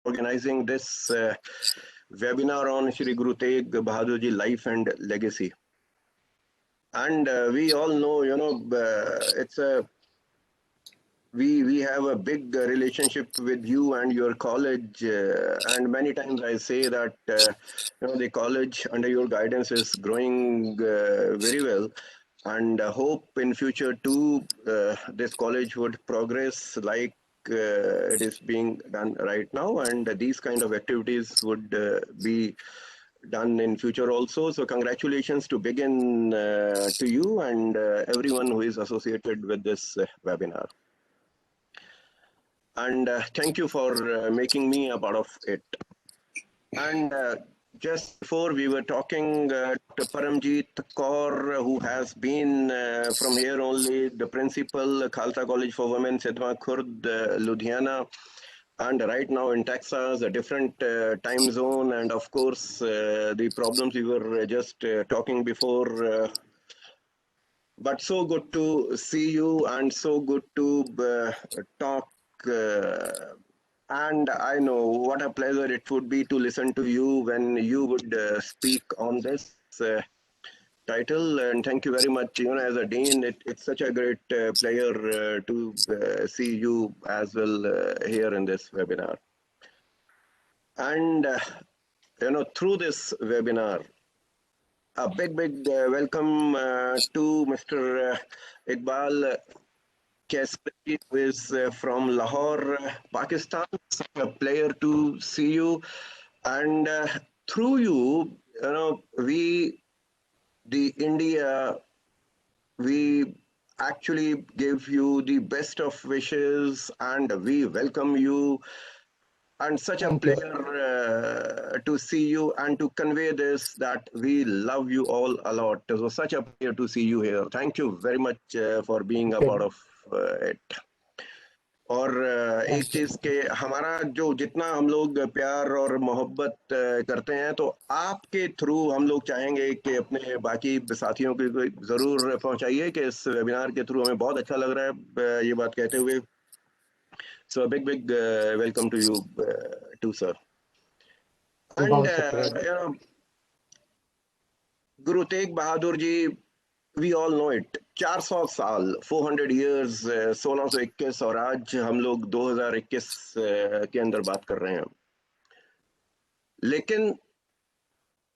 organizing this webinar on Shri Guru Tegh Bahadur Ji life and legacy. And we all know, we have a big relationship with you and your college, and many times I say that the college under your guidance is growing very well, and hope in future too this college would progress like it is being done right now, and these kind of activities would be done in future also. So congratulations to begin to you and everyone who is associated with this webinar. And thank you for making me a part of it. And just before we were talking to Paramjeet Kaur, who has been from here only, the principal, Khalsa College for Women, Sidhwa Khurd, Ludhiana, and right now in Texas, a different time zone, and of course the problems we were just talking before. But so good to see you and so good to talk. And I know what a pleasure it would be to listen to you when you would speak on this title. And thank you very much. As a dean, it's such a great pleasure to see you as well here in this webinar. And through this webinar, a big welcome to Mr. Iqbal Kasperi, who is from Lahore, Pakistan. Such a pleasure to see you. And through you, we, the India, we actually give you the best of wishes and we welcome you. And such a pleasure to see you and to convey this, that we love you all a lot. So such a pleasure to see you here. Thank you very much for being a part of it. और एक चीज के हमारा जो जितना हम लोग प्यार और मोहब्बत करते हैं, तो आपके थ्रू हम लोग चाहेंगे कि अपने बाकी साथियों को जरूर पहुंचाइए कि इस वेबिनार के थ्रू हमें बहुत अच्छा लग रहा है ये बात कहते हुए. So a big welcome to you too, sir. And Guru Tegh Bahadur Ji, we all know it. 400 साल, 400 years, 1621 और आज हम लोग 2021 के अंदर बात कर रहे हैं. लेकिन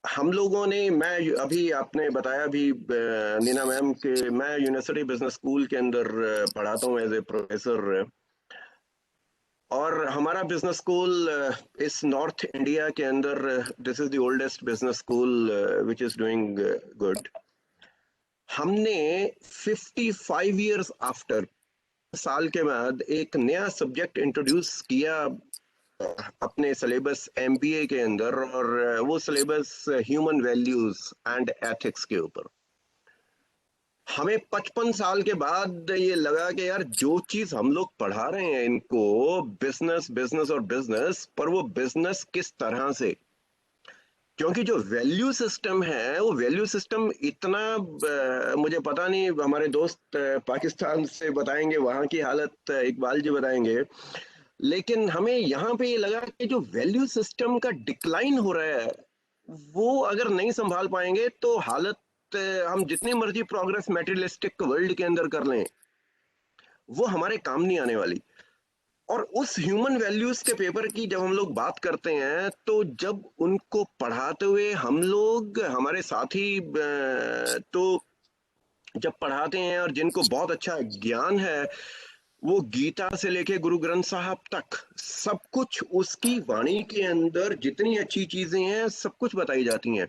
हम लोगों ने, मैं अभी आपने बताया भी नीना मैम के मैं यूनिवर्सिटी बिजनेस स्कूल के अंदर पढ़ाता हूँ एज ए प्रोफेसर, और हमारा बिजनेस स्कूल इस नॉर्थ इंडिया के अंदर this is the oldest business school which is doing good. हमने 55 इयर्स आफ्टर, साल के बाद एक नया सब्जेक्ट इंट्रोड्यूस किया अपने सिलेबस एमबीए के अंदर, और वो syllabus human values and ethics के ऊपर. हमें 55 साल के बाद ये लगा कि यार जो चीज हम लोग पढ़ा रहे हैं इनको, बिजनेस और बिजनेस, पर वो बिजनेस किस तरह से, क्योंकि जो वैल्यू सिस्टम है वो वैल्यू सिस्टम इतना मुझे पता नहीं, हमारे दोस्त पाकिस्तान से बताएंगे वहां की हालत, इकबाल जी बताएंगे, लेकिन हमें यहाँ पे ये लगा कि जो वैल्यू सिस्टम का डिक्लाइन हो रहा है वो अगर नहीं संभाल पाएंगे तो हालत, हम जितनी मर्जी प्रोग्रेस मैटेरियलिस्टिक वर्ल्ड के अंदर कर लें वो हमारे काम नहीं आने वाली. और उस ह्यूमन वैल्यूज के पेपर की जब हम लोग बात करते हैं, तो जब उनको पढ़ाते हुए हम लोग, हमारे साथी तो जब पढ़ाते हैं और जिनको बहुत अच्छा ज्ञान है, वो गीता से लेके गुरु ग्रंथ साहब तक सब कुछ उसकी वाणी के अंदर जितनी अच्छी चीजें हैं सब कुछ बताई जाती हैं.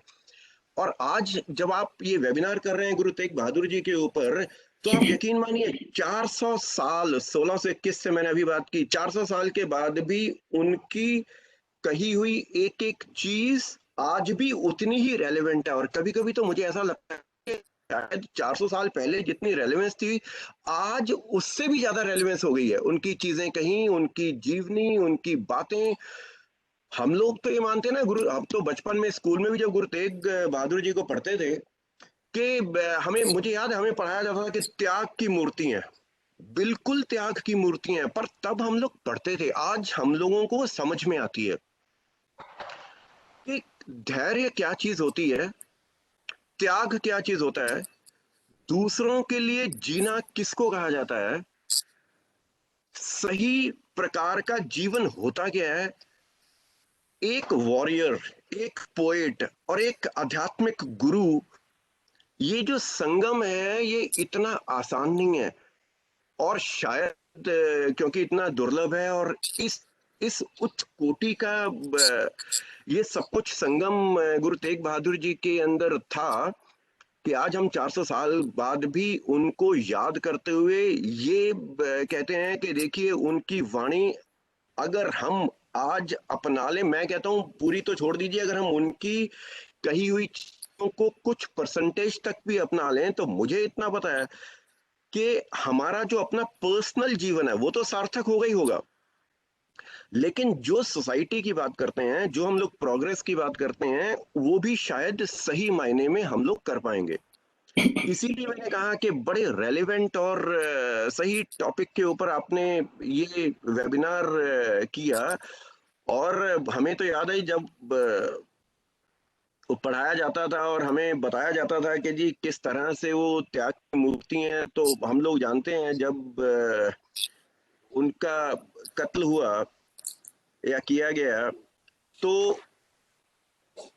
और आज जब आप ये वेबिनार कर रहे हैं गुरु तेग बहादुर जी के ऊपर, तो आप यकीन मानिए 400 साल, 1621 से मैंने अभी बात की, 400 साल के बाद भी उनकी कही हुई एक एक चीज आज भी उतनी ही रेलेवेंट है. और कभी कभी तो मुझे ऐसा लगता है कि शायद 400 साल पहले जितनी रेलेवेंस थी आज उससे भी ज्यादा रेलेवेंस हो गई है. उनकी चीजें कहीं, उनकी जीवनी, उनकी बातें. हम लोग तो ये मानते हैं ना गुरु, हम तो बचपन में स्कूल में भी जब गुरु तेग बहादुर जी को पढ़ते थे कि हमें, मुझे याद है हमें पढ़ाया जाता था कि त्याग की मूर्ति है. बिल्कुल त्याग की मूर्तियां हैं, पर तब हम लोग पढ़ते थे, आज हम लोगों को समझ में आती है कि धैर्य क्या चीज होती है, त्याग क्या चीज होता है, दूसरों के लिए जीना किसको कहा जाता है, सही प्रकार का जीवन होता क्या है, एक वॉरियर, एक पोएट और एक आध्यात्मिक गुरु, ये जो संगम है ये इतना आसान नहीं है। और शायद क्योंकि इतना दुर्लभ है, और इस उच्च कोटि का ये सब कुछ संगम गुरु तेग बहादुर जी के अंदर था कि आज हम 400 साल बाद भी उनको याद करते हुए ये कहते हैं कि देखिए उनकी वाणी अगर हम आज अपना ले, मैं कहता हूं पूरी तो छोड़ दीजिए, अगर हम उनकी कही हुई चीजों को कुछ परसेंटेज तक भी अपना लें, तो मुझे इतना पता है कि हमारा जो अपना पर्सनल जीवन है वो तो सार्थक होगा ही होगा, लेकिन जो सोसाइटी की बात करते हैं, जो हम लोग प्रोग्रेस की बात करते हैं, वो भी शायद सही मायने में हम लोग कर पाएंगे। इसीलिए मैंने कहा कि बड़े रेलेवेंट और सही टॉपिक के ऊपर आपने ये वेबिनार किया। और हमें तो याद है जब वो पढ़ाया जाता था और हमें बताया जाता था कि जी किस तरह से वो त्याग की मूर्ति हैं, तो हम लोग जानते हैं जब उनका कत्ल हुआ या किया गया, तो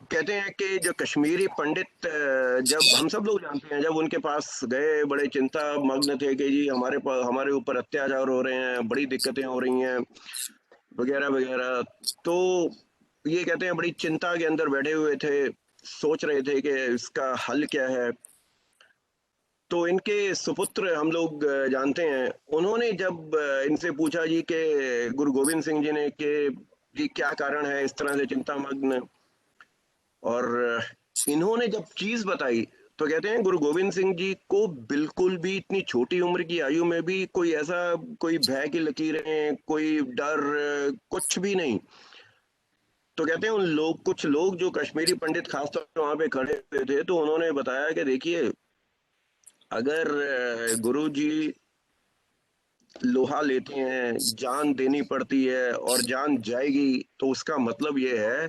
कहते हैं कि जो कश्मीरी पंडित जब हम सब लोग जानते हैं, जब उनके पास गए बड़े चिंता मग्न थे कि जी हमारे ऊपर अत्याचार हो रहे हैं, बड़ी दिक्कतें हो रही हैं वगैरह वगैरह, तो ये कहते हैं बड़ी चिंता के अंदर बैठे हुए थे, सोच रहे थे कि इसका हल क्या है। तो इनके सुपुत्र हम लोग जानते हैं, उन्होंने जब इनसे पूछा जी के गुरु गोविंद सिंह जी ने कि जी क्या कारण है इस तरह से चिंतामग्न, और इन्होंने जब चीज बताई, तो कहते हैं गुरु गोविंद सिंह जी को बिल्कुल भी इतनी छोटी उम्र की आयु में भी कोई ऐसा कोई भय की लकीरें, कोई डर, कुछ भी नहीं। तो कहते हैं उन लोग, कुछ लोग जो कश्मीरी पंडित खासतौर पर वहां पे खड़े हुए थे, तो उन्होंने बताया कि देखिए अगर गुरु जी लोहा लेते हैं, जान देनी पड़ती है और जान जाएगी, तो उसका मतलब ये है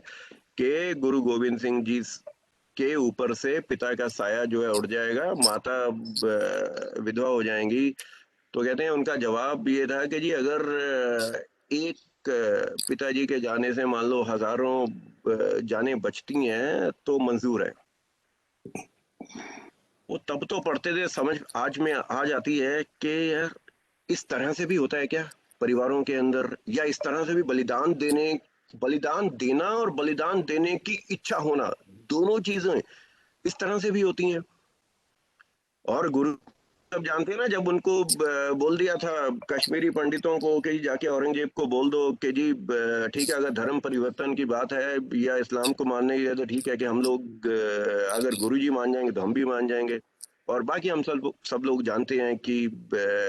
कि गुरु गोविंद सिंह जी के ऊपर से पिता का साया जो है उड़ जाएगा, माता विधवा हो जाएंगी। तो कहते हैं उनका जवाब ये था कि जी अगर एक पिताजी के जाने से मान लो हजारों जानें बचती हैं तो मंजूर है। वो तब तो पढ़ते थे, समझ आज में आ जाती है कि यार इस तरह से भी होता है क्या परिवारों के अंदर, या इस तरह से भी बलिदान देना और बलिदान देने की इच्छा होना, दोनों चीजें इस तरह से भी होती हैं। और गुरु सब जानते हैं ना, जब उनको बोल दिया था कश्मीरी पंडितों को कि जाके औरंगजेब को बोल दो कि जी ठीक है, अगर धर्म परिवर्तन की बात है या इस्लाम को मानने की है तो ठीक है कि हम लोग अगर गुरु जी मान जाएंगे तो हम भी मान जाएंगे। और बाकी हम सब लोग जानते हैं कि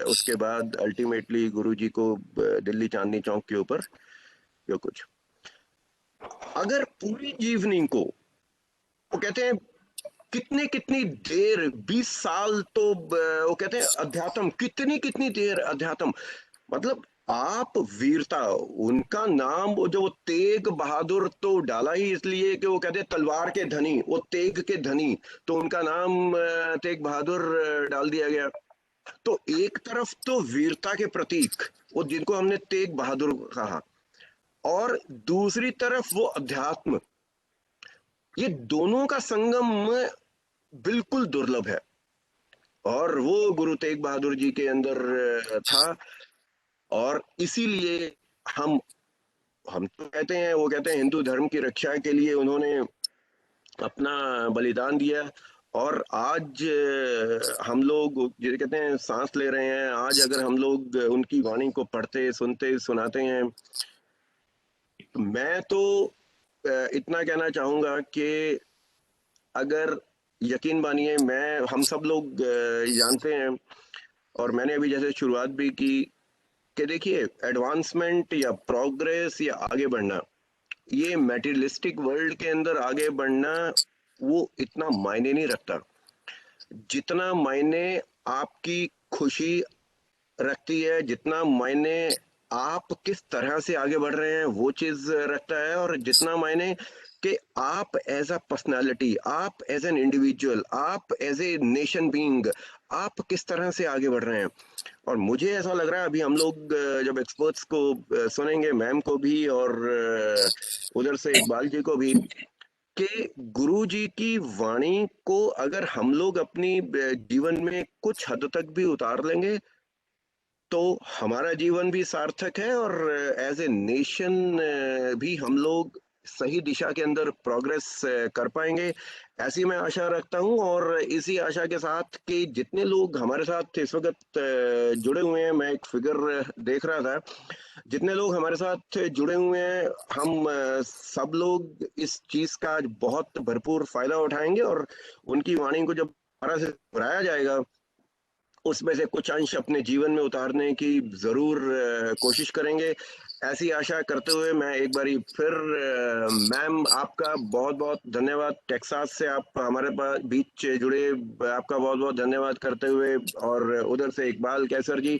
उसके बाद अल्टीमेटली गुरु जी को दिल्ली चांदनी चौक के ऊपर जो कुछ, अगर पूरी जीवनी को, वो कहते हैं कितने कितनी देर, 20 साल तो वो कहते हैं अध्यात्म, कितनी कितनी देर अध्यात्म, मतलब आप वीरता, उनका नाम वो जो तेग बहादुर तो डाला ही इसलिए कि वो कहते हैं तलवार के धनी, वो तेग के धनी, तो उनका नाम तेग बहादुर डाल दिया गया। तो एक तरफ तो वीरता के प्रतीक, वो जिनको हमने तेग बहादुर कहा, और दूसरी तरफ वो अध्यात्म, ये दोनों का संगम बिल्कुल दुर्लभ है। और वो गुरु तेग बहादुर जी के अंदर था। और इसीलिए हम तो कहते हैं, वो कहते हैं हिंदू धर्म की रक्षा के लिए उन्होंने अपना बलिदान दिया। और आज हम लोग जिसे कहते हैं सांस ले रहे हैं, आज अगर हम लोग उनकी वाणी को पढ़ते सुनते सुनाते हैं, मैं तो इतना कहना चाहूंगा कि अगर यकीन मानिए, मैं हम सब लोग जानते हैं, और मैंने अभी जैसे शुरुआत भी की कि देखिए एडवांसमेंट या प्रोग्रेस या आगे बढ़ना, ये मैटेरियलिस्टिक वर्ल्ड के अंदर आगे बढ़ना वो इतना मायने नहीं रखता, जितना मायने आपकी खुशी रखती है, जितना मायने आप किस तरह से आगे बढ़ रहे हैं वो चीज़ रखता है, और जितना मायने कि आप एज़ अ पर्सनैलिटी, आप एज़ एन इंडिविजुअल, आप एज़ ए नेशन बीइंग, आप किस तरह से आगे बढ़ रहे हैं। और मुझे ऐसा लग रहा है अभी हम लोग जब एक्सपर्ट्स को सुनेंगे, मैम को भी और उधर से इकबाल जी को भी, कि गुरुजी की वाणी को अगर हम लोग अपनी जीवन में कुछ हद तक भी उतार लेंगे तो हमारा जीवन भी सार्थक है, और एज ए नेशन भी हम लोग सही दिशा के अंदर प्रोग्रेस कर पाएंगे, ऐसी मैं आशा रखता हूं। और इसी आशा के साथ कि जितने लोग हमारे साथ इस वक्त जुड़े हुए हैं, मैं एक फिगर देख रहा था, जितने लोग हमारे साथ जुड़े हुए हैं, हम सब लोग इस चीज का आज बहुत भरपूर फायदा उठाएंगे, और उनकी वाणी को जब दोबारा से दोहराया जाएगा उसमें से कुछ अंश अपने जीवन में उतारने की जरूर कोशिश करेंगे। ऐसी आशा करते हुए मैं एक बारी फिर मैम आपका बहुत बहुत धन्यवाद, टेक्सास से आप हमारे पास बीच जुड़े, आपका बहुत बहुत धन्यवाद करते हुए, और उधर से इकबाल कैसर जी,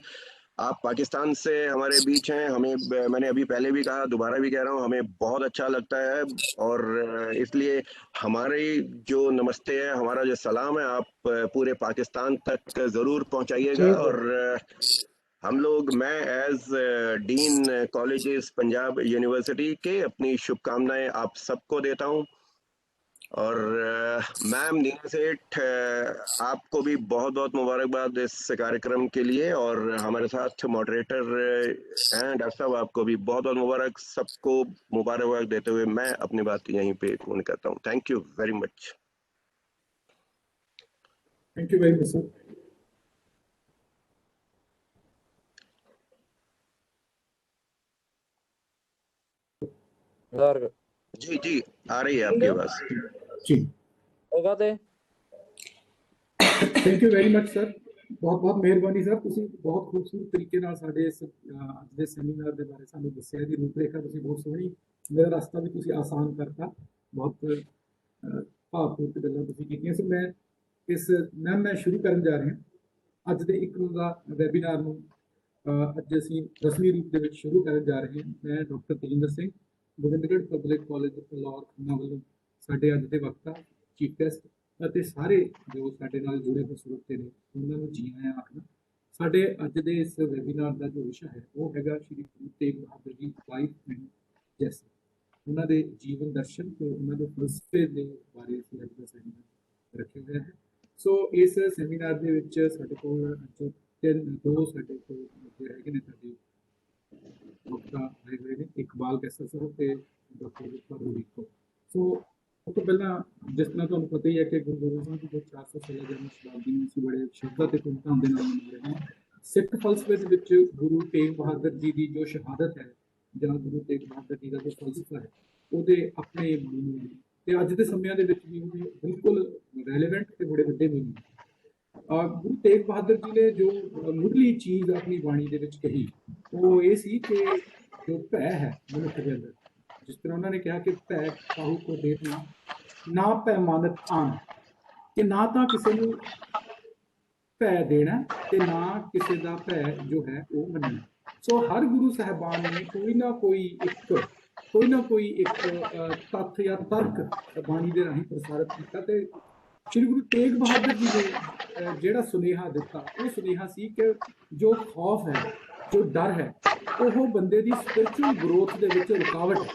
आप पाकिस्तान से हमारे बीच हैं, हमें मैंने अभी पहले भी कहा, दोबारा भी कह रहा हूँ, हमें बहुत अच्छा लगता है, और इसलिए हमारी जो नमस्ते है, हमारा जो सलाम है, आप पूरे पाकिस्तान तक ज़रूर पहुंचाइएगा। जी और हम लोग, मैं as dean colleges Punjab university के अपनी शुभकामनाएं आप सबको देता हूं। और मैम नीना सेठ, आपको भी बहुत बहुत मुबारकबाद इस कार्यक्रम के लिए, और हमारे साथ मॉडरेटर हैं डॉक्टर साहब, आपको भी बहुत बहुत मुबारक, सबको मुबारकबाद देते हुए मैं अपनी बात यहीं पे पूर्ण करता हूँ। Thank you very much. Thank you very much sir. जी जी, आ रही है आपकी आवाज जी, thank you very much sir, बहुत बहुत ਮਿਹਰਬਾਨੀ ਸਰ, ਤੁਸੀਂ ਬਹੁਤ ਖੂਬਸੂਰਤ ਤਰੀਕੇ ਨਾਲ ਸਾਡੇ ਇਸ ਅੱਜ ਦੇ ਸੈਮੀਨਾਰ ਦੇ ਬਾਰੇ ਸਾਨੂੰ ਦੱਸਿਆ ਜੀ, ਰੂਪਰੇਖਾ ਤੁਸੀਂ ਬਹੁਤ ਸੋਹਣੀ, ਮੇਰਾ ਰਸਤਾ ਵੀ ਤੁਸੀਂ ਆਸਾਨ ਕਰਤਾ, ਬਹੁਤ ਭਾਵਪੂਰਤ ਗੱਲਾਂ ਤੁਸੀਂ ਕੀਤੀਆਂ ਸੀ। ਮੈਂ ਸ਼ੁਰੂ ਕਰਨ ਜਾ ਰਿਹਾ ਅੱਜ ਦੇ ਇੱਕ ਦਾ ਵੈਬੀਨਾਰ ਨੂੰ, ਅੱਜ ਅਸੀਂ ਰਸਮੀ ਰੂਪ ਦੇ ਵਿੱਚ ਸ਼ੁਰੂ ਕਰਨ ਜਾ ਰਹੇ ਹਾਂ। ਮੈਂ doctor Tejinder Singh, Gobindgarh public college Lahore Khanna ਵੱਲੋਂ ਸਾਡੇ ਅੱਜ ਦੇ ਵਕਤਾ, ਚੀਫ ਗੈਸਟ ਅਤੇ ਸਾਰੇ ਜੋ ਸਾਡੇ ਨਾਲ ਜੁੜੇ ਹੋਏ ਸਰੋਤੇ ਨੇ, ਉਹਨਾਂ ਨੂੰ ਜੀ ਆਇਆਂ ਆਖਣਾ। ਸਾਡੇ ਅੱਜ ਦੇ ਇਸ ਵੈਬੀਨਾਰ ਦਾ ਜੋ ਵਿਸ਼ਾ ਹੈ ਉਹ ਹੈਗਾ ਸ਼੍ਰੀ ਗੁਰੂ ਤੇਗ ਬਹਾਦਰ ਜੀ ਲਾਈਫ ਐਂਡ ਜੈਸ, ਉਹਨਾਂ ਦੇ ਜੀਵਨ ਦਰਸ਼ਨ ਤੇ ਉਹਨਾਂ ਦੇ ਫਲਸਫੇ ਦੇ ਬਾਰੇ ਅਸੀਂ ਅੱਜ ਦਾ ਸੈਮੀਨਾਰ ਰੱਖਿਆ ਹੋਇਆ ਹੈ। ਸੋ ਇਸ ਸੈਮੀਨਾਰ ਦੇ ਵਿੱਚ ਸਾਡੇ ਕੋਲ ਦੋ ਸਾਡੇ ਕੋਲ ਹੈਗੇ ਨੇ, ਸਾਡੇ ਵਕਤਾ ਆਏ ਹੋਏ ਨੇ, ਇਕਬਾਲ ਕੈਸਰ ਸਾਹਿਬ ਤੇ ਡਾਕਟਰ ਫਾਰੂਕ। ਸੋ ਉਸ ਤੋਂ ਪਹਿਲਾਂ ਜਿਸ ਤਰ੍ਹਾਂ ਤੁਹਾਨੂੰ ਪਤਾ ਹੀ ਹੈ ਕਿ ਗੁਰੂ ਗੋਬਿੰਦ ਸਿੰਘ ਜੀ ਦੇ 400 ਸਾਲਾ ਜਨਮ ਸ਼ਤਾਬਦੀ ਨੂੰ ਅਸੀਂ ਬੜੇ ਸ਼ਰਧਾ ਤੇ ਧੂਮਧਾਮ ਦੇ ਨਾਲ ਮਨਾ ਰਹੇ ਹਾਂ। ਸਿੱਖ ਫਲਸਫੇ ਦੇ ਵਿੱਚ ਗੁਰੂ ਤੇਗ ਬਹਾਦਰ ਜੀ ਦੀ ਜੋ ਸ਼ਹਾਦਤ ਹੈ, ਜਾਂ ਗੁਰੂ ਤੇਗ ਬਹਾਦਰ ਜੀ ਦਾ ਜੋ ਫਲਸਫਾ ਹੈ, ਉਹਦੇ ਆਪਣੇ ਮੀਨਿੰਗ ਨੇ, ਤੇ ਅੱਜ ਦੇ ਸਮਿਆਂ ਦੇ ਵਿੱਚ ਵੀ ਉਹਦੇ ਬਿਲਕੁਲ ਰੈਲੇਵੈਂਟ ਤੇ ਬੜੇ ਵੱਡੇ ਮੀਨਿੰਗ। ਗੁਰੂ ਤੇਗ ਬਹਾਦਰ ਜੀ ਨੇ ਜੋ ਮੁੱਢਲੀ ਚੀਜ਼ ਆਪਣੀ ਬਾਣੀ ਦੇ ਵਿੱਚ ਕਹੀ, ਉਹ ਇਹ ਸੀ ਕਿ ਜੋ ਭੈ ਹੈ ਮਨੁੱਖ ਦੇ ਅੰਦਰ, ਜਿਸ ਤਰ੍ਹਾਂ ਉਹਨਾਂ ਨੇ ਕਿਹਾ ਕਿ ਭੈ ਕਾਹੂ ਕੋ ਦੇਖਣਾ ਨਾ ਭੈ ਮਾਨਤ ਆਨ, ਕਿ ਨਾ ਤਾਂ ਕਿਸੇ ਨੂੰ ਭੈ ਦੇਣਾ ਤੇ ਨਾ ਕਿਸੇ ਦਾ ਭੈ ਜੋ ਹੈ ਉਹ ਮੰਨਣਾ। ਸੋ ਹਰ ਗੁਰੂ ਸਾਹਿਬਾਨ ਨੇ ਕੋਈ ਨਾ ਕੋਈ ਇੱਕ ਤੱਥ ਜਾਂ ਤਰਕ ਬਾਣੀ ਦੇ ਰਾਹੀਂ ਪ੍ਰਸਾਰਿਤ ਕੀਤਾ, ਤੇ ਸ਼੍ਰੀ ਗੁਰੂ ਤੇਗ ਬਹਾਦਰ ਜੀ ਨੇ ਜਿਹੜਾ ਸੁਨੇਹਾ ਦਿੱਤਾ, ਉਹ ਸੁਨੇਹਾ ਸੀ ਕਿ ਜੋ ਖੌਫ ਹੈ, ਜੋ ਡਰ ਹੈ, ਉਹ ਬੰਦੇ ਦੀ ਸਪਿਰਚੁਅਲ ਗਰੋਥ ਦੇ ਵਿੱਚ ਰੁਕਾਵਟ ਹੈ।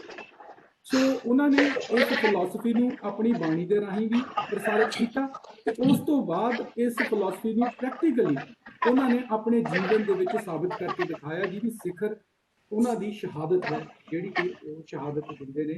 ਸੋ ਉਹਨਾਂ ਨੇ ਇਸ ਫਿਲਾਸਫੀ ਨੂੰ ਆਪਣੀ ਬਾਣੀ ਦੇ ਰਾਹੀਂ ਵੀ ਪ੍ਰਸਾਰਿਤ ਕੀਤਾ, ਤੇ ਉਸ ਤੋਂ ਬਾਅਦ ਇਸ ਫਿਲਾਸਫੀ ਨੂੰ ਪ੍ਰੈਕਟੀਕਲੀ ਉਹਨਾਂ ਨੇ ਆਪਣੇ ਜੀਵਨ ਦੇ ਵਿੱਚ ਸਾਬਿਤ ਕਰਕੇ ਦਿਖਾਇਆ, ਜਿਹਦੀ ਸਿਖਰ ਉਹਨਾਂ ਦੀ ਸ਼ਹਾਦਤ ਹੈ, ਜਿਹੜੀ ਕਿ ਉਹ ਸ਼ਹਾਦਤ ਦਿੰਦੇ ਨੇ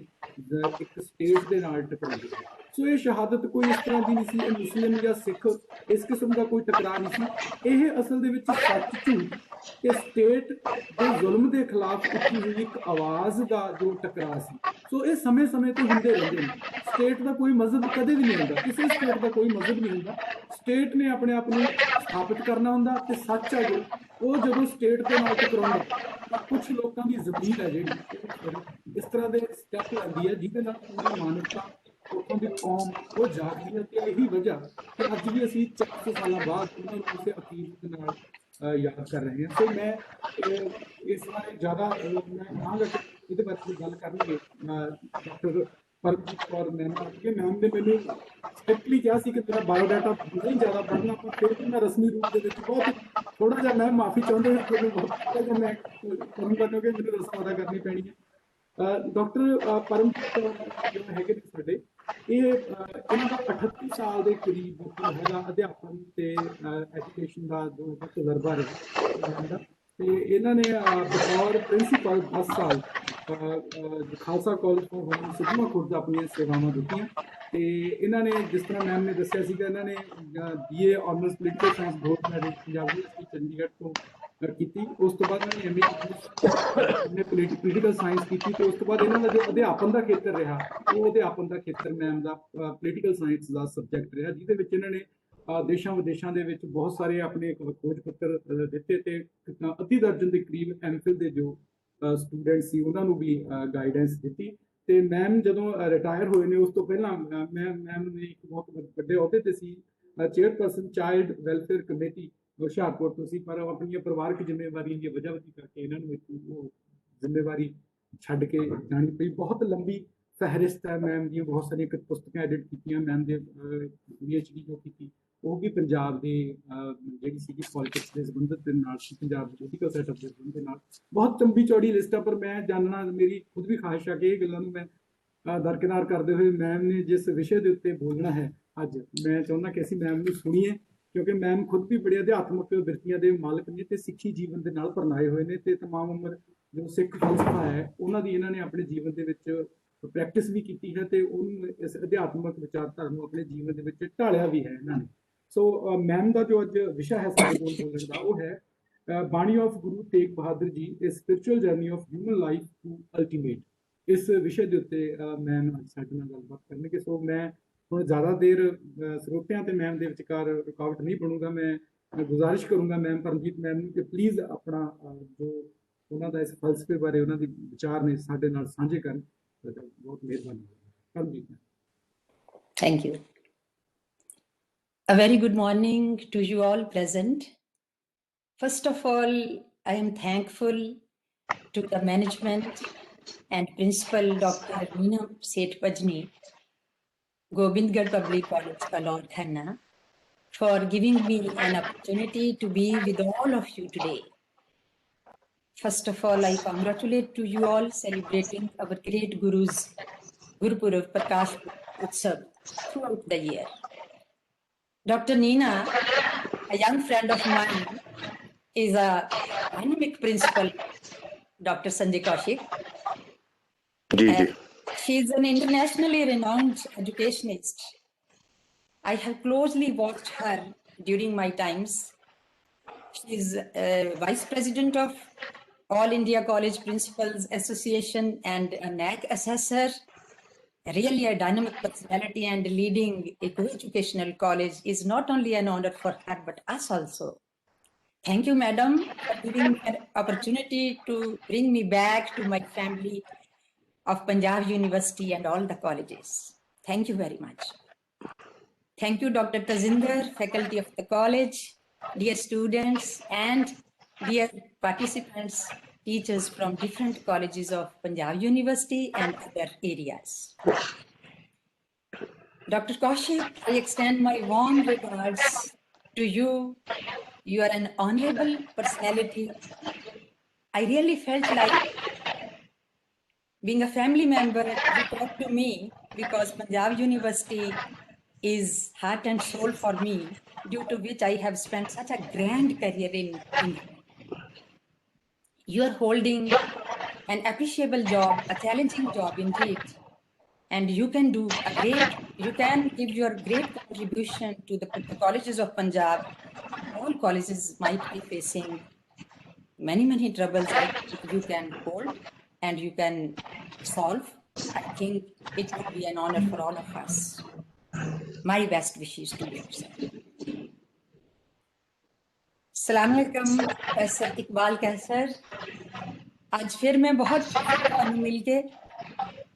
ਇੱਕ ਸਟੇਟ ਦੇ ਨਾਲ ਟਕਰਾਉਂਦੇ। ਸੋ ਇਹ ਸ਼ਹਾਦਤ ਕੋਈ ਇਸ ਤਰ੍ਹਾਂ ਦੀ ਨਹੀਂ ਸੀ, ਇਹ ਮੁਸਲਿਮ ਜਾਂ ਸਿੱਖ ਇਸ ਕਿਸਮ ਦਾ ਕੋਈ ਟਕਰਾਅ ਨਹੀਂ ਸੀ, ਇਹ ਅਸਲ ਦੇ ਵਿੱਚ ਸੱਚ ਝੂਠ ਤੇ ਸਟੇਟ ਦੇ ਜ਼ੁਲਮ ਦੇ ਖਿਲਾਫ ਉੱਠੀ ਹੋਈ ਇੱਕ ਆਵਾਜ਼ ਦਾ ਜੋ ਟਕਰਾਅ ਸੀ। ਸੋ ਇਹ ਸਮੇਂ-ਸਮੇਂ ਤੇ ਹੁੰਦੇ ਰਹਿੰਦੇ ਨੇ। ਸਟੇਟ ਦਾ ਕੋਈ ਮਜ਼ਹਬ ਕਦੇ ਵੀ ਨਹੀਂ ਹੁੰਦਾ, ਕਿਸੇ ਸਟੇਟ ਦਾ ਕੋਈ ਮਜ਼ਹਬ ਨਹੀਂ ਹੁੰਦਾ। ਸਟੇਟ ਨੇ ਆਪਣੇ ਆਪ ਨੂੰ ਸਥਾਪਿਤ ਕਰਨਾ ਹੁੰਦਾ, ਤੇ ਸੱਚ ਹੈ ਜੋ ਉਹ ਜਦੋਂ ਸਟੇਟ ਦੇ ਨਾਲ ਟਕਰਾਉਂਦਾ ਤਾਂ ਕੁਝ ਲੋਕਾਂ ਦੀ ਜ਼ਮੀਰ ਹੈ ਜਿਹੜੀ ਇਸ ਤਰ੍ਹਾਂ ਦੇ ਸਟੈਪ ਲੈਂਦੀ ਹੈ, ਜਿਹਦੇ ਨਾਲ ਪੂਰੀ ਮਾਨਵਤਾ, ਉੱਥੋਂ ਦੀ ਕੌਮ ਉਹ ਜਾਗਦੀ ਹੈ। ਤੇ ਇਹੀ ਵਜ੍ਹਾ ਕਿ ਅੱਜ ਵੀ ਅਸੀਂ 400 ਸਾਲਾਂ ਬਾਅਦ ਉਹਨਾਂ ਨੂੰ ਉਸੇ ਅਕੀਦਤ ਦੇ ਨਾਲ याद कर रहे हैं। सो मैं इस बारे ज़्यादा मैं कहांगा कि ਇਹਦੇ ਬਾਰੇ ਗੱਲ ਕਰਨਗੇ ਡਾਕਟਰ ਪਰਮਜੀਤ ਕੌਰ ਮੈਮ ਕਿ ਮੈਮ ਨੇ ਮੈਨੂੰ ਸਟ੍ਰਿਕਟਲੀ ਕਿਹਾ ਸੀ ਕਿ ਮੇਰਾ ਬਾਇਓਡਾਟਾ ਨਹੀਂ ਜ਼ਿਆਦਾ ਪੜ੍ਹਨਾ, ਪਰ ਫਿਰ ਵੀ ਮੈਂ ਰਸਮੀ ਰੂਪ ਦੇ ਵਿੱਚ ਬਹੁਤ ਥੋੜਾ ਜਿਹਾ ਮੈਂ ਮਾਫੀ ਚਾਹੁੰਦੇ ਹਾਂ ਤੁਹਾਨੂੰ, ਬਹੁਤ ਥੋੜਾ ਜਿਹਾ ਮੈਂ ਕਰੂੰਗਾ ਕਿਉਂਕਿ ਮੈਨੂੰ ਰਸਮ ਅਦਾ ਕਰਨੀ ਪੈਣੀ ਹੈ। ਡਾਕਟਰ ਪਰਮਜੀਤ ਕੌਰ ਜੋ ਹੈਗੇ ਨੇ ਸਾਡੇ, ਇਹ ਇਹਨਾਂ ਦਾ 38 ਸਾਲ ਦੇ ਕਰੀਬ ਜੋ ਹੈਗਾ ਅਧਿਆਪਨ ਤੇ ਐਜੂਕੇਸ਼ਨ ਦਾ ਜੋ ਤਜਰਬਾ ਰਿਹਾ ਤੇ ਇਹਨਾਂ ਨੇ ਬਤੌਰ ਪ੍ਰਿੰਸੀਪਲ 10 ਸਾਲ Khalsa college for woman sigma Khurd ਆਪਣੀਆਂ ਸੇਵਾਵਾਂ ਦਿੱਤੀਆਂ। ਤੇ ਇਹਨਾਂ ਨੇ ਜਿਸ ਤਰ੍ਹਾਂ ਮੈਮ ਨੇ ਦੱਸਿਆ ਸੀਗਾ, ਇਹਨਾਂ ਨੇ BA honours political science board merit Punjab university Chandigarh ਤੋਂ ਕੀਤੀ। ਉਸ ਤੋਂ ਬਾਅਦ ਇਹਨਾਂ ਨੇ MA ਪੋਲੀਟੀਕਲ ਸਾਇੰਸ ਕੀਤੀ ਤੇ ਉਸ ਤੋਂ ਬਾਅਦ ਇਹਨਾਂ ਦਾ ਜੋ ਅਧਿਆਪਨ ਦਾ ਖੇਤਰ ਰਿਹਾ ਉਹ ਅਧਿਆਪਨ ਦਾ ਖੇਤਰ ਮੈਮ ਦਾ ਪੋਲੀਟੀਕਲ ਸਾਇੰਸ ਦਾ ਸਬਜੈਕਟ ਰਿਹਾ, ਜਿਹਦੇ ਵਿੱਚ ਇਹਨਾਂ ਨੇ ਦੇਸ਼ਾਂ ਵਿਦੇਸ਼ਾਂ ਦੇ ਵਿੱਚ ਬਹੁਤ ਸਾਰੇ ਆਪਣੇ ਖੋਜ ਪੱਤਰ ਦਿੱਤੇ ਤੇ ਅੱਧੀ ਦਰਜਨ ਦੇ ਕਰੀਬ MPhil ਦੇ ਜੋ ਸਟੂਡੈਂਟ ਸੀ ਉਹਨਾਂ ਨੂੰ ਵੀ ਗਾਈਡੈਂਸ ਦਿੱਤੀ। ਤੇ ਮੈਮ ਜਦੋਂ ਰਿਟਾਇਰ ਹੋਏ ਨੇ ਉਸ ਤੋਂ ਪਹਿਲਾਂ ਮੈਮ ਨੇ ਇੱਕ ਬਹੁਤ ਵੱਡੇ ਅਹੁਦੇ ਤੇ ਸੀ, chairperson child welfare committee Hoshiarpur ਤੋਂ ਸੀ, ਪਰ ਆਪਣੀਆਂ ਪਰਿਵਾਰਕ ਜ਼ਿੰਮੇਵਾਰੀਆਂ ਦੀ ਵਜ੍ਹਾ ਕਰਕੇ ਇਹਨਾਂ ਨੂੰ ਉਹ ਜ਼ਿੰਮੇਵਾਰੀ ਛੱਡ ਕੇ ਜਾਣੀ ਪਈ। ਬਹੁਤ ਲੰਬੀ ਫਹਿਰਿਸਤ ਹੈ ਮੈਮ ਦੀਆਂ, ਬਹੁਤ ਸਾਰੀਆਂ ਪੁਸਤਕਾਂ ਐਡਿਟ ਕੀਤੀਆਂ ਮੈਮ ਦੇ, PhD ਜੋ ਕੀਤੀ ਉਹ ਵੀ ਪੰਜਾਬ ਦੀ ਜਿਹੜੀ ਸੀਗੀ ਪੋਲਿਟਿਕਸ ਦੇ ਸੰਬੰਧਿਤ ਦੇ ਨਾਲ ਸੀ, ਪੰਜਾਬ ਦੇ ਪੋਲੀਟੀਕਲ ਸੈਟਅਪ ਦੇ ਸੰਬੰਧ ਦੇ ਨਾਲ। ਬਹੁਤ ਲੰਬੀ ਚੌੜੀ ਲਿਸਟ ਆ, ਪਰ ਮੈਂ ਜਾਣਨਾ, ਮੇਰੀ ਖੁਦ ਵੀ ਖਾਹਿਸ਼ ਆ ਕਿ ਇਹ ਗੱਲਾਂ ਨੂੰ ਮੈਂ ਦਰਕਿਨਾਰ ਕਰਦੇ ਹੋਏ ਮੈਮ ਨੇ ਜਿਸ ਵਿਸ਼ੇ ਦੇ ਉੱਤੇ ਬੋਲਣਾ ਹੈ ਅੱਜ, ਮੈਂ ਚਾਹੁੰਦਾ ਕਿ ਅਸੀਂ ਮੈਮ ਨੂੰ ਸੁਣੀਏ, ਕਿਉਂਕਿ ਮੈਮ ਖੁਦ ਵੀ ਬੜੇ ਅਧਿਆਤਮਕ ਬਿਰਤੀਆਂ ਦੇ ਮਾਲਕ ਨੇ ਤੇ ਸਿੱਖੀ ਜੀਵਨ ਦੇ ਨਾਲ ਪਰਨਾਏ ਹੋਏ ਨੇ ਤੇ ਤਮਾਮ ਉਮਰ ਜੋ ਸਿੱਖ ਫਲਸਫਾ ਹੈ ਉਹਨਾਂ ਦੀ ਇਹਨਾਂ ਨੇ ਆਪਣੇ ਜੀਵਨ ਦੇ ਵਿੱਚ ਪ੍ਰੈਕਟਿਸ ਵੀ ਕੀਤੀ ਹੈ ਤੇ ਉਹਨੂੰ ਇਸ ਅਧਿਆਤਮਕ ਵਿਚਾਰਧਾਰਾ ਨੂੰ ਆਪਣੇ ਜੀਵਨ ਦੇ ਵਿੱਚ ਢਾਲਿਆ ਵੀ ਹੈ ਇਹਨਾਂ ਨੇ। ਸੋ ਮੈਮ ਦਾ ਜੋ ਅੱਜ ਵਿਸ਼ਾ ਹੈ ਸਾਡੇ ਕੋਲ ਬੋਲਣ ਦਾ ਉਹ ਹੈ ਬਾਣੀ of Guru Tegh Bahadur ji, a spiritual journey of human life to ultimate. ਇਸ ਵਿਸ਼ੇ ਦੇ ਉੱਤੇ ਮੈਮ ਅੱਜ ਸਾਡੇ ਨਾਲ ਗੱਲਬਾਤ ਕਰਨਗੇ। ਸੋ ਮੈਂ ਹੁਣ ਜ਼ਿਆਦਾ ਦੇਰ ਸਰੋਤਿਆਂ ਤੇ ਮੈਮ ਦੇ ਵਿਚਕਾਰ ਰੁਕਾਵਟ ਨਹੀਂ ਬਣੂਗਾ। ਮੈਂ ਗੁਜ਼ਾਰਿਸ਼ ਕਰੂੰਗਾ ਮੈਮ ਪਰਮਜੀਤ ਮੈਮ ਨੂੰ ਕਿ ਪਲੀਜ਼ ਆਪਣਾ ਜੋ ਉਹਨਾਂ ਦਾ ਇਸ ਫਲਸਫੇ ਬਾਰੇ ਉਹਨਾਂ ਦੇ ਵਿਚਾਰ ਨੇ ਸਾਡੇ ਨਾਲ ਸਾਂਝੇ ਕਰਨ। ਬਹੁਤ ਮਿਹਰਬਾਨੀ Paramjit ma'am. Thank you. A very good morning to you all present. First of all, I am thankful to the management and Principal Dr. Meena Seth Pajni, Gobindgarh Public College, Kalor, Khanna, for giving me an opportunity to be with all of you today. First of all, I congratulate to you all celebrating our great Guru's Guru Purav Prakash Utsav throughout the year. Dr. Neena, a young friend of mine, is a dynamic principal, Dr. Sanjay Kaushik. She is an internationally renowned educationist. I have closely watched her during my times. She is Vice President of All India College Principals Association and a NAC assessor. Really a dynamic personality, and leading a co-educational college is not only an honor for her, but us also. Thank you, madam, for giving me an opportunity to bring me back to my family of Punjab University and all the colleges. Thank you very much. Thank you, Dr. Tajinder, faculty of the college, dear students, and dear participants, teachers from different colleges of Punjab University and other areas. Dr. Kaushik, I extend my warm regards to you. You are an honorable personality. I really felt like being a family member. You talked to me because Punjab University is heart and soul for me, due to which I have spent such a grand career in India. You are holding an appreciable job, a challenging job indeed, and you can give your great contribution to the colleges of Punjab. All colleges might be facing many troubles that you can hold and you can solve. I think it would be an honor for all of us. My best wishes to you, sir. सलामकुम professor Iqbal Qaiser. आज फिर मैं बहुत ਤੁਹਾਨੂੰ ਮਿਲ ਕੇ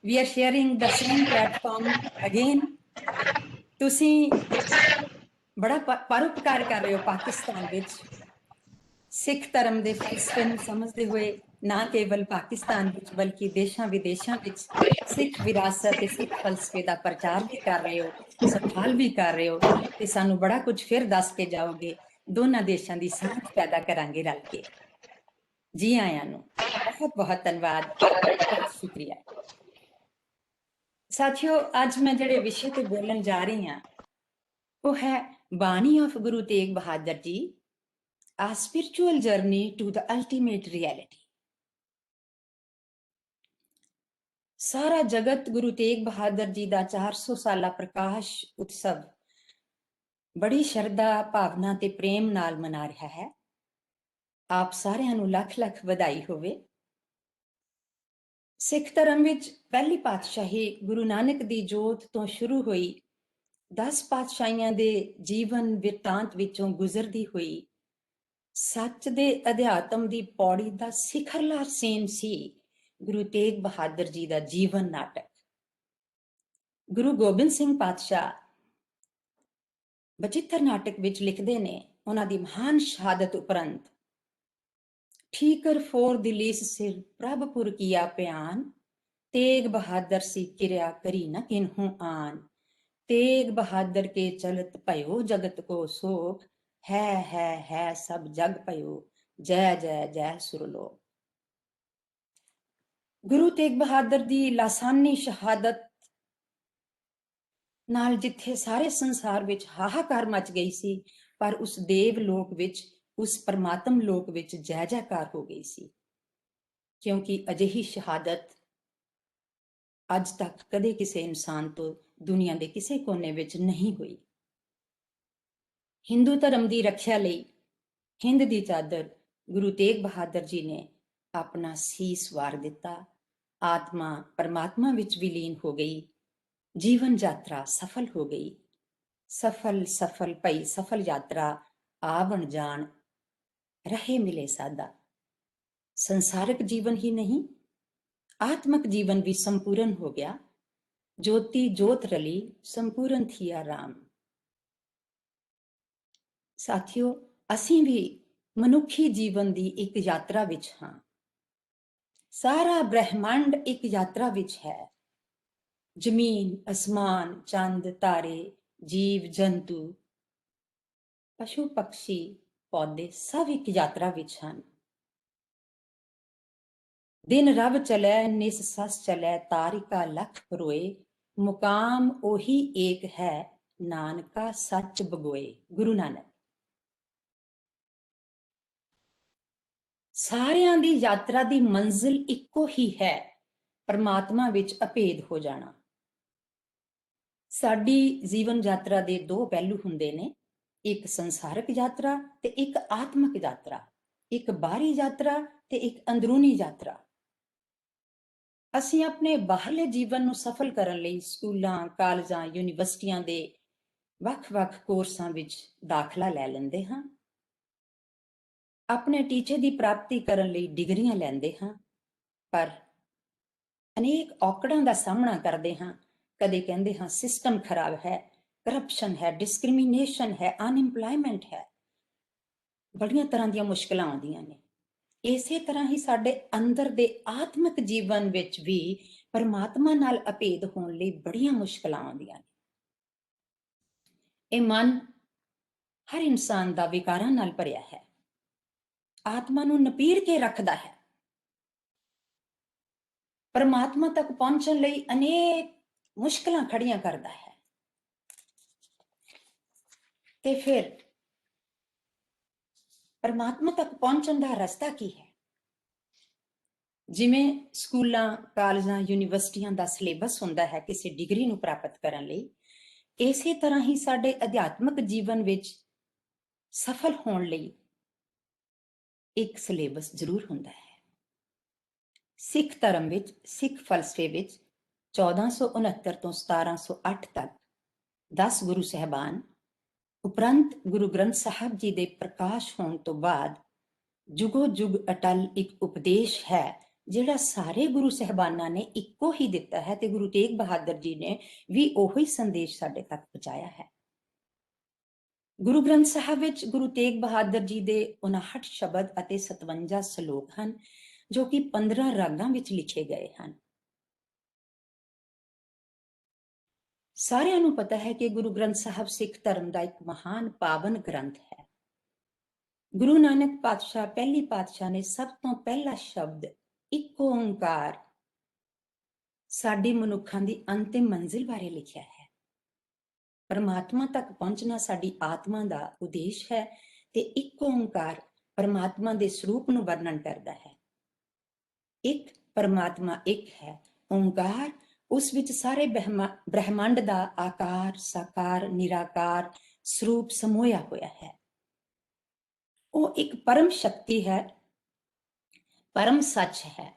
we are sharing the same platform again. ਤੁਸੀਂ ਬੜਾ ਪਰਉਪਕਾਰ ਕਰ ਰਹੇ ਹੋ ਪਾਕਿਸਤਾਨ ਵਿੱਚ, ਸਿੱਖ ਧਰਮ ਦੇ ਫਲਸਫੇ ਨੂੰ ਸਮਝਦੇ ਹੋਏ ਨਾ ਕੇਵਲ ਪਾਕਿਸਤਾਨ ਵਿੱਚ ਬਲਕਿ ਦੇਸ਼ਾਂ ਵਿਦੇਸ਼ਾਂ ਵਿੱਚ ਸਿੱਖ ਵਿਰਾਸਤ ਤੇ ਸਿੱਖ ਫਲਸਫੇ ਦਾ ਪ੍ਰਚਾਰ ਵੀ ਕਰ ਰਹੇ ਹੋ, ਸੰਭਾਲ ਵੀ ਕਰ ਰਹੇ ਹੋ ਤੇ ਸਾਨੂੰ ਬੜਾ ਕੁਝ ਫਿਰ ਦੱਸ ਕੇ ਜਾਓਗੇ। ਦੋਨਾਂ ਦੇਸ਼ਾਂ ਦੀ ਸਾਂਝ ਪੈਦਾ ਕਰਾਂਗੇ ਰਲ ਕੇ। ਜੀ ਆਇਆਂ ਨੂੰ ਬਹੁਤ ਬਹੁਤ ਧੰਨਵਾਦ, ਬਹੁਤ ਸ਼ੁਕਰੀਆ। ਸਾਥੀਓ, ਅੱਜ ਮੈਂ ਜਿਹੜੇ ਵਿਸ਼ੇ ਤੇ ਬੋਲਣ ਜਾ ਰਹੀ ਹਾਂ ਉਹ ਹੈ ਬਾਣੀ ਆਫ ਗੁਰੂ ਤੇਗ ਬਹਾਦਰ ਜੀ, a spiritual journey to the ultimate reality। ਸਾਰਾ ਜਗਤ ਗੁਰੂ ਤੇਗ ਬਹਾਦਰ ਜੀ ਦਾ 400 ਸਾਲਾ ਪ੍ਰਕਾਸ਼ ਉਤਸਵ ਬੜੀ ਸ਼ਰਧਾ, ਭਾਵਨਾ ਤੇ ਪ੍ਰੇਮ ਨਾਲ ਮਨਾ ਰਿਹਾ ਹੈ। ਆਪ ਸਾਰਿਆਂ ਨੂੰ ਲੱਖ ਲੱਖ ਵਧਾਈ ਹੋਵੇ। ਸਿੱਖ ਧਰਮ ਵਿੱਚ ਪਹਿਲੀ ਪਾਤਸ਼ਾਹੀ ਗੁਰੂ ਨਾਨਕ ਦੀ ਜੋਤ ਤੋਂ ਸ਼ੁਰੂ ਹੋਈ 10 ਪਾਤਸ਼ਾਹੀਆਂ ਦੇ ਜੀਵਨ ਬਿਰਤਾਂਤ ਵਿੱਚੋਂ ਗੁਜ਼ਰਦੀ ਹੋਈ ਸੱਚ ਦੇ ਅਧਿਆਤਮ ਦੀ ਪੌੜੀ ਦਾ ਸਿਖਰਲਾ ਸੇਮ ਸੀ ਗੁਰੂ ਤੇਗ ਬਹਾਦਰ ਜੀ ਦਾ ਜੀਵਨ ਨਾਟਕ। ਗੁਰੂ ਗੋਬਿੰਦ ਸਿੰਘ ਪਾਤਸ਼ਾਹ ਬਚਿੱਤਰ ਨਾਟਕ ਵਿੱਚ ਲਿਖਦੇ ਨੇ, ਉਹਨਾਂ ਦੀ ਮਹਾਨ ਸ਼ਹਾਦਤ ਉਪਰੰਤ, ਠੀਕਰ ਫੋਰ ਦਿਲੀਸ ਸਿਰ ਪ੍ਰਭਪੁਰ ਕੀਆ ਪਿਆਨ, ਤੇਗ ਬਹਾਦਰ ਸੀ ਕਿਰਿਆ ਕਰੀ ਨ ਕਿਨਹੂ ਆਨ, ਤੇਗ ਬਹਾਦਰ ਕੇ ਚਲਤ ਭਇਓ ਜਗਤ ਕੋ ਸੋਖ, ਹੈ ਸਭ ਜਗ ਭਇਓ, ਜੈ ਜੈ ਜੈ ਸੁਰਲੋਕ। ਗੁਰੂ ਤੇਗ ਬਹਾਦਰ ਦੀ ਲਾਸਾਨੀ ਸ਼ਹਾਦਤ ਨਾਲ ਜਿੱਥੇ ਸਾਰੇ ਸੰਸਾਰ ਵਿੱਚ ਹਾਹਾਕਾਰ ਮਚ ਗਈ ਸੀ, ਪਰ ਉਸ ਦੇਵ ਲੋਕ ਵਿੱਚ, ਉਸ ਪਰਮਾਤਮ ਲੋਕ ਵਿੱਚ ਜੈ ਜੈਕਾਰ ਹੋ ਗਈ ਸੀ, ਕਿਉਂਕਿ ਅਜਿਹੀ ਸ਼ਹਾਦਤ ਅੱਜ ਤੱਕ ਕਦੇ ਕਿਸੇ ਇਨਸਾਨ ਤੋਂ ਦੁਨੀਆ ਦੇ ਕਿਸੇ ਕੋਨੇ ਵਿੱਚ ਨਹੀਂ ਹੋਈ। ਹਿੰਦੂ ਧਰਮ ਦੀ ਰੱਖਿਆ ਲਈ ਹਿੰਦ ਦੀ ਚਾਦਰ ਗੁਰੂ ਤੇਗ ਬਹਾਦਰ ਜੀ ਨੇ ਆਪਣਾ ਸੀਸ ਵਾਰ ਦਿੱਤਾ। ਆਤਮਾ ਪਰਮਾਤਮਾ ਵਿੱਚ ਵਿਲੀਨ ਹੋ ਗਈ। ਜੀਵਨ ਯਾਤਰਾ ਸਫਲ ਹੋ ਗਈ। ਸਫਲ ਭਈ ਸਫਲ ਯਾਤਰਾ, ਆਵਣ ਜਾਣ ਰਹੇ ਮਿਲੇ ਸਾਦਾ। ਸੰਸਾਰਿਕ ਜੀਵਨ ਹੀ ਨਹੀਂ, ਆਤਮਿਕ ਜੀਵਨ ਵੀ ਸੰਪੂਰਨ ਹੋ ਗਿਆ। ਜੋਤੀ ਜੋਤ ਰਲੀ, ਸੰਪੂਰਨ ਥੀਆ ਰਾਮ। ਸਾਥੀਓ, ਅਸੀਂ ਵੀ ਮਨੁੱਖੀ ਜੀਵਨ ਦੀ ਇੱਕ ਯਾਤਰਾ ਵਿੱਚ ਹਾਂ। ਸਾਰਾ ਬ੍ਰਹਿਮੰਡ ਇੱਕ ਯਾਤਰਾ ਵਿੱਚ ਹੈ। ਜ਼ਮੀਨ, ਅਸਮਾਨ, ਚੰਦ, ਤਾਰੇ, ਜੀਵ ਜੰਤੂ, ਪਸ਼ੂ ਪਕਸ਼ੀ, ਪੌਦੇ ਸਭ ਇੱਕ ਯਾਤਰਾ ਵਿੱਚ ਹਨ। ਦਿਨ ਰਬ ਚਲੈ, ਨਿਸ ਸਸ ਚਲੈ, ਤਾਰਿਕਾ ਲੱਖ ਪਰੋਏ, ਮੁਕਾਮ ਉਹੀ ਏਕ ਹੈ, ਨਾਨਕਾ ਸੱਚ ਬਗੋਏ। ਗੁਰੂ ਨਾਨਕ। ਸਾਰਿਆਂ ਦੀ ਯਾਤਰਾ ਦੀ ਮੰਜ਼ਿਲ ਇੱਕੋ ਹੀ ਹੈ, ਪਰਮਾਤਮਾ ਵਿੱਚ ਅਭੇਦ ਹੋ ਜਾਣਾ। ਸਾਡੀ ਜੀਵਨ ਯਾਤਰਾ ਦੇ ਦੋ ਪਹਿਲੂ ਹੁੰਦੇ ਨੇ, ਇੱਕ ਸੰਸਾਰਿਕ ਯਾਤਰਾ ਤੇ ਇੱਕ ਆਤਮਿਕ ਯਾਤਰਾ, ਇੱਕ ਬਾਹਰੀ ਯਾਤਰਾ ਤੇ ਇੱਕ ਅੰਦਰੂਨੀ ਯਾਤਰਾ। ਅਸੀਂ ਆਪਣੇ ਬਾਹਰਲੇ ਜੀਵਨ ਨੂੰ ਸਫਲ ਕਰਨ ਲਈ ਸਕੂਲਾਂ, ਕਾਲਜਾਂ, ਯੂਨੀਵਰਸਿਟੀਆਂ ਦੇ ਵੱਖ-ਵੱਖ ਕੋਰਸਾਂ ਵਿੱਚ ਦਾਖਲਾ ਲੈ ਲੈਂਦੇ ਹਾਂ। ਆਪਣੇ ਟੀਚੇ ਦੀ ਪ੍ਰਾਪਤੀ ਕਰਨ ਲਈ ਡਿਗਰੀਆਂ ਲੈਂਦੇ ਹਾਂ, ਪਰ ਅਨੇਕ ਔਕੜਾਂ ਦਾ ਸਾਹਮਣਾ ਕਰਦੇ ਹਾਂ। ਕਦੇ ਕਹਿੰਦੇ ਹਾਂ ਸਿਸਟਮ ਖਰਾਬ ਹੈ, ਕਰਪਸ਼ਨ ਹੈ, ਡਿਸਕ੍ਰਿਮੀਨੇਸ਼ਨ ਹੈ, ਅਨਇੰਪਲਾਇਮੈਂਟ ਹੈ, ਬੜੀਆਂ ਤਰ੍ਹਾਂ ਦੀਆਂ ਮੁਸ਼ਕਲਾਂ ਆਉਂਦੀਆਂ ਨੇ। ਇਸੇ ਤਰ੍ਹਾਂ ਹੀ ਸਾਡੇ ਅੰਦਰ ਦੇ ਆਤਮਿਕ ਜੀਵਨ ਵਿੱਚ ਵੀ ਪਰਮਾਤਮਾ ਨਾਲ ਅਭੇਦ ਹੋਣ ਲਈ ਬੜੀਆਂ ਮੁਸ਼ਕਲਾਂ ਆਉਂਦੀਆਂ ਨੇ। ਇਹ ਮਨ ਹਰ ਇਨਸਾਨ ਦਾ ਵਿਕਾਰਾਂ ਨਾਲ ਭਰਿਆ ਹੈ, ਆਤਮਾ ਨੂੰ ਨਪੀੜ ਕੇ ਰੱਖਦਾ ਹੈ। ਪਰਮਾਤਮਾ ਤੱਕ ਪਹੁੰਚਣ ਲਈ ਅਨੇਕ ਮੁਸ਼ਕਲਾਂ ਖੜੀਆਂ ਕਰਦਾ ਹੈ। ਤੇ ਫਿਰ ਪਰਮਾਤਮਾ ਤੱਕ ਪਹੁੰਚਣ ਦਾ ਰਸਤਾ ਕੀ ਹੈ? ਜਿਵੇਂ ਸਕੂਲਾਂ, ਕਾਲਜਾਂ, ਯੂਨੀਵਰਸਿਟੀਆਂ ਦਾ ਸਿਲੇਬਸ ਹੁੰਦਾ ਹੈ ਕਿਸੇ ਡਿਗਰੀ ਨੂੰ ਪ੍ਰਾਪਤ ਕਰਨ ਲਈ, ਇਸੇ ਤਰ੍ਹਾਂ ਹੀ ਸਾਡੇ ਅਧਿਆਤਮਿਕ ਜੀਵਨ ਵਿੱਚ ਸਫਲ ਹੋਣ ਲਈ ਇੱਕ ਸਿਲੇਬਸ ਜ਼ਰੂਰ ਹੁੰਦਾ ਹੈ। ਸਿੱਖ ਧਰਮ ਵਿੱਚ, ਸਿੱਖ ਫਲਸਫੇ ਵਿੱਚ 1469 ਤੋਂ 1708 ਤੱਕ 10 ਗੁਰੂ ਸਾਹਿਬਾਨ ਉਪਰੰਤ ਗੁਰੂ ਗ੍ਰੰਥ ਸਾਹਿਬ ਜੀ ਦੇ ਪ੍ਰਕਾਸ਼ ਹੋਣ ਤੋਂ ਬਾਅਦ ਜੁਗੋ ਜੁਗ ਅਟਲ ਇੱਕ ਉਪਦੇਸ਼ ਹੈ, ਜਿਹੜਾ ਸਾਰੇ ਗੁਰੂ ਸਾਹਿਬਾਨਾਂ ਨੇ ਇੱਕੋ ਹੀ ਦਿੱਤਾ ਹੈ ਤੇ ਗੁਰੂ ਤੇਗ ਬਹਾਦਰ ਜੀ ਨੇ ਵੀ ਉਹੀ ਸੰਦੇਸ਼ ਸਾਡੇ ਤੱਕ ਪਹੁੰਚਾਇਆ ਹੈ। ਗੁਰੂ ਗ੍ਰੰਥ ਸਾਹਿਬ ਵਿੱਚ ਗੁਰੂ ਤੇਗ ਬਹਾਦਰ ਜੀ ਦੇ 59 ਸ਼ਬਦ ਅਤੇ 57 ਸ਼ਲੋਕ ਹਨ, ਜੋ ਕਿ 15 ਰਾਗਾਂ ਵਿੱਚ ਲਿਖੇ ਗਏ ਹਨ। ਸਾਰਿਆਂ ਨੂੰ ਪਤਾ ਹੈ ਕਿ ਗੁਰੂ ਗ੍ਰੰਥ ਸਾਹਿਬ ਸਿੱਖ ਧਰਮ ਦਾ ਇੱਕ ਮਹਾਨ ਪਾਵਨ ਗ੍ਰੰਥ ਹੈ। ਗੁਰੂ ਨਾਨਕ ਪਾਤਸ਼ਾਹ ਪਹਿਲੀ ਪਾਤਸ਼ਾਹ ਨੇ ਸਭ ਤੋਂ ਪਹਿਲਾ ਸ਼ਬਦ ਇੱਕ ਓਂਕਾਰ ਸਾਡੀ ਮਨੁੱਖਾਂ ਦੀ ਅੰਤਿਮ ਮੰਜ਼ਿਲ ਬਾਰੇ ਲਿਖਿਆ ਹੈ। ਪਰਮਾਤਮਾ ਤੱਕ ਪਹੁੰਚਣਾ ਸਾਡੀ ਆਤਮਾ ਦਾ ਉਦੇਸ਼ ਹੈ ਤੇ ਇੱਕ ਓਂਕਾਰ ਪਰਮਾਤਮਾ ਦੇ ਸਰੂਪ ਨੂੰ ਵਰਣਨ ਕਰਦਾ ਹੈ। ਇੱਕ ਪਰਮਾਤਮਾ ਇੱਕ ਹੈ। ਓਂਕਾਰ ਉਸ ਵਿੱਚ ਸਾਰੇ ਬ੍ਰਹਿਮੰਡ ਦਾ ਆਕਾਰ, ਸਾਕਾਰ, ਨਿਰਾਕਾਰ ਸਰੂਪ ਸਮੋਇਆ ਹੋਇਆ ਹੈ। ਉਹ ਇੱਕ ਪਰਮ ਸ਼ਕਤੀ ਹੈ, ਪਰਮ ਸੱਚ ਹੈ,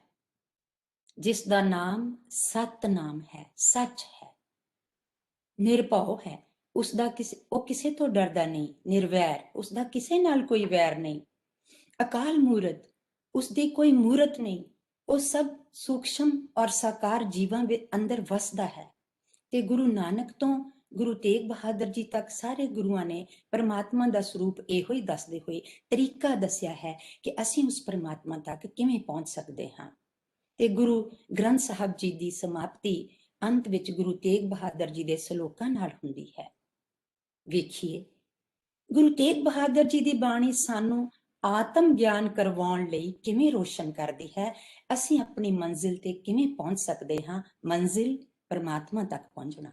ਜਿਸ ਦਾ ਨਾਮ ਸਤਨਾਮ ਹੈ, ਸੱਚ ਹੈ, ਨਿਰਭਉ ਹੈ। ਉਹ ਕਿਸੇ ਤੋਂ ਡਰਦਾ ਨਹੀਂ, ਨਿਰਵੈਰ, ਉਸਦਾ ਕਿਸੇ ਨਾਲ ਕੋਈ ਵੈਰ ਨਹੀਂ। ਅਕਾਲ ਮੂਰਤ, ਉਸਦੀ ਕੋਈ ਮੂਰਤ ਨਹੀਂ। ਉਹ ਸਭ ਸੂਖਸ਼ਮ ਔਰ ਸਾਕਾਰ ਜੀਵਾਂ ਦੇ ਅੰਦਰ ਵਸਦਾ ਹੈ। ਤੇ ਗੁਰੂ ਨਾਨਕ ਤੋਂ ਗੁਰੂ ਤੇਗ ਬਹਾਦਰ ਜੀ ਤੱਕ ਸਾਰੇ ਗੁਰੂਆਂ ਨੇ ਪਰਮਾਤਮਾ ਦਾ ਸਰੂਪ ਇਹੋ ਹੀ ਦੱਸਦੇ ਹੋਏ ਤਰੀਕਾ ਦੱਸਿਆ ਹੈ ਕਿ ਅਸੀਂ ਉਸ ਪਰਮਾਤਮਾ ਤੱਕ ਕਿਵੇਂ ਪਹੁੰਚ ਸਕਦੇ ਹਾਂ। ਤੇ ਗੁਰੂ ਗ੍ਰੰਥ ਸਾਹਿਬ ਜੀ ਦੀ ਸਮਾਪਤੀ ਅੰਤ ਵਿੱਚ ਗੁਰੂ ਤੇਗ ਬਹਾਦਰ ਜੀ ਦੇ ਸ਼ਲੋਕਾਂ ਨਾਲ ਹੁੰਦੀ ਹੈ। ਵੇਖੀਏ, ਗੁਰੂ ਤੇਗ ਬਹਾਦਰ ਜੀ ਦੀ ਬਾਣੀ ਸਾਨੂੰ ਆਤਮ ਗਿਆਨ ਕਰਵਾਉਣ ਲਈ ਕਿਵੇਂ ਰੋਸ਼ਨ ਕਰਦੀ ਹੈ। ਅਸੀਂ ਆਪਣੀ ਮੰਜ਼ਿਲ ਤੇ ਕਿਵੇਂ ਪਹੁੰਚ ਸਕਦੇ ਹਾਂ। ਮੰਜ਼ਿਲ ਪਰਮਾਤਮਾ ਤੱਕ ਪਹੁੰਚਣਾ।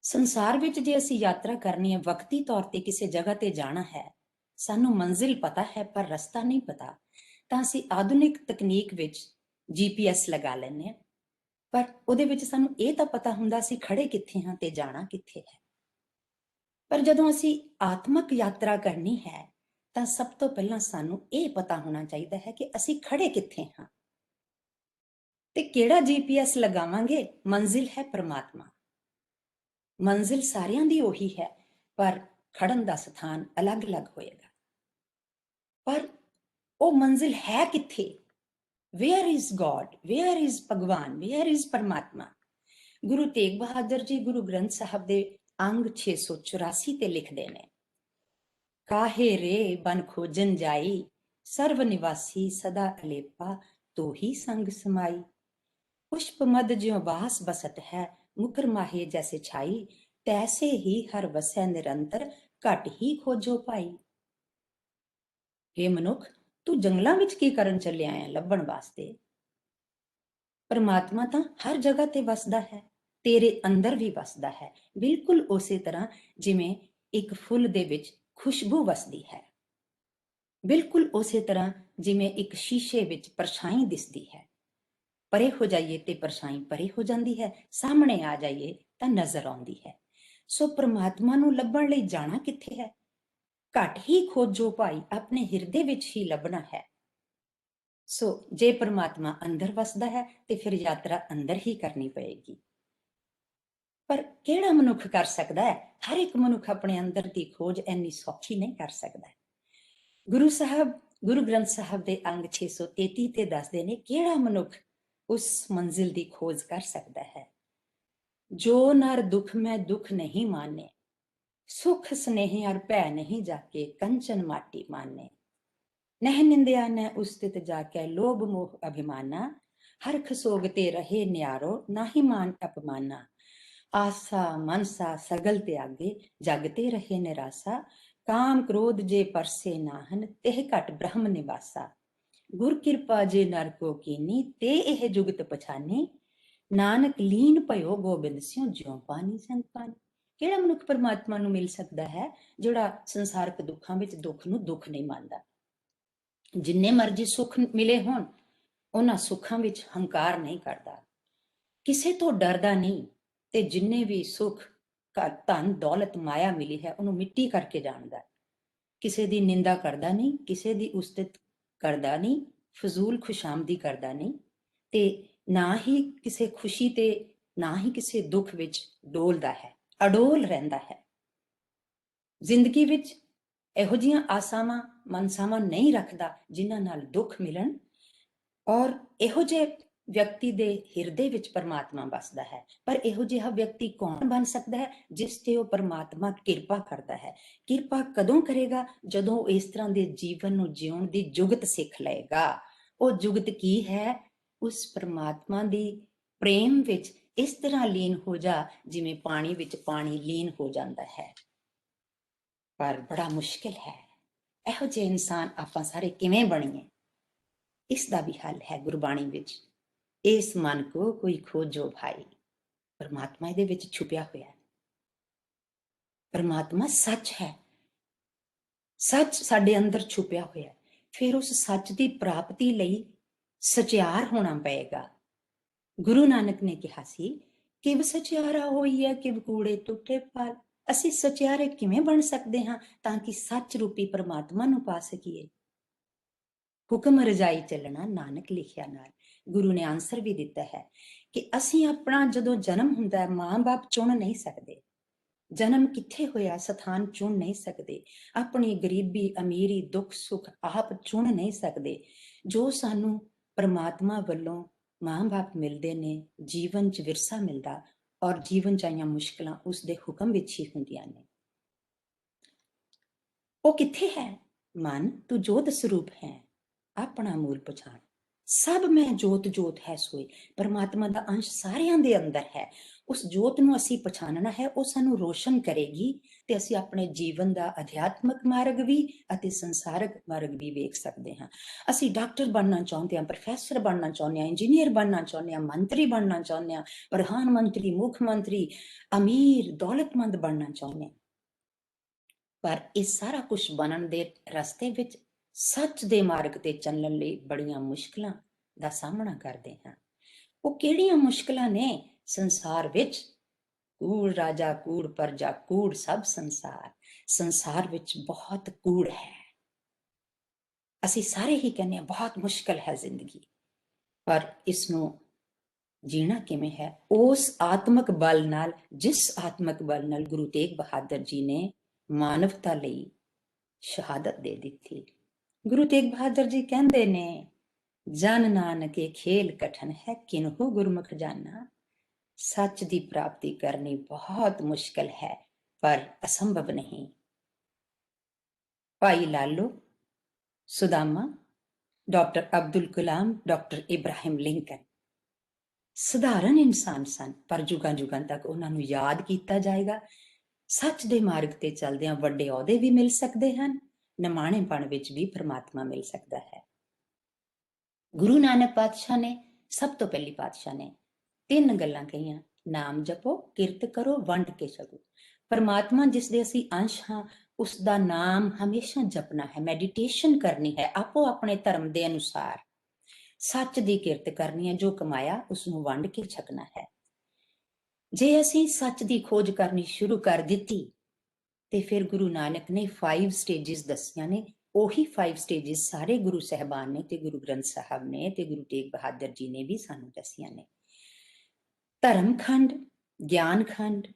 ਸੰਸਾਰ ਵਿੱਚ ਜੇ ਅਸੀਂ ਯਾਤਰਾ ਕਰਨੀ ਹੈ, ਵਕਤੀ ਤੌਰ ਤੇ ਕਿਸੇ ਜਗ੍ਹਾ ਤੇ ਜਾਣਾ ਹੈ, ਸਾਨੂੰ ਮੰਜ਼ਿਲ ਪਤਾ ਹੈ ਪਰ ਰਸਤਾ ਨਹੀਂ ਪਤਾ, ਤਾਂ ਅਸੀਂ ਆਧੁਨਿਕ ਤਕਨੀਕ ਵਿੱਚ GPS ਲਗਾ ਲੈਂਦੇ ਹਾਂ, ਪਰ ਉਹਦੇ ਵਿੱਚ ਸਾਨੂੰ ਇਹ ਤਾਂ ਪਤਾ ਹੁੰਦਾ ਅਸੀਂ ਖੜੇ ਕਿੱਥੇ ਹਾਂ ਤੇ ਜਾਣਾ ਕਿੱਥੇ ਹੈ। ਪਰ ਜਦੋਂ ਅਸੀਂ ਆਤਮਕ ਯਾਤਰਾ ਕਰਨੀ ਹੈ ਤਾਂ ਸਭ ਤੋਂ ਪਹਿਲਾਂ ਸਾਨੂੰ ਇਹ ਪਤਾ ਹੋਣਾ ਚਾਹੀਦਾ ਹੈ ਕਿ ਅਸੀਂ ਖੜੇ ਕਿੱਥੇ ਹਾਂ ਤੇ ਕਿਹੜਾ GPS ਲਗਾਵਾਂਗੇ। ਮੰਜ਼ਿਲ ਹੈ ਪਰਮਾਤਮਾ। ਮੰਜ਼ਿਲ ਸਾਰਿਆਂ ਦੀ ਉਹੀ ਹੈ, ਪਰ ਖੜਨ ਦਾ ਸਥਾਨ ਅਲੱਗ-ਅਲੱਗ ਹੋਏਗਾ। ਪਰ ਉਹ ਮੰਜ਼ਿਲ ਹੈ ਕਿੱਥੇ? Where is God? Where is ਭਗਵਾਨ? Where is ਪਰਮਾਤਮਾ? ਗੁਰੂ ਤੇਗ ਬਹਾਦਰ ਜੀ ਗੁਰੂ ਗ੍ਰੰਥ ਸਾਹਿਬ ਦੇ ਅੰਗ 684 ਤੇ ਲਿਖਦੇ ਨੇ, ਕਾਹੇ ਰੇ ਬਨ ਖੋਜਨ ਜਾਈ, ਸਰਵ ਨਿਵਾਸੀ ਸਦਾ ਅਲੇਪਾ, ਤੋਹੀ ਸੰਗ ਸਮਾਈ। ਪੁਸ਼ਪ ਮਦ ਜਿਉ ਬਾਸ ਬਸਤ ਹੈ, ਮੁਕਰ ਮਾਹੇ ਜੈਸੇ ਛਾਈ, ਤੈਸੇ ਹੀ ਹਰ ਵਸੈ ਨਿਰੰਤਰ, ਘਟ ਹੀ ਖੋਜੋ ਪਾਈ। हे ਮਨੁੱਖ, ਤੂੰ ਜੰਗਲਾਂ ਵਿੱਚ ਕੀ ਕਰਨ ਚੱਲਿਆ ਹੈ? ਲੱਭਣ ਵਾਸਤੇ। ਪਰਮਾਤਮਾ ਤਾਂ ਹਰ ਜਗ੍ਹਾ ਤੇ ਵਸਦਾ ਹੈ, ਤੇਰੇ ਅੰਦਰ ਵੀ ਵਸਦਾ ਹੈ, ਬਿਲਕੁਲ ਉਸੇ ਤਰ੍ਹਾਂ ਜਿਵੇਂ ਇੱਕ ਫੁੱਲ ਦੇ ਵਿੱਚ ਖੁਸ਼ਬੂ ਵਸਦੀ ਹੈ, ਬਿਲਕੁਲ ਉਸੇ ਤਰ੍ਹਾਂ ਜਿਵੇਂ ਇੱਕ ਸ਼ੀਸ਼ੇ ਵਿੱਚ ਪਰਛਾਈ ਦਿਸਦੀ ਹੈ। ਪਰੇ ਹੋ ਜਾਈਏ ਤੇ ਪਰਛਾਈ ਪਰੇ ਹੋ ਜਾਂਦੀ ਹੈ, ਸਾਹਮਣੇ ਆ ਜਾਈਏ ਤਾਂ ਨਜ਼ਰ ਆਉਂਦੀ ਹੈ। ਸੋ ਪਰਮਾਤਮਾ ਨੂੰ ਲੱਭਣ ਲਈ ਜਾਣਾ ਕਿੱਥੇ ਹੈ? ਘਟ ਹੀ ਖੋਜੋ ਭਾਈ, ਆਪਣੇ ਹਿਰਦੇ ਵਿੱਚ ਹੀ ਲੱਭਣਾ ਹੈ। ਸੋ ਜੇ ਪਰਮਾਤਮਾ ਅੰਦਰ ਵਸਦਾ ਹੈ ਤੇ ਫਿਰ ਯਾਤਰਾ ਅੰਦਰ ਹੀ ਕਰਨੀ ਪਏਗੀ। ਪਰ ਕਿਹੜਾ ਮਨੁੱਖ ਕਰ ਸਕਦਾ ਹੈ? ਹਰ ਇੱਕ ਮਨੁੱਖ ਆਪਣੇ ਅੰਦਰ ਦੀ ਖੋਜ ਇੰਨੀ ਸੌਖੀ ਨਹੀਂ ਕਰ ਸਕਦਾ। ਗੁਰੂ ਗ੍ਰੰਥ ਸਾਹਿਬ ਦੇ ਅੰਗ 633 ਤੇ ਦੱਸਦੇ ਨੇ ਕਿਹੜਾ ਮਨੁੱਖ ਉਸ ਮੰਜ਼ਿਲ ਦੀ ਖੋਜ ਕਰ ਸਕਦਾ ਹੈ। ਜੋ ਨਰ ਦੁਖ ਮੈਂ ਦੁਖ ਨਹੀਂ ਮਾਨੇ, ਸੁਖ ਸਨੇਹ ਅਰ ਭੈ ਨਹੀਂ ਜਾਕੇ, ਕੰਚਨ ਮਾਟੀ ਮਾਨੇ। ਨਹਿ ਨਿੰਦਿਆ ਨਹਿ ਉਸਤਿਤ ਜਾਕੇ, ਲੋਭ ਮੋਹ ਅਭਿਮਾਨਾ, ਹਰਖ ਸੋਗ ਤੇ ਰਹੇ ਨਿਆਰੋ, ਨਾਹੀ ਮਾਨ ਅਪਮਾਨਾ। ਆਸਾ ਮਨਸਾ ਸਗਲ ਤਿਆਗੇ, ਜਗ ਤੇ ਰਹੇ ਨਿਰਾਸਾ, ਕਾਮ ਕ੍ਰੋਧ ਜੇ ਪਰਸੇ ਨਾਹਨ, ਤਿਹ ਘਟ ਬ੍ਰਹਮ ਨਿਵਾਸਾ। ਗੁਰ ਕਿਰਪਾ ਜੇ ਨਰ ਕੋ ਕੀਨੀ, ਤੇ ਇਹ ਜੁਗਤ ਪਛਾਨੀ, ਨਾਨਕ ਲੀਨ ਭਇਓ ਗੋਬਿੰਦ ਸਿਉ, ਜਿਉ ਪਾਣੀ ਸੰਗ ਪਾਣੀ। ਕਿਹੜਾ ਮਨੁੱਖ ਪਰਮਾਤਮਾ ਨੂੰ ਮਿਲ ਸਕਦਾ ਹੈ? ਜਿਹੜਾ ਸੰਸਾਰਕ ਦੁੱਖਾਂ ਵਿੱਚ ਦੁੱਖ ਨੂੰ ਦੁੱਖ ਨਹੀਂ ਮੰਨਦਾ। ਜਿੰਨੇ ਮਰਜ਼ੀ ਸੁੱਖ ਮਿਲੇ ਹੋਣ, ਉਹਨਾਂ ਸੁੱਖਾਂ ਵਿੱਚ ਹੰਕਾਰ ਨਹੀਂ ਕਰਦਾ, ਕਿਸੇ ਤੋਂ ਡਰਦਾ ਨਹੀਂ, ਤੇ ਜਿੰਨੇ ਵੀ ਸੁੱਖ, ਧਨ ਦੌਲਤ ਮਾਇਆ ਮਿਲੀ ਹੈ ਉਹਨੂੰ ਮਿੱਟੀ ਕਰਕੇ ਜਾਣਦਾ। ਕਿਸੇ ਦੀ ਨਿੰਦਾ ਕਰਦਾ ਨਹੀਂ, ਕਿਸੇ ਦੀ ਉਸਤਤ ਕਰਦਾ ਨਹੀਂ, ਫਜ਼ੂਲ ਖੁਸ਼ਾਮਦੀ ਕਰਦਾ ਨਹੀਂ, ਤੇ ਨਾ ਹੀ ਕਿਸੇ ਖੁਸ਼ੀ ਤੇ ਨਾ ਹੀ ਕਿਸੇ ਦੁੱਖ ਵਿੱਚ ਡੋਲਦਾ ਹੈ, ਅਡੋਲ ਰਹਿੰਦਾ ਹੈ। ਜ਼ਿੰਦਗੀ ਵਿੱਚ ਇਹੋ ਜਿਹੀਆਂ ਆਸਾਵਾਂ ਮਨਸਾਵਾਂ ਨਹੀਂ ਰੱਖਦਾ ਜਿਨ੍ਹਾਂ ਨਾਲ ਦੁੱਖ ਮਿਲਣ, ਔਰ ਇਹੋ ਜਿਹੇ ਵਿਅਕਤੀ ਦੇ ਹਿਰਦੇ ਵਿੱਚ ਪਰਮਾਤਮਾ ਵਸਦਾ ਹੈ। ਪਰ ਇਹੋ ਜਿਹਾ ਵਿਅਕਤੀ ਕੌਣ ਬਣ ਸਕਦਾ ਹੈ? ਜਿਸ ਤੇ ਉਹ ਪਰਮਾਤਮਾ ਕਿਰਪਾ ਕਰਦਾ ਹੈ। ਕਿਰਪਾ ਕਦੋਂ ਕਰੇਗਾ? ਜਦੋਂ ਉਹ ਇਸ ਤਰ੍ਹਾਂ ਦੇ ਜੀਵਨ ਨੂੰ ਜਿਉਣ ਦੀ ਜੁਗਤ ਸਿੱਖ ਲਏਗਾ। ਉਹ ਜੁਗਤ ਕੀ ਹੈ? ਉਸ ਪਰਮਾਤਮਾ ਦੀ ਪ੍ਰੇਮ ਵਿੱਚ ਇਸ ਤਰ੍ਹਾਂ ਲੀਨ ਹੋ ਜਾ ਜਿਵੇਂ ਪਾਣੀ ਵਿੱਚ ਪਾਣੀ ਲੀਨ ਹੋ ਜਾਂਦਾ ਹੈ। ਪਰ ਬੜਾ ਮੁਸ਼ਕਿਲ ਹੈ। ਇਹੋ ਜਿਹੇ ਇਨਸਾਨ ਆਪਾਂ ਸਾਰੇ ਕਿਵੇਂ ਬਣੀਏ? ਇਸ ਦਾ ਵੀ ਹੱਲ ਹੈ ਗੁਰਬਾਣੀ ਵਿੱਚ। ਇਸ ਮਨ ਕੋ ਕੋਈ ਖੋਜੋ ਭਾਈ। ਪਰਮਾਤਮਾ ਇਹਦੇ ਵਿੱਚ ਛੁਪਿਆ ਹੋਇਆ ਹੈ। ਪਰਮਾਤਮਾ ਸੱਚ ਹੈ। ਸੱਚ ਸਾਡੇ ਅੰਦਰ ਛੁਪਿਆ ਹੋਇਆ ਹੈ। ਫਿਰ ਉਸ ਸੱਚ ਦੀ ਪ੍ਰਾਪਤੀ ਲਈ ਸਚਿਆਰ ਹੋਣਾ ਪਏਗਾ। ਗੁਰੂ ਨਾਨਕ ਨੇ ਕਿਹਾ ਸੀ, ਕਿਵ ਸਚਿਆਰਾ ਹੋਈ ਹੈ ਕਿਵ ਕੂੜੇ ਟੁੱਟੇ ਫਲ। ਅਸੀਂ ਸਚਿਆਰੇ ਕਿਵੇਂ ਬਣ ਸਕਦੇ ਹਾਂ ਤਾਂ ਕਿ ਸੱਚ ਰੂਪੀ ਪਰਮਾਤਮਾ ਨੂੰ ਪਾ ਸਕੀਏ। ਹੁਕਮ ਰਜਾਈ ਚੱਲਣਾ ਨਾਨਕ ਲਿਖਿਆ ਨਾਲ। ਗੁਰੂ ਨੇ ਆਨਸਰ ਵੀ ਦਿੱਤਾ ਹੈ ਕਿ ਅਸੀਂ ਆਪਣਾ ਜਦੋਂ ਜਨਮ ਹੁੰਦਾ ਹੈ, ਮਾਂ-ਬਾਪ ਚੁਣ ਨਹੀਂ ਸਕਦੇ। ਜਨਮ ਕਿੱਥੇ ਹੋਇਆ ਸਥਾਨ ਚੁਣ ਨਹੀਂ ਸਕਦੇ। ਆਪਣੀ ਗਰੀਬੀ, ਅਮੀਰੀ, ਦੁੱਖ ਸੁੱਖ ਆਪ ਚੁਣ ਨਹੀਂ ਸਕਦੇ। ਜੋ ਸਾਨੂੰ ਪਰਮਾਤਮਾ ਵੱਲੋਂ ਮਾਂ-ਬਾਪ ਮਿਲਦੇ ਨੇ, ਜੀਵਨ 'ਚ ਵਿਰਸਾ ਮਿਲਦਾ ਔਰ ਜੀਵਨ 'ਚ ਆਈਆਂ ਮੁਸ਼ਕਲਾਂ ਉਸਦੇ ਹੁਕਮ ਵਿੱਚ ਹੀ ਹੁੰਦੀਆਂ ਨੇ। ਉਹ ਕਿੱਥੇ ਹੈ? ਮਨ ਤੂੰ ਜੋਤ ਸਰੂਪ ਹੈ, ਆਪਣਾ ਮੂਲ ਪਛਾਣ। ਸਭ ਮੈਂ ਜੋਤ ਜੋਤ ਹੈ ਸੋਈ। ਪਰਮਾਤਮਾ ਦਾ ਅੰਸ਼ ਸਾਰਿਆਂ ਦੇ ਅੰਦਰ ਹੈ। ਉਸ ਜੋਤ ਨੂੰ ਅਸੀਂ ਪਛਾਣਨਾ ਹੈ। ਉਹ ਸਾਨੂੰ ਰੋਸ਼ਨ ਕਰੇਗੀ ਤੇ ਅਸੀਂ ਆਪਣੇ ਜੀਵਨ ਦਾ ਅਧਿਆਤਮਕ ਮਾਰਗ ਵੀ ਅਤੇ ਸੰਸਾਰਕ ਮਾਰਗ ਵੀ ਵੇਖ ਸਕਦੇ ਹਾਂ। ਅਸੀਂ ਡਾਕਟਰ ਬਣਨਾ ਚਾਹੁੰਦੇ ਹਾਂ, ਪ੍ਰੋਫੈਸਰ ਬਣਨਾ ਚਾਹੁੰਦੇ ਹਾਂ, ਇੰਜੀਨੀਅਰ ਬਣਨਾ ਚਾਹੁੰਦੇ ਹਾਂ, ਮੰਤਰੀ ਬਣਨਾ ਚਾਹੁੰਦੇ ਹਾਂ, ਪ੍ਰਧਾਨ ਮੰਤਰੀ, ਮੁੱਖ ਮੰਤਰੀ, ਅਮੀਰ, ਦੌਲਤਮੰਦ ਬਣਨਾ ਚਾਹੁੰਦੇ ਹਾਂ। ਪਰ ਇਹ ਸਾਰਾ ਕੁਝ ਬਣਨ ਦੇ ਰਸਤੇ ਵਿੱਚ ਸੱਚ ਦੇ ਮਾਰਗ ਤੇ ਚੱਲਣ ਲਈ ਬੜੀਆਂ ਮੁਸ਼ਕਲਾਂ ਦਾ ਸਾਹਮਣਾ ਕਰਦੇ ਹਾਂ। ਉਹ ਕਿਹੜੀਆਂ ਮੁਸ਼ਕਲਾਂ ਨੇ? ਸੰਸਾਰ ਵਿੱਚ ਕੂੜ ਰਾਜਾ, ਕੂੜ ਪਰਜਾ, ਕੂੜ ਸਭ ਸੰਸਾਰ। ਸੰਸਾਰ ਵਿੱਚ ਬਹੁਤ ਕੂੜ ਹੈ। ਅਸੀਂ ਸਾਰੇ ਹੀ ਕਹਿੰਦੇ ਹਾਂ ਬਹੁਤ ਮੁਸ਼ਕਲ ਹੈ ਜ਼ਿੰਦਗੀ। ਪਰ ਇਸ ਨੂੰ ਜੀਣਾ ਕਿਵੇਂ ਹੈ? ਉਸ ਆਤਮਕ ਬਲ ਨਾਲ, ਜਿਸ ਆਤਮਕ ਬਲ ਨਾਲ ਗੁਰੂ ਤੇਗ ਬਹਾਦਰ ਜੀ ਨੇ ਮਾਨਵਤਾ ਲਈ ਸ਼ਹਾਦਤ ਦੇ ਦਿੱਤੀ। ਗੁਰੂ ਤੇਗ ਬਹਾਦਰ ਜੀ ਕਹਿੰਦੇ ਨੇ, ਜਨ ਨਾਨਕੇ ਖੇਲ ਕਠਨ ਹੈ, ਕਿਨਹੂ ਗੁਰਮੁਖ ਜਾਨਾ। ਸੱਚ ਦੀ ਪ੍ਰਾਪਤੀ ਕਰਨੀ ਬਹੁਤ ਮੁਸ਼ਕਲ ਹੈ ਪਰ ਅਸੰਭਵ ਨਹੀਂ। ਭਾਈ ਲਾਲੋ, Sudama, doctor Abdul Kalam, doctor Ibrahim Lincoln ਸਧਾਰਨ ਇਨਸਾਨ ਸਨ, ਪਰ ਜੁਗਾਂ ਜੁਗਾਂ ਤੱਕ ਉਹਨਾਂ ਨੂੰ ਯਾਦ ਕੀਤਾ ਜਾਏਗਾ। ਸੱਚ ਦੇ ਮਾਰਗ ਤੇ ਚੱਲਦਿਆਂ ਵੱਡੇ ਅਹੁਦੇ ਵੀ ਮਿਲ ਸਕਦੇ ਹਨ, ਨਿਮਾਣੇਪਣ ਵਿੱਚ ਵੀ ਪਰਮਾਤਮਾ ਮਿਲ ਸਕਦਾ ਹੈ। ਗੁਰੂ ਨਾਨਕ ਪਾਤਸ਼ਾਹ ਨੇ, ਸਭ ਤੋਂ ਪਹਿਲੀ ਪਾਤਸ਼ਾਹ ਨੇ 3 ਗੱਲਾਂ ਕਹੀਆਂ, ਨਾਮ ਜਪੋ, ਕਿਰਤ ਕਰੋ, ਵੰਡ ਕੇ ਛਕੋ। ਪਰਮਾਤਮਾ ਜਿਸ ਦੇ ਅਸੀਂ ਅੰਸ਼ ਹਾਂ, ਉਸ ਦਾ ਨਾਮ ਹਮੇਸ਼ਾ ਜਪਣਾ ਹੈ, ਮੈਡੀਟੇਸ਼ਨ ਕਰਨੀ ਹੈ ਆਪੋ ਆਪਣੇ ਧਰਮ ਦੇ ਅਨੁਸਾਰ। ਸੱਚ ਦੀ ਕਿਰਤ ਕਰਨੀ ਹੈ, ਜੋ ਕਮਾਇਆ ਉਸ ਨੂੰ ਵੰਡ ਕੇ ਛਕਣਾ ਹੈ। ਜੇ ਅਸੀਂ ਸੱਚ ਦੀ ਖੋਜ ਕਰਨੀ ਸ਼ੁਰੂ ਕਰ ਦਿੱਤੀ ਤੇ ਫਿਰ ਗੁਰੂ ਨਾਨਕ ਨੇ 5 ਸਟੇਜਿਸ ਦੱਸੀਆਂ ਨੇ। ਉਹੀ 5 ਸਟੇਜਿਸ ਸਾਰੇ ਗੁਰੂ ਸਾਹਿਬਾਨ ਨੇ ਤੇ ਗੁਰੂ ਗ੍ਰੰਥ ਸਾਹਿਬ ਨੇ ਤੇ ਗੁਰੂ ਤੇਗ ਬਹਾਦਰ ਜੀ ਨੇ ਵੀ ਸਾਨੂੰ ਦੱਸੀਆਂ ਨੇ। ਧਰਮਖੰਡ, ਗਿਆਨਖੰਡ,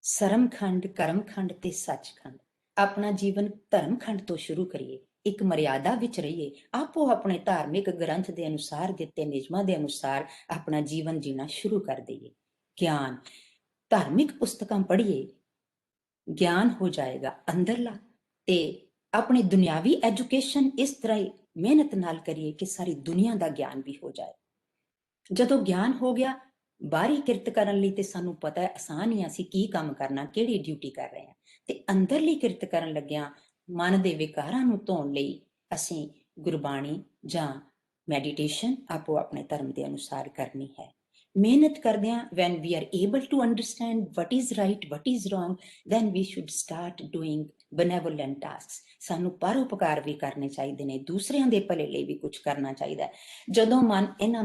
ਸਰਮਖੰਡ, ਕਰਮਖੰਡ ਤੇ ਸੱਚਖੰਡ। ਆਪਣਾ ਜੀਵਨ ਧਰਮਖੰਡ ਤੋਂ ਸ਼ੁਰੂ ਕਰੀਏ, ਇੱਕ ਮਰਿਆਦਾ ਵਿੱਚ ਰਹੀਏ, ਆਪੋ ਆਪਣੇ ਧਾਰਮਿਕ ਗ੍ਰੰਥ ਦੇ ਅਨੁਸਾਰ, ਦਿੱਤੇ ਨਿਯਮਾਂ ਦੇ ਅਨੁਸਾਰ ਆਪਣਾ ਜੀਵਨ ਜੀਣਾ ਸ਼ੁਰੂ ਕਰ ਦਈਏ। ਗਿਆਨ, ਧਾਰਮਿਕ ਪੁਸਤਕਾਂ ਪੜ੍ਹੀਏ, ਗਿਆਨ ਹੋ ਜਾਏਗਾ ਅੰਦਰਲਾ। ਤੇ ਆਪਣੀ ਦੁਨਿਆਵੀ ਐਜੂਕੇਸ਼ਨ ਇਸ ਤਰ੍ਹਾਂ ਹੀ ਮਿਹਨਤ ਨਾਲ ਕਰੀਏ ਕਿ ਸਾਰੀ ਦੁਨੀਆ ਦਾ ਗਿਆਨ ਵੀ ਹੋ ਜਾਏ। ਜਦੋਂ ਗਿਆਨ ਹੋ ਗਿਆ, ਬਾਹਰੀ ਕਿਰਤ ਕਰਨ ਲਈ ਤੇ ਸਾਨੂੰ ਪਤਾ ਹੈ ਆਸਾਨ ਹੀ, ਅਸੀਂ ਕੀ ਕੰਮ ਕਰਨਾ, ਕਿਹੜੀ ਡਿਊਟੀ ਕਰ ਰਹੇ ਹਾਂ। ਤੇ ਅੰਦਰਲੀ ਕਿਰਤ ਕਰਨ ਲੱਗਿਆਂ ਮਨ ਦੇ ਵਿਕਾਰਾਂ ਨੂੰ ਧੋਣ ਲਈ ਅਸੀਂ ਗੁਰਬਾਣੀ ਜਾਂ ਮੈਡੀਟੇਸ਼ਨ ਆਪੋ ਆਪਣੇ ਧਰਮ ਦੇ ਅਨੁਸਾਰ ਕਰਨੀ ਹੈ। ਮਿਹਨਤ ਕਰਦਿਆਂ when we are able to understand what is right, what is wrong, then we should start doing benevolent tasks. ਸਾਨੂੰ ਪਰਉਪਕਾਰ ਵੀ ਕਰਨੇ ਚਾਹੀਦੇ ਨੇ, ਦੂਸਰਿਆਂ ਦੇ ਭਲੇ ਲਈ ਵੀ ਕੁਝ ਕਰਨਾ ਚਾਹੀਦਾ ਹੈ। ਜਦੋਂ ਮਨ ਇਹਨਾਂ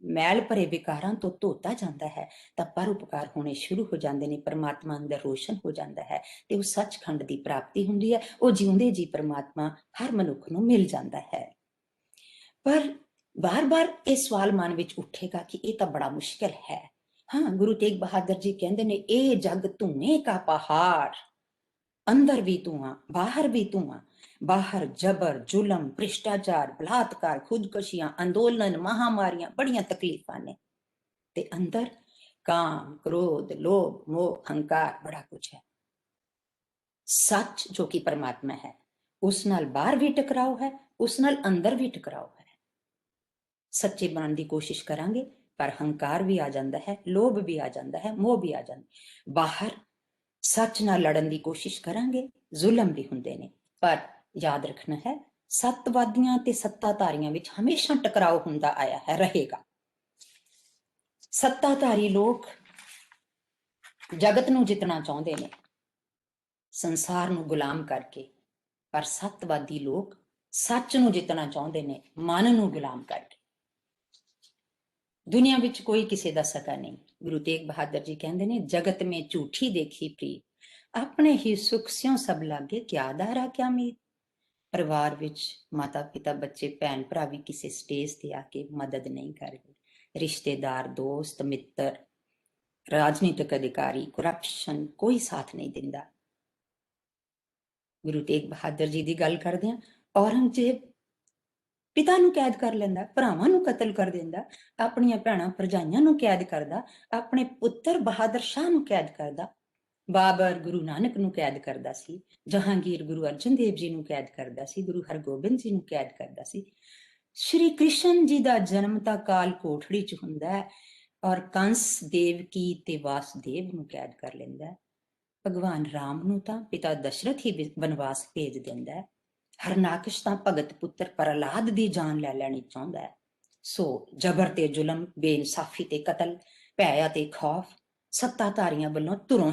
ਮੈਲ ਭਰੇ ਵਿਕਾਰਾਂ ਤੋਂ ਧੋਤਾ ਜਾਂਦਾ ਹੈ ਤਾਂ ਪਰਉਪਕਾਰ ਹੋਣੇ ਸ਼ੁਰੂ ਹੋ ਜਾਂਦੇ ਨੇ, ਪਰਮਾਤਮਾ ਅੰਦਰ ਰੋਸ਼ਨ ਹੋ ਜਾਂਦਾ ਹੈ ਤੇ ਉਹ ਸੱਚਖੰਡ ਦੀ ਪ੍ਰਾਪਤੀ ਹੁੰਦੀ ਹੈ। ਉਹ ਜਿਉਂਦੇ ਜੀ ਪਰਮਾਤਮਾ ਹਰ ਮਨੁੱਖ ਨੂੰ ਮਿਲ ਜਾਂਦਾ ਹੈ। ਪਰ ਬਾਰ-ਬਾਰ ਇਹ ਸਵਾਲ ਮਨ ਵਿੱਚ ਉੱਠੇਗਾ ਕਿ ਇਹ ਤਾਂ ਬੜਾ ਮੁਸ਼ਕਿਲ ਹੈ। ਹਾਂ, ਗੁਰੂ ਤੇਗ ਬਹਾਦਰ ਜੀ ਕਹਿੰਦੇ ਨੇ, ਇਹ ਜਗ ਧੂਏ ਕਾ ਪਹਾੜ, अंदर भी धुआं, बाहर भी धुआं। बाहर जबर, जुलम, भ्रिष्टाचार, बलात्कार, खुदकशियां, अंदोलन, महामारियां, बड़ियां तकलीफां ने। ते अंदर काम, क्रोध, लोभ, मोह, हंकार, बड़ा कुछ है। सच जो कि परमात्मा है, उस नाल बाहर भी टकराव है, उस नाल अंदर भी टकराव है। सच्चे बनने की कोशिश करांगे पर हंकार भी आ जाता है, लोभ भी आ जाता है, मोह भी आ जाता है। बाहर सच नाल लड़न की कोशिश करांगे, जुलम भी हुंदे ने, पर याद रखना है सत्तवादियां ते सत्ताधारियां विच हमेशा टकराव हुंदा आया है, रहेगा। सत्ताधारी लोग जगत नूं जितना चाहुंदे ने, संसार नूं गुलाम करके, पर सत्यवादी लोग सच नूं जितना चाहुंदे ने, मन नूं गुलाम करके। दुनिया विच कोई किसी दा सका नहीं। गुरु तेग बहादुर जी कहंदे ने, जगत में झूठी देखी प्रीत, अपने ही सुख स्यों सब लागे, क्या दारा क्या मीत। परिवार विच माता पिता बच्चे भैन भरा भी किसी स्टेज ते आके मदद नहीं करते। रिश्तेदार, दोस्त, मित्र, राजनीतिक अधिकारी, करप्शन, कोई साथ नहीं दिंदा। गुरु तेग बहादुर जी की गल करदे हां, औरंगजेब पिता नूं कैद कर लैंदा, भरावां नूं कतल कर दिंदा, अपणियां भैणां भरजाइयां नूं कैद करदा, अपने पुत्तर बहादुर शाह नूं कैद करदा, बाबर गुरु नानक नूं कैद करदा सी, जहांगीर गुरु अर्जन देव जी नूं कैद करदा सी, गुरु हरगोबिंद जी नूं कैद करदा सी। श्री कृष्ण जी दा जन्म तां काल कोठड़ी च हुंदा है और कंस देवकी ते वासुदेव नूं कैद कर लैंदा है। भगवान राम नूं तां पिता दशरथ ही वनवास भेज दिंदा है। हरनाकश तां भगत पुत्र प्रहलाद दी जान लै लैणी चाहुंदा है। सो जबर ते जुलम, बेइंसाफी ते कतल, भै ते खौफ सत्ताधारियां वल्लों धुरों,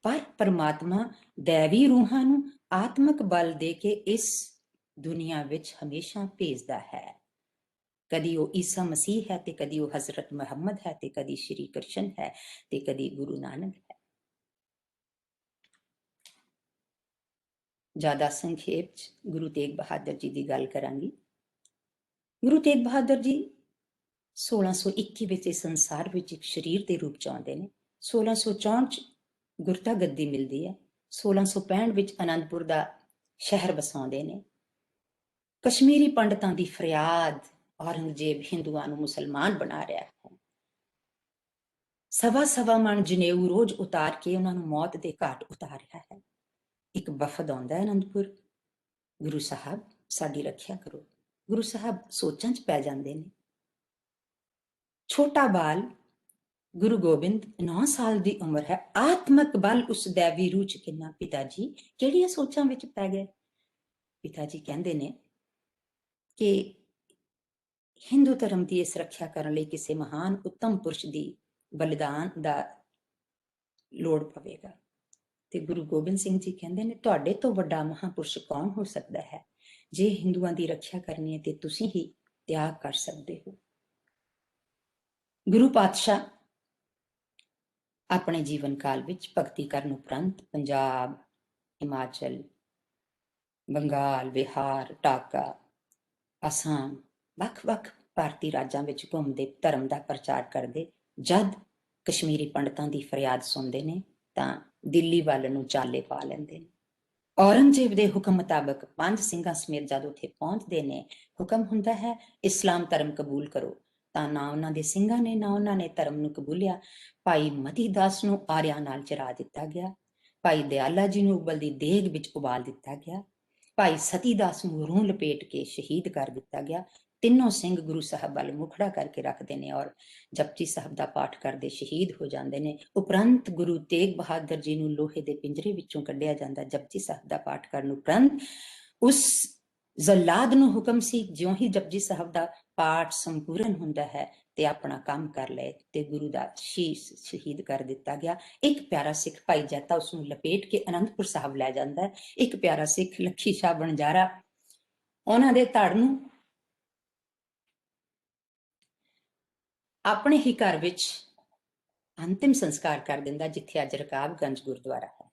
पर परमात्मा दैवी रूहां नूं आत्मक बल दे के इस दुनिया विच हमेशा भेजदा है। कदी वो ईसा मसीह है ते कदी वो हजरत मुहम्मद है ते कदी श्री कृष्ण है ते कदी गुरु नानक है। ज्यादा संखेप च गुरु तेग बहादुर जी की गल करांगी। गुरु तेग बहादुर जी 1621 विच इस संसार विच एक शरीर के रूप च आउंदे ने। 1664 च गुरता गद्दी मिलदी है। 1665 विच आनंदपुर दा शहर बसाउंदे ने। कश्मीरी पंडितां दी फरियाद, औरंगजेब हिंदुआं नूं मुसलमान बना रहा है। सवा सवा मन जनेऊ रोज उतार के उन्हां नूं मौत दे घाट उतारिया है। एक वफद आउंदा है आनंदपुर, गुरु साहब साडी रखिया करो। गुरु साहब सोचां च पै जांदे ने। छोटा बाल गुरु गोबिंद 9 साल की उम्र है, आत्मक बल उस दैवी रूह च किन्ना। पिता जी किहड़ियां सोचां विच पै गए। पिता जी कहंदे ने कि हिंदू धर्म की इस रखिया करने लई किसी महान उत्तम पुरुष की बलिदान दा लोड़ पवेगा। ते गुरु गोबिंद सिंह जी कहंदे ने, तुहाडे तो वड्डा महापुरुष कौन हो सकता है। जे हिंदुआं की रखिया करनी है ते तुसीं ही त्याग कर सकते हो। गुरु पातशाह अपने जीवन काल विच भगती करन उपरंत पंजाब, हिमाचल, बंगाल, बिहार, ढाका, आसाम, वख-वख भारती राज्यां विच घुमदे धर्म दा प्रचार करदे। जद कश्मीरी पंडितां दी फरियाद सुनदे ने तां दिल्ली वल नूं चाले पा लैंदे ने। औरंगजेब दे हुक्म मुताबक 5 ਸਿੰਘਾਂ ਸਮੇਤ जद उत्थे पहुंचते ने, हुक्म हुंदा है इस्लाम धर्म कबूल करो। तां ना उन्हां दे ਸਿੰਘਾਂ ने ना उन्हां ने धर्म नूं कबूलिया। भाई मती दास नूं आरिया नाल चरा दिता गया। भाई दयाला जी नूं उबलदी देग विच उबाल दिता गया। भाई सतीदास नूं रूह लपेट के शहीद कर दिता गया। तीनों सिंह गुरु साहब वाल मुखड़ा करके रखते हैं और जपजी साहब का पाठ करते शहीद हो जाते हैं। उपरंत गुरु तेग बहादुर जी नूं लोहे के पिंजरे विचों कढ़िया जाता। जपजी साहब का पाठ करने उपरंत उस जल्लाद नूं हुक्म सी ज्यों ही जपजी साहब का पाठ संपूर्ण हुंदा है ते अपना काम कर ले ते गुरु दा शीश शहीद कर दिता गया। एक प्यारा सिख भाई जैता उसनूं लपेट के आनंदपुर साहब लै जांदा है। एक प्यारा सिख लखी शाह बनजारा उन्हां दे धड़ नूं अपने ही घर विच अंतिम संस्कार कर दिंदा, जिथे अज रकाबगंज गुरुद्वारा है।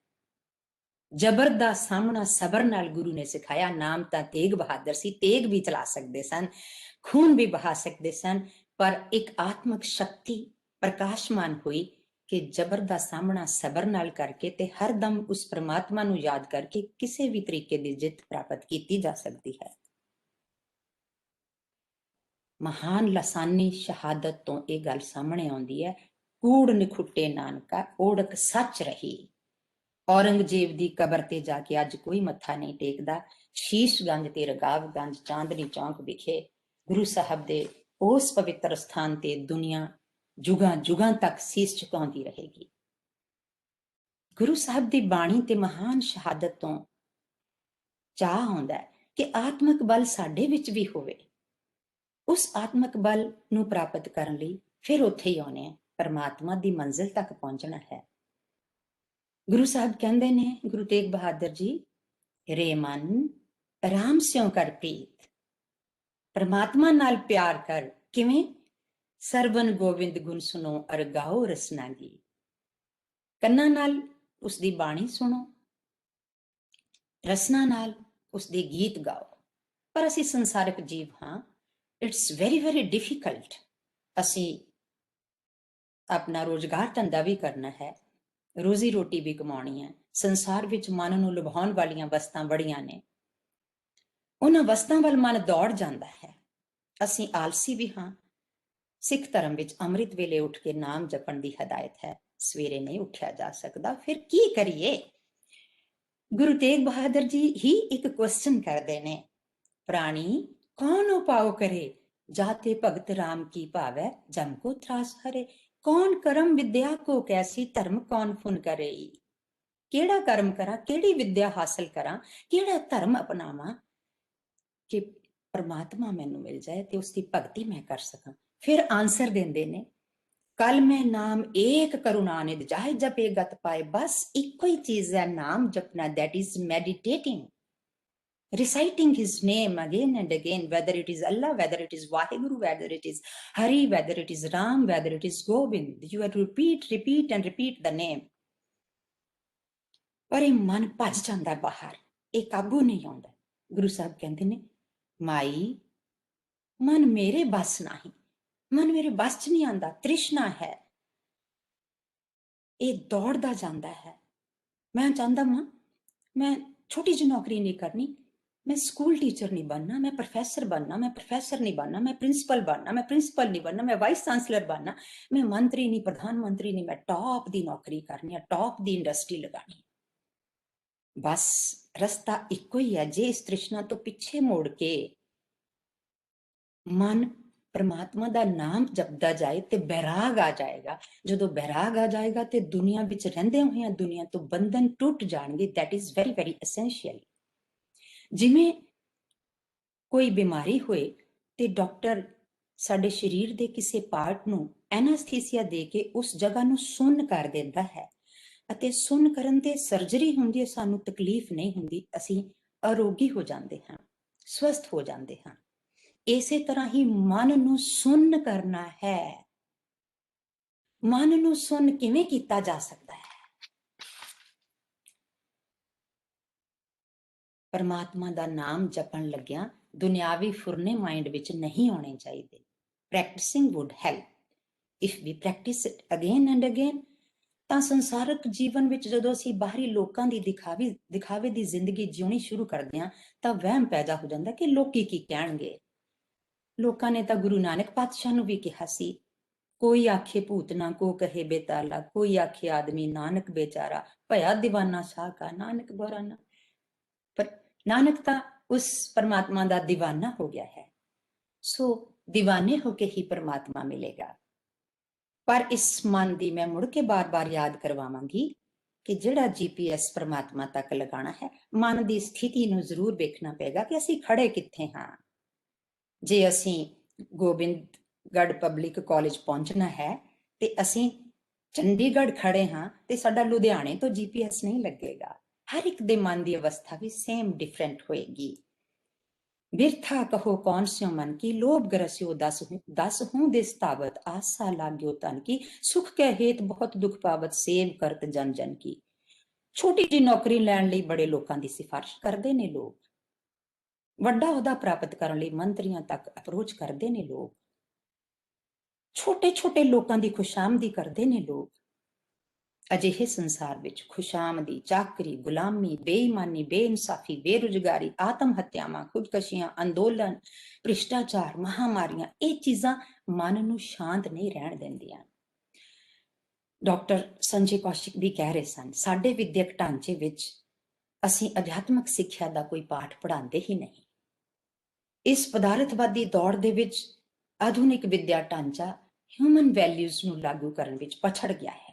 जबर दा सामना सबर नाल गुरु ने सिखाया। नाम तां तेग बहादुर सी, तेग भी चला सकते सन, खून भी बहा सकते सन, पर एक आत्मक शक्ति प्रकाशमान हुई ਕਿ ਜ਼ਬਰ ਦਾ ਸਾਹਮਣਾ ਸਬਰ ਨਾਲ ਕਰਕੇ ਤੇ ਹਰਦਮ ਉਸ ਪ੍ਰਮਾਤਮਾ ਨੂੰ ਯਾਦ ਕਰਕੇ ਕਿਸੇ ਵੀ ਤਰੀਕੇ ਦੀ ਜਿੱਤ ਪ੍ਰਾਪਤ ਕੀਤੀ ਜਾ ਸਕਦੀ ਹੈ। ਮਹਾਨ ਲਸਾਨੀ ਸ਼ਹਾਦਤ ਤੋਂ ਇਹ ਗੱਲ ਸਾਹਮਣੇ ਆਉਂਦੀ ਹੈ, ਕੂੜ ਨਿਖੁੱਟੇ ਨਾਨਕਾ ਓੜਕ ਸੱਚ ਰਹੀ। ਔਰੰਗਜ਼ੇਬ ਦੀ ਕਬਰ ਤੇ ਜਾ ਕੇ ਅੱਜ ਕੋਈ ਮੱਥਾ ਨਹੀਂ ਟੇਕਦਾ। ਸ਼ੀਸ਼ਗੰਜ ਤੇ ਰਗਾਵਗੰਜ ਚਾਂਦਨੀ ਚੌਂਕ ਵਿਖੇ ਗੁਰੂ ਸਾਹਿਬ ਦੇ ਉਸ ਪਵਿੱਤਰ ਸਥਾਨ ਤੇ ਦੁਨੀਆ ਜੁਗਾਂ ਜੁਗਾਂ ਤੱਕ ਸੀਸ ਝੁਕਾਉਂਦੀ ਰਹੇਗੀ। ਗੁਰੂ ਸਾਹਿਬ ਦੀ ਬਾਣੀ ਤੇ ਮਹਾਨ ਸ਼ਹਾਦਤ ਤੋਂ ਚਾਹ ਆਉਂਦਾ ਹੈ ਕਿ ਆਤਮਿਕ ਬਲ ਸਾਡੇ ਵਿੱਚ ਵੀ ਹੋਵੇ। ਉਸ ਆਤਮਿਕ ਬਲ ਨੂੰ ਪ੍ਰਾਪਤ ਕਰਨ ਲਈ ਫਿਰ ਉੱਥੇ ਹੀ ਆਉਣੇ ਆ, ਪਰਮਾਤਮਾ ਦੀ ਮੰਜ਼ਿਲ ਤੱਕ ਪਹੁੰਚਣਾ ਹੈ। ਗੁਰੂ ਸਾਹਿਬ ਕਹਿੰਦੇ ਨੇ, ਗੁਰੂ ਤੇਗ ਬਹਾਦਰ ਜੀ, ਰੇ ਮਨ ਰਾਮ ਸਿਉ ਕਰ ਪ੍ਰੀਤ, ਪਰਮਾਤਮਾ ਨਾਲ ਪਿਆਰ ਕਰ। ਕਿਵੇਂ? ਸਰਵਨ ਗੋਬਿੰਦ ਗੁਣ ਸੁਣੋ ਅਰ ਗਾਓ ਰਸਨਾ ਗੀ। ਕੰਨਾਂ ਨਾਲ ਉਸਦੀ ਬਾਣੀ ਸੁਣੋ, ਰਸਨਾ ਨਾਲ ਉਸਦੇ ਗੀਤ ਗਾਓ। ਪਰ ਅਸੀਂ ਸੰਸਾਰਿਕ ਜੀਵ ਹਾਂ, ਇਟਸ ਵੈਰੀ ਵੈਰੀ ਡਿਫਿਕਲਟ। ਅਸੀਂ ਆਪਣਾ ਰੋਜ਼ਗਾਰ ਧੰਦਾ ਵੀ ਕਰਨਾ ਹੈ, ਰੋਜ਼ੀ ਰੋਟੀ ਵੀ ਕਮਾਉਣੀ ਹੈ। ਸੰਸਾਰ ਵਿੱਚ ਮਨ ਨੂੰ ਲੁਭਾਉਣ ਵਾਲੀਆਂ ਵਸਤਾਂ ਬੜੀਆਂ ਨੇ, ਉਹਨਾਂ ਵਸਤਾਂ ਵੱਲ ਮਨ ਦੌੜ ਜਾਂਦਾ ਹੈ। ਅਸੀਂ ਆਲਸੀ ਵੀ ਹਾਂ। ਸਿੱਖ ਧਰਮ ਵਿੱਚ ਅੰਮ੍ਰਿਤ ਵੇਲੇ ਉੱਠ ਕੇ ਨਾਮ ਜਪਣ ਦੀ ਹਦਾਇਤ ਹੈ। ਸਵੇਰੇ ਨਹੀਂ ਉੱਠਿਆ ਜਾ ਸਕਦਾ, ਫਿਰ ਕੀ ਕਰੀਏ? ਗੁਰੂ ਤੇਗ ਬਹਾਦਰ ਜੀ ਹੀ ਇੱਕ ਕੁਐਸਚਨ ਕਰਦੇ ਨੇ, ਪ੍ਰਾਣੀ ਕੌਣ ਉਪਾਉ ਕਰੇ, ਜਾਤੇ ਭਗਤ ਰਾਮ ਕੀ ਭਾਵੈ, ਜਮ ਕੋ ਤਰਾਸ ਹਰੇ। ਕੌਣ ਕਰਮ ਵਿਦਿਆ ਕੋ ਕੈਸੀ, ਧਰਮ ਕੌਣ ਫੁਨ ਕਰੇ। ਕਿਹੜਾ ਕਰਮ ਕਰਾਂ, ਕਿਹੜੀ ਵਿਦਿਆ ਹਾਸਲ ਕਰਾਂ, ਕਿਹੜਾ ਧਰਮ ਅਪਣਾਵਾਂ ਕਿ ਪਰਮਾਤਮਾ ਮੈਨੂੰ ਮਿਲ ਜਾਏ ਤੇ ਉਸਦੀ ਭਗਤੀ ਮੈਂ ਕਰ ਸਕਾਂ। ਫਿਰ ਆਨਸਰ ਦਿੰਦੇ ਨੇ, ਕਲ ਮੈਂ ਨਾਮ ਏਕ ਕਰੁਣਾ ਨਿਧ ਜਾਏ ਜਪੇ ਗਤ ਪਾਏ। ਬਸ ਇੱਕੋ ਹੀ ਚੀਜ਼ ਹੈ ਨਾਮ ਜਪਣਾ, that is meditating, reciting his name again and again, whether it is Allah, whether it is Vaheguru, whether it is Hari, whether it is Ram, whether it is Gobind, you have to repeat and repeat the name। ਪਰ ਇਹ ਮਨ ਭੱਜ ਜਾਂਦਾ ਬਾਹਰ, ਇਹ ਕਾਬੂ ਨਹੀਂ ਆਉਂਦਾ। ਗੁਰੂ ਸਾਹਿਬ ਕਹਿੰਦੇ ਨੇ, ਮਾਈ ਮਨ ਮੇਰੇ ਬਸ ਨਹੀਂ, ਮਨ ਮੇਰੇ ਬਸ ਚ ਨਹੀਂ ਆਉਂਦਾ। ਤ੍ਰਿਸ਼ਨਾ ਹੈ, ਇਹ ਦੌੜਦਾ ਜਾਂਦਾ ਹੈ। ਮੈਂ ਚਾਹੁੰਦਾ ਵਾਂ ਮੈਂ ਛੋਟੀ ਜਿਹੀ ਨੌਕਰੀ ਨਹੀਂ ਕਰਨੀ, ਮੈਂ ਸਕੂਲ ਟੀਚਰ ਨਹੀਂ ਬਣਨਾ, ਮੈਂ ਪ੍ਰੋਫੈਸਰ ਬਣਨਾ, ਮੈਂ ਪ੍ਰੋਫੈਸਰ ਨਹੀਂ ਬਣਨਾ, ਮੈਂ ਪ੍ਰਿੰਸੀਪਲ ਬਣਨਾ, ਮੈਂ ਪ੍ਰਿੰਸੀਪਲ ਨਹੀਂ ਬਣਨਾ, ਮੈਂ ਵਾਈਸ ਚਾਂਸਲਰ ਬਣਨਾ, ਮੈਂ ਮੰਤਰੀ ਨਹੀਂ, ਪ੍ਰਧਾਨ ਮੰਤਰੀ ਨਹੀਂ, ਮੈਂ ਟੌਪ ਦੀ ਨੌਕਰੀ ਕਰਨੀ ਹੈ, ਟੌਪ ਦੀ ਇੰਡਸਟਰੀ ਲਗਾਣੀ। ਬਸ ਰਸਤਾ ਇੱਕੋ ਹੀ ਹੈ। ਜੇ ਇਸ ਤ੍ਰਿਸ਼ਨਾ ਤੋਂ ਪਿੱਛੇ ਮੋੜ ਕੇ ਮਨ ਪਰਮਾਤਮਾ ਦਾ ਨਾਮ ਜਪਦਾ ਜਾਏ ਤੇ ਬੈਰਾਗ ਆ ਜਾਏਗਾ। ਜਦੋਂ ਬੈਰਾਗ ਆ ਜਾਏਗਾ ਤੇ ਦੁਨੀਆ ਵਿੱਚ ਰਹਿੰਦੇ ਹੋਇਆਂ ਦੁਨੀਆ ਤੋਂ ਬੰਧਨ ਟੁੱਟ ਜਾਣਗੇ। That is very very essential. ਜਿਵੇਂ ਕੋਈ ਬਿਮਾਰੀ ਹੋਏ ਤੇ ਡਾਕਟਰ ਸਾਡੇ ਸਰੀਰ ਦੇ ਕਿਸੇ ਪਾਰਟ ਨੂੰ ਐਨਾਸਥੀਸੀਆ ਦੇ ਕੇ ਉਸ ਜਗ੍ਹਾ ਨੂੰ ਸੁੰਨ ਕਰ ਦਿੰਦਾ ਹੈ, ਅਤੇ ਸੁੰਨ ਕਰਨ ਤੇ ਸਰਜਰੀ ਹੁੰਦੀ ਹੈ, ਸਾਨੂੰ ਤਕਲੀਫ ਨਹੀਂ ਹੁੰਦੀ, ਅਸੀਂ ਅਰੋਗੀ ਹੋ ਜਾਂਦੇ ਹਾਂ, ਸਵਸਥ ਹੋ ਜਾਂਦੇ ਹਾਂ। ਇਸੇ ਤਰ੍ਹਾਂ ਹੀ ਮਨ ਨੂੰ ਸੁੰਨ ਕਰਨਾ ਹੈ। ਮਨ ਨੂੰ ਸੁੰਨ ਕਿਵੇਂ ਕੀਤਾ ਜਾ ਸਕਦਾ ਹੈ? ਪਰਮਾਤਮਾ ਦਾ ਨਾਮ ਜਪਣ ਲੱਗਿਆਂ ਦੁਨਿਆਵੀ ਫੁਰਨੇ ਮਾਈਂਡ ਵਿੱਚ ਨਹੀਂ ਆਉਣੇ ਚਾਹੀਦੇ। Practising would help if we practise it again and again. ਤਾਂ ਸੰਸਾਰਕ ਜੀਵਨ ਵਿੱਚ ਜਦੋਂ ਅਸੀਂ ਬਾਹਰੀ ਲੋਕਾਂ ਦੀ ਦਿਖਾਵੇ ਦੀ ਜ਼ਿੰਦਗੀ ਜਿਉਣੀ ਸ਼ੁਰੂ ਕਰਦੇ ਹਾਂ ਤਾਂ ਵਹਿਮ ਪੈਦਾ ਹੋ ਜਾਂਦਾ ਕਿ ਲੋਕੀ ਕੀ ਕਹਿਣਗੇ। ਲੋਕਾਂ ਨੇ ਤਾਂ ਗੁਰੂ ਨਾਨਕ ਪਾਤਸ਼ਾਹ ਨੂੰ ਵੀ ਕਿਹਾ ਸੀ, ਕੋਈ ਆਖੇ ਭੂਤਨਾ ਕੋ ਕਹੇ ਬੇਤਾਲਾ, ਕੋਈ ਆਖੇ ਆਦਮੀ ਨਾਨਕ ਬੇਚਾਰਾ, ਭਇਆ ਦੀਵਾਨਾ ਸ਼ਾਹ ਕਾ ਨਾਨਕ ਗੌਰਾਨਾ। ਪਰ ਨਾਨਕ ਤਾਂ ਉਸ ਪਰਮਾਤਮਾ ਦਾ ਦੀਵਾਨਾ ਹੋ ਗਿਆ ਹੈ, ਸੋ ਦੀਵਾਨੇ ਹੋ ਕੇ ਹੀ ਪਰਮਾਤਮਾ ਮਿਲੇਗਾ। ਪਰ ਇਸ ਮਨ ਦੀ ਮੈਂ ਮੁੜ ਕੇ ਬਾਰ-ਬਾਰ ਯਾਦ ਕਰਵਾਵਾਂਗੀ ਕਿ ਜਿਹੜਾ GPS ਪਰਮਾਤਮਾ ਤੱਕ ਲਗਾਉਣਾ ਹੈ, ਮਨ ਦੀ ਸਥਿਤੀ ਨੂੰ ਜ਼ਰੂਰ ਵੇਖਣਾ ਪਏਗਾ ਕਿ ਅਸੀਂ ਖੜੇ ਕਿੱਥੇ ਹਾਂ। ਜੇ ਅਸੀਂ ਗੋਬਿੰਦਗੜ੍ਹ ਪਬਲਿਕ ਕਾਲਜ ਪਹੁੰਚਣਾ ਹੈ ਤੇ ਅਸੀਂ ਚੰਡੀਗੜ੍ਹ ਖੜੇ ਹਾਂ ਤੇ ਸਾਡਾ ਲੁਧਿਆਣੇ ਤੋਂ GPS ਨਹੀਂ ਲੱਗੇਗਾ। ਹਰ ਇੱਕ ਦੇ ਮਨ ਦੀ ਅਵਸਥਾ ਵੀ ਸੇਮ ਡਿਫਰੈਂਟ ਹੋਏਗੀ। ਬਿਰਥਾ ਕਹੋ ਕੌਣ ਸਿਓ ਮਨ ਕੀ, ਲੋਭ ਗਰਸਿਓ ਦਸ ਹੂੰ ਦੇ ਸਤਾਵਤ, ਆਸਾ ਲਾਗਿਓ ਤਨ ਕੀ, ਸੁਖ ਕੈ ਹੇਤ ਬਹੁਤ ਦੁਖ ਪਾਵਤ, ਸੇਵ ਕਰਤ ਜਨ ਜਨ ਕੀ। ਛੋਟੀ ਜਿਹੀ ਨੌਕਰੀ ਲੈਣ ਲਈ ਬੜੇ ਲੋਕਾਂ ਦੀ ਸਿਫਾਰਿਸ਼ ਕਰਦੇ ਨੇ ਲੋਕ, ਵੱਡਾ ਅਹੁਦਾ ਪ੍ਰਾਪਤ ਕਰਨ ਲਈ ਮੰਤਰੀਆਂ ਤੱਕ ਅਪਰੋਚ ਕਰਦੇ ਨੇ ਲੋਕ, ਛੋਟੇ ਛੋਟੇ ਲੋਕਾਂ ਦੀ ਖੁਸ਼ਾਮਦੀ ਕਰਦੇ ਨੇ ਲੋਕ। ਅਜਿਹੇ ਸੰਸਾਰ ਵਿੱਚ ਖੁਸ਼ਾਮਦੀ, ਚਾਕਰੀ, ਗੁਲਾਮੀ, ਬੇਈਮਾਨੀ, ਬੇਇਨਸਾਫੀ, ਬੇਰੁਜ਼ਗਾਰੀ, ਆਤਮ ਹੱਤਿਆਵਾਂ, ਖੁਦਕਸ਼ੀਆਂ, ਅੰਦੋਲਨ, ਭ੍ਰਿਸ਼ਟਾਚਾਰ, ਮਹਾਮਾਰੀਆਂ, ਇਹ ਚੀਜ਼ਾਂ ਮਨ ਨੂੰ ਸ਼ਾਂਤ ਨਹੀਂ ਰਹਿਣ ਦਿੰਦੀਆਂ। ਡਾਕਟਰ ਸੰਜੇ ਕੌਸ਼ਿਕ ਵੀ ਕਹਿ ਰਹੇ ਸਨ, ਸਾਡੇ ਵਿਦਿਅਕ ਢਾਂਚੇ ਵਿੱਚ ਅਸੀਂ ਅਧਿਆਤਮਕ ਸਿੱਖਿਆ ਦਾ ਕੋਈ ਪਾਠ ਪੜ੍ਹਾਉਂਦੇ ਹੀ ਨਹੀਂ। ਇਸ ਪਦਾਰਥਵਾਦੀ ਦੌੜ ਦੇ ਵਿੱਚ ਆਧੁਨਿਕ ਵਿਦਿਆ ਢਾਂਚਾ ਹਿਊਮਨ ਵੈਲਿਊਜ਼ ਨੂੰ ਲਾਗੂ ਕਰਨ ਵਿੱਚ ਪਛੜ ਗਿਆ ਹੈ।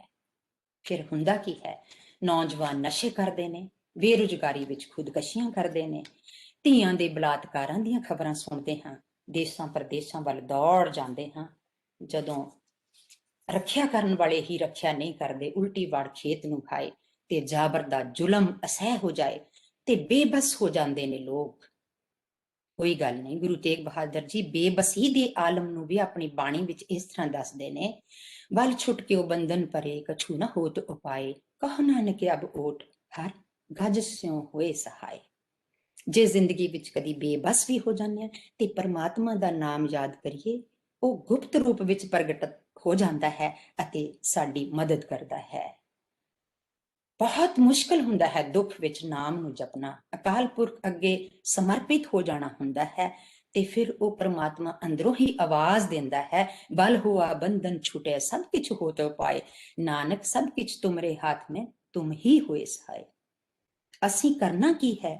ਫਿਰ ਹੁੰਦਾ ਕੀ ਹੈ, ਨੌਜਵਾਨ ਨਸ਼ੇ ਕਰਦੇ ਨੇ, ਬੇਰੁਜ਼ਗਾਰੀ ਵਿੱਚ ਖੁਦਕਸ਼ੀਆਂ ਕਰਦੇ ਨੇ, ਧੀਆਂ ਦੇ ਬਲਾਤਕਾਰਾਂ ਦੀਆਂ ਖਬਰਾਂ ਸੁਣਦੇ ਹਾਂ, ਦੇਸ਼ਾਂ ਪ੍ਰਦੇਸ਼ਾਂ ਵੱਲ ਦੌੜ ਜਾਂਦੇ ਹਾਂ। ਜਦੋਂ ਰੱਖਿਆ ਕਰਨ ਵਾਲੇ ਹੀ ਰੱਖਿਆ ਨਹੀਂ ਕਰਦੇ, ਉਲਟੀ ਵਾੜ ਖੇਤ ਨੂੰ ਖਾਏ ਤੇ ਜਾਬਰ ਦਾ ਜ਼ੁਲਮ ਅਸਹਿ ਹੋ ਜਾਏ ਤੇ ਬੇਬਸ ਹੋ ਜਾਂਦੇ ਨੇ ਲੋਕ। ਕੋਈ ਗੱਲ ਨਹੀਂ, ਗੁਰੂ ਤੇਗ ਬਹਾਦਰ ਜੀ ਬੇਬਸੀ ਦੇ ਆਲਮ ਨੂੰ ਵੀ ਆਪਣੀ ਬਾਣੀ ਵਿੱਚ ਇਸ ਤਰ੍ਹਾਂ ਦੱਸਦੇ ਨੇ, ਵੱਲ ਛੁੱਟ ਕੇ ਉਹ ਬੰਧਨ ਪਰੇ, ਕਛੂ ਨਾ ਹੋਤ ਉਪਾਏ, ਕਹੋ ਨਾਨਕ ਅਬ ਓਟ ਹਰ ਗਜ ਸਿਉ ਹੋਏ ਸਹਾਏ। ਜੇ ਜ਼ਿੰਦਗੀ ਵਿੱਚ ਕਦੀ ਬੇਬਸ ਵੀ ਹੋ ਜਾਂਦੇ ਆ ਤੇ ਪਰਮਾਤਮਾ ਦਾ ਨਾਮ ਯਾਦ ਕਰੀਏ, ਉਹ ਗੁਪਤ ਰੂਪ ਵਿੱਚ ਪ੍ਰਗਟ ਹੋ ਜਾਂਦਾ ਹੈ ਅਤੇ ਸਾਡੀ ਮਦਦ ਕਰਦਾ ਹੈ। ਬਹੁਤ ਮੁਸ਼ਕਲ ਹੁੰਦਾ ਹੈ ਦੁੱਖ ਵਿੱਚ ਨਾਮ ਨੂੰ ਜਪਣਾ, ਅਕਾਲ ਪੁਰਖ ਅੱਗੇ ਸਮਰਪਿਤ ਹੋ ਜਾਣਾ ਹੁੰਦਾ ਹੈ ਤੇ ਫਿਰ ਉਹ ਪਰਮਾਤਮਾ ਅੰਦਰੋਂ ਹੀ ਆਵਾਜ਼ ਦਿੰਦਾ ਹੈ, ਬਲ ਹੁਆ ਬੰਧਨ ਛੁਟੇ ਸਭ ਕੁਛ ਹੋਤ ਪਾਏ, ਨਾਨਕ ਸਭ ਕੁਛ ਤੁਮਰੇ ਹੱਥ ਮੇਂ ਤੁਮ ਹੀ ਹੋਏ ਸਹਾਏ। ਅਸੀਂ ਕਰਨਾ ਕੀ ਹੈ,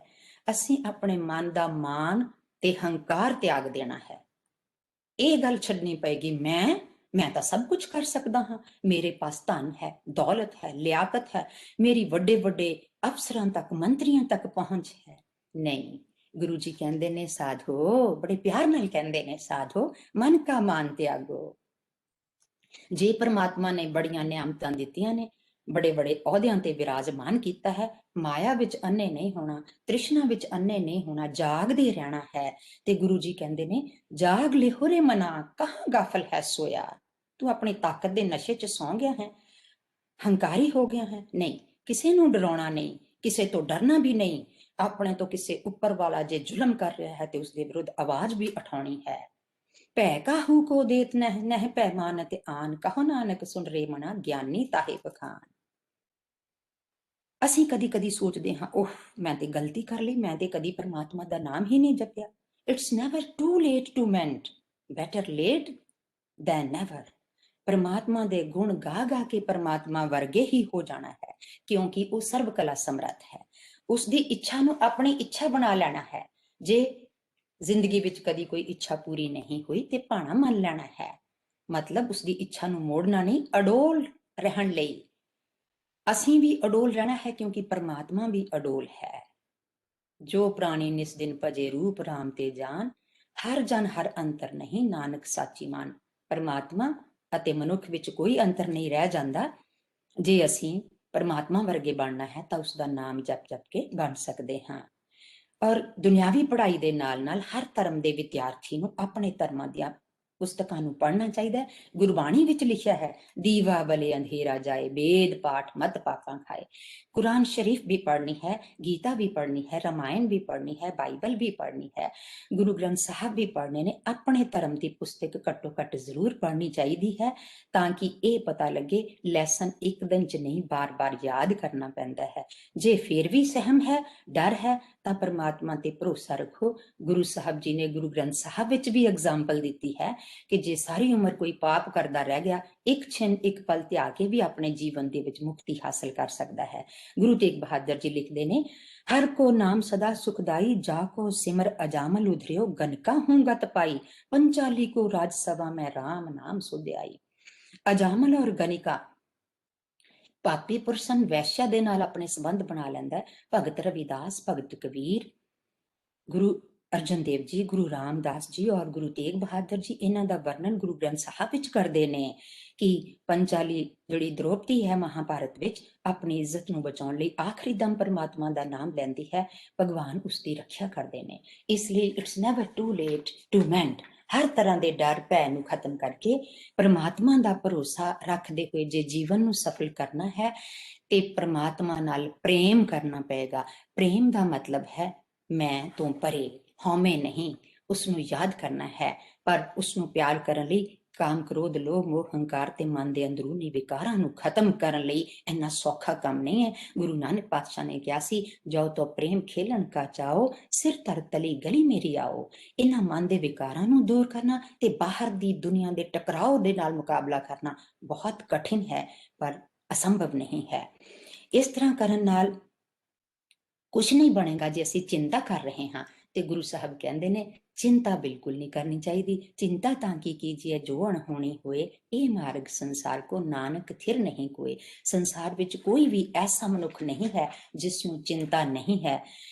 ਅਸੀਂ ਆਪਣੇ ਮਨ ਦਾ ਮਾਨ ਤੇ ਹੰਕਾਰ ਤਿਆਗ ਦੇਣਾ ਹੈ। ਇਹ ਗੱਲ ਛੱਡਣੀ ਪਏਗੀ, ਮੈਂ ਤਾਂ ਸਭ ਕੁਝ ਕਰ ਸਕਦਾ ਹਾਂ, ਮੇਰੇ ਪਾਸ ਧਨ ਹੈ, ਦੌਲਤ ਹੈ, ਲਿਆਕਤ ਹੈ, ਮੇਰੀ ਵੱਡੇ ਵੱਡੇ ਅਫਸਰਾਂ ਤੱਕ, ਮੰਤਰੀਆਂ ਤੱਕ ਪਹੁੰਚ ਹੈ। ਨਹੀਂ, ਗੁਰੂ ਜੀ ਕਹਿੰਦੇ ਨੇ ਸਾਧੋ, ਬੜੇ ਪਿਆਰ ਨਾਲ ਕਹਿੰਦੇ ਨੇ ਸਾਧੋ, ਮਨ ਕਾ ਮਾਨ ਤਿਆਗੋ। ਜੇ ਪਰਮਾਤਮਾ ਨੇ ਬੜੀਆਂ ਨਿਆਮਤਾਂ ਦਿੱਤੀਆਂ ਨੇ, ਬੜੇ ਬੜੇ ਅਹੁਦਿਆਂ ਤੇ ਵਿਰਾਜਮਾਨ ਕੀਤਾ ਹੈ, ਮਾਇਆ ਵਿੱਚ ਅੰਨੇ ਨਹੀਂ ਹੋਣਾ, ਤ੍ਰਿਸ਼ਨਾ ਵਿੱਚ ਅੰਨੇ ਨਹੀਂ ਹੋਣਾ, ਜਾਗਦੇ ਰਹਿਣਾ ਹੈ। ਤੇ ਗੁਰੂ ਜੀ ਕਹਿੰਦੇ ਨੇ, ਜਾਗ ਲਿਹੋ ਰੇ ਮਨਾ, ਕਹਾਂ ਗਾਫਲ ਹੈ ਸੋਇਆ। ਤੂੰ ਆਪਣੀ ਤਾਕਤ ਦੇ ਨਸ਼ੇ 'ਚ ਸੌਂ ਗਿਆ ਹੈ, ਹੰਕਾਰੀ ਹੋ ਗਿਆ ਹੈ। ਨਹੀਂ, ਕਿਸੇ ਨੂੰ ਡਰਾਉਣਾ ਨਹੀਂ, ਕਿਸੇ ਤੋਂ ਡਰਨਾ ਵੀ ਨਹੀਂ। ਆਪਣੇ ਤੋਂ ਕਿਸੇ ਉੱਪਰ ਵਾਲਾ ਜੇ ਜ਼ੁਲਮ ਕਰ ਰਿਹਾ ਹੈ ਤੇ ਉਸਦੇ ਵਿਰੁੱਧ ਆਵਾਜ਼ ਵੀ ਉਠਾਉਣੀ ਹੈ। ਭੈ ਕਾਹੂ ਕੋ ਦੇਤ ਨਹਿ, ਨਹਿ ਭੈ ਮਾਨਤ ਆਨ, ਕਹੋ ਨਾਨਕ ਸੁਣ ਰੇ ਮਨਾ, ਗਿਆਨੀ ਤਾਹੇ ਬਖਾਨ। ਅਸੀਂ ਕਦੀ ਕਦੀ ਸੋਚਦੇ ਹਾਂ, ਓਹ ਮੈਂ ਤੇ ਗਲਤੀ ਕਰ ਲਈ, ਮੈਂ ਤੇ ਕਦੀ ਪਰਮਾਤਮਾ ਦਾ ਨਾਮ ਹੀ ਨਹੀਂ ਜਪਿਆ। It's never too late to mend, better late than never. ਪਰਮਾਤਮਾ ਦੇ ਗੁਣ ਗਾ ਗਾ ਕੇ ਪਰਮਾਤਮਾ ਵਰਗੇ ਹੀ ਹੋ ਜਾਣਾ ਹੈ, ਕਿਉਂਕਿ ਉਹ ਸਰਵ ਕਲਾ ਸਮਰੱਥ ਹੈ। ਉਸਦੀ ਇੱਛਾ ਨੂੰ ਆਪਣੀ ਇੱਛਾ ਬਣਾ ਲੈਣਾ ਹੈ। ਜੇ ਜ਼ਿੰਦਗੀ ਵਿੱਚ ਕਦੀ ਕੋਈ ਇੱਛਾ ਪੂਰੀ ਨਹੀਂ ਹੋਈ ਤੇ ਭਾਣਾ ਮੰਨ ਲੈਣਾ ਹੈ, ਮਤਲਬ ਉਸਦੀ ਇੱਛਾ ਨੂੰ ਮੋੜਨਾ ਨਹੀਂ, ਅਡੋਲ ਰਹਿਣ ਲਈ। ਅਸੀਂ ਵੀ ਅਡੋਲ ਰਹਿਣਾ ਹੈ ਕਿਉਂਕਿ ਪਰਮਾਤਮਾ ਵੀ ਅਡੋਲ ਹੈ। ਜੋ ਪ੍ਰਾਣੀ ਨਿਸ ਦਿਨ ਭਜੇ ਰੂਪ ਰਾਮ ਤੇ ਜਾਨ, ਹਰ ਜਨ ਹਰ ਅੰਤਰ ਨਹੀਂ, ਨਾਨਕ ਸਾਚੀ ਮਾਨ। ਪਰਮਾਤਮਾ ਅਤੇ ਮਨੁੱਖ ਵਿੱਚ ਕੋਈ ਅੰਤਰ ਨਹੀਂ ਰਹਿ ਜਾਂਦਾ। ਜੇ ਅਸੀਂ ਪਰਮਾਤਮਾ ਵਰਗੇ ਬਣਨਾ ਹੈ ਤਾਂ ਉਸਦਾ ਨਾਮ ਜਪ ਜਪ ਕੇ ਬਣ ਸਕਦੇ ਹਾਂ। ਔਰ ਦੁਨਿਆਵੀ ਪੜ੍ਹਾਈ ਦੇ ਨਾਲ ਨਾਲ ਹਰ ਧਰਮ ਦੇ ਵਿਦਿਆਰਥੀ ਨੂੰ ਆਪਣੇ ਧਰਮਾਂ ਦੀਆਂ ਪੁਸਤਕਾਂ ਨੂੰ ਪੜ੍ਹਨਾ ਚਾਹੀਦਾ ਹੈ। ਗੁਰਬਾਣੀ ਵਿੱਚ ਲਿਖਿਆ ਹੈ, ਦੀਵਾ ਬਲੇ ਅੰਧੇਰਾ ਜਾਏ, ਵੇਦ ਪਾਠ ਮਤ ਪਾਕਾਂ ਖਾਏ। ਕੁਰਾਨ ਸ਼ਰੀਫ ਵੀ ਪੜ੍ਹਨੀ ਹੈ, ਗੀਤਾ ਵੀ ਪੜ੍ਹਨੀ ਹੈ, ਰਾਮਾਇਣ ਵੀ ਪੜ੍ਹਨੀ ਹੈ, ਬਾਈਬਲ ਵੀ ਪੜ੍ਹਨੀ ਹੈ, ਗੁਰੂ ਗ੍ਰੰਥ ਸਾਹਿਬ ਵੀ ਪੜ੍ਹਨੇ ਨੇ। ਆਪਣੇ ਧਰਮ ਦੀ ਪੁਸਤਕ ਘੱਟੋ ਘੱਟ ਜ਼ਰੂਰ ਪੜ੍ਹਨੀ ਚਾਹੀਦੀ ਹੈ, ਤਾਂ ਕਿ ਇਹ ਪਤਾ ਲੱਗੇ ਲੈਸਨ ਇੱਕ ਦਿਨ 'ਚ ਨਹੀਂ, ਬਾਰ-ਬਾਰ ਯਾਦ ਕਰਨਾ ਪੈਂਦਾ ਹੈ। ਜੇ ਫਿਰ ਵੀ ਸਹਿਮ ਹੈ, ਡਰ ਹੈ, ਤਾਂ ਪਰਮਾਤਮਾ ਤੇ ਭਰੋਸਾ ਰੱਖੋ। ਗੁਰੂ ਸਾਹਿਬ ਜੀ ਨੇ ਗੁਰੂ ਗ੍ਰੰਥ ਸਾਹਿਬ ਵਿੱਚ ਵੀ ਐਗਜ਼ਾਮਪਲ ਦਿੱਤੀ ਹੈ ਕਿ ਜੇ ਸਾਰੀ ਉਮਰ ਕੋਈ ਪਾਪ ਕਰਦਾ ਰਹਿ ਗਿਆ, ਇੱਕ ਛਿਨ ਇੱਕ ਪਲ ਧਿਆ ਕੇ ਵੀ ਆਪਣੇ ਜੀਵਨ ਦੇ ਵਿੱਚ ਮੁਕਤੀ ਹਾਸਲ ਕਰ ਸਕਦਾ ਹੈ। ਗੁਰੂ ਤੇਗ ਬਹਾਦਰ ਜੀ ਲਿਖਦੇ ਨੇ, ਹਰ ਕੋ ਨਾਮ ਸਦਾ ਸੁਖਦਾਈ, ਜਾ ਕੋ ਸਿਮਰ ਅਜਾਮਲ ਉਧਰਿਓ, ਗਨਕਾ ਹੂੰ ਗਤ ਪਾਈ, ਪੰਚਾਲੀ ਕੋ ਰਾਜ ਸਭਾ ਮੈਂ ਰਾਮ ਨਾਮ ਸੁਧਿਆਈ। ਅਜਾਮਲ ਔਰ ਗਨਿਕਾ, ਪਾਪੀ ਪੁਰਸ਼ਨ ਵੈਸ਼ਿਆ ਦੇ ਨਾਲ ਆਪਣੇ ਸੰਬੰਧ ਬਣਾ ਲੈਂਦਾ ਹੈ। ਭਗਤ ਰਵਿਦਾਸ, ਭਗਤ ਕਬੀਰ, ਗੁਰੂ ਅਰਜਨ ਦੇਵ ਜੀ, ਗੁਰੂ ਰਾਮਦਾਸ ਜੀ ਔਰ ਗੁਰੂ ਤੇਗ ਬਹਾਦਰ ਜੀ, ਇਹਨਾਂ ਦਾ ਵਰਣਨ ਗੁਰੂ ਗ੍ਰੰਥ ਸਾਹਿਬ ਵਿੱਚ ਕਰਦੇ ਨੇ ਕਿ ਪੰਚਾਲੀ ਜਿਹੜੀ ਦ੍ਰੋਪਦੀ ਹੈ ਮਹਾਭਾਰਤ ਵਿੱਚ, ਆਪਣੀ ਇੱਜ਼ਤ ਨੂੰ ਬਚਾਉਣ ਲਈ ਆਖਰੀ ਦਮ ਪਰਮਾਤਮਾ ਦਾ ਨਾਮ ਲੈਂਦੀ ਹੈ, ਭਗਵਾਨ ਉਸਦੀ ਰੱਖਿਆ ਕਰਦੇ ਨੇ। ਇਸ ਲਈ it's never too late to mend. ਹਰ ਤਰ੍ਹਾਂ ਦੇ ਡਰ ਭੈ ਨੂੰ ਖਤਮ ਕਰਕੇ ਪਰਮਾਤਮਾ ਦਾ ਭਰੋਸਾ ਰੱਖਦੇ ਹੋਏ ਜੇ ਜੀਵਨ ਨੂੰ ਸਫਲ ਕਰਨਾ ਹੈ ਤੇ ਪਰਮਾਤਮਾ ਨਾਲ ਪ੍ਰੇਮ ਕਰਨਾ ਪਏਗਾ। ਪ੍ਰੇਮ ਦਾ ਮਤਲਬ ਹੈ ਮੈਂ ਤੋਂ ਪਰੇ, ਹਉਮੈ ਨਹੀਂ। ਉਸਨੂੰ ਯਾਦ ਕਰਨਾ ਹੈ, ਪਰ ਉਸਨੂੰ ਪਿਆਰ ਕਰਨ ਲਈ ਕਾਮ ਕ੍ਰੋਧ ਲੋਭ ਮੋਹ ਹੰਕਾਰ ਤੇ ਮਨ ਦੇ ਅੰਦਰੂਨੀ ਵਿਕਾਰਾਂ ਨੂੰ ਖਤਮ ਕਰਨ ਲਈ ਇੰਨਾ ਸੌਖਾ ਕੰਮ ਨਹੀਂ ਹੈ। ਗੁਰੂ ਨਾਨਕ ਪਾਤਸ਼ਾਹ ਨੇ ਕਿਹਾ ਸੀ, ਜਾਓ ਤੋ ਪ੍ਰੇਮ ਖੇਲਣ ਕਾ ਚਾਓ, ਸਿਰ ਧਰ ਤਲੀ ਗਲੀ ਮੇਰੀ ਆਓ। ਇਹਨਾਂ ਮਨ ਦੇ ਵਿਕਾਰਾਂ ਨੂੰ ਦੂਰ ਕਰਨਾ ਤੇ ਬਾਹਰ ਦੀ ਦੁਨੀਆ ਦੇ ਟਕਰਾਓ ਦੇ ਨਾਲ ਮੁਕਾਬਲਾ ਕਰਨਾ ਬਹੁਤ ਕਠਿਨ ਹੈ, ਪਰ ਅਸੰਭਵ ਨਹੀਂ ਹੈ। ਇਸ ਤਰ੍ਹਾਂ ਕਰਨ ਨਾਲ ਕੁਛ ਨਹੀਂ ਬਣੇਗਾ। ਜੇ ਅਸੀਂ ਚਿੰਤਾ ਕਰ ਰਹੇ ਹਾਂ ਤੇ ਗੁਰੂ ਸਾਹਿਬ ਕਹਿੰਦੇ ਨੇ ਚਿੰਤਾ ਬਿਲਕੁਲ ਨਹੀਂ ਕਰਨੀ ਚਾਹੀਦੀ। ਚਿੰਤਾ ਤਾਂ ਕੀ ਕੀਜੀਏ ਜੋ ਅਣਹੋਣੀ ਹੋਏ, ਇਹ ਮਾਰਗ ਸੰਸਾਰ ਕੋ ਨਾਨਕ ਥਿਰ ਨਹੀਂ ਕੋਏ। ਸੰਸਾਰ ਵਿੱਚ ਕੋਈ ਵੀ ਐਸਾ ਮਨੁੱਖ ਨਹੀਂ ਹੈ ਜਿਸ ਨੂੰ ਚਿੰਤਾ ਨਹੀਂ ਹੈ।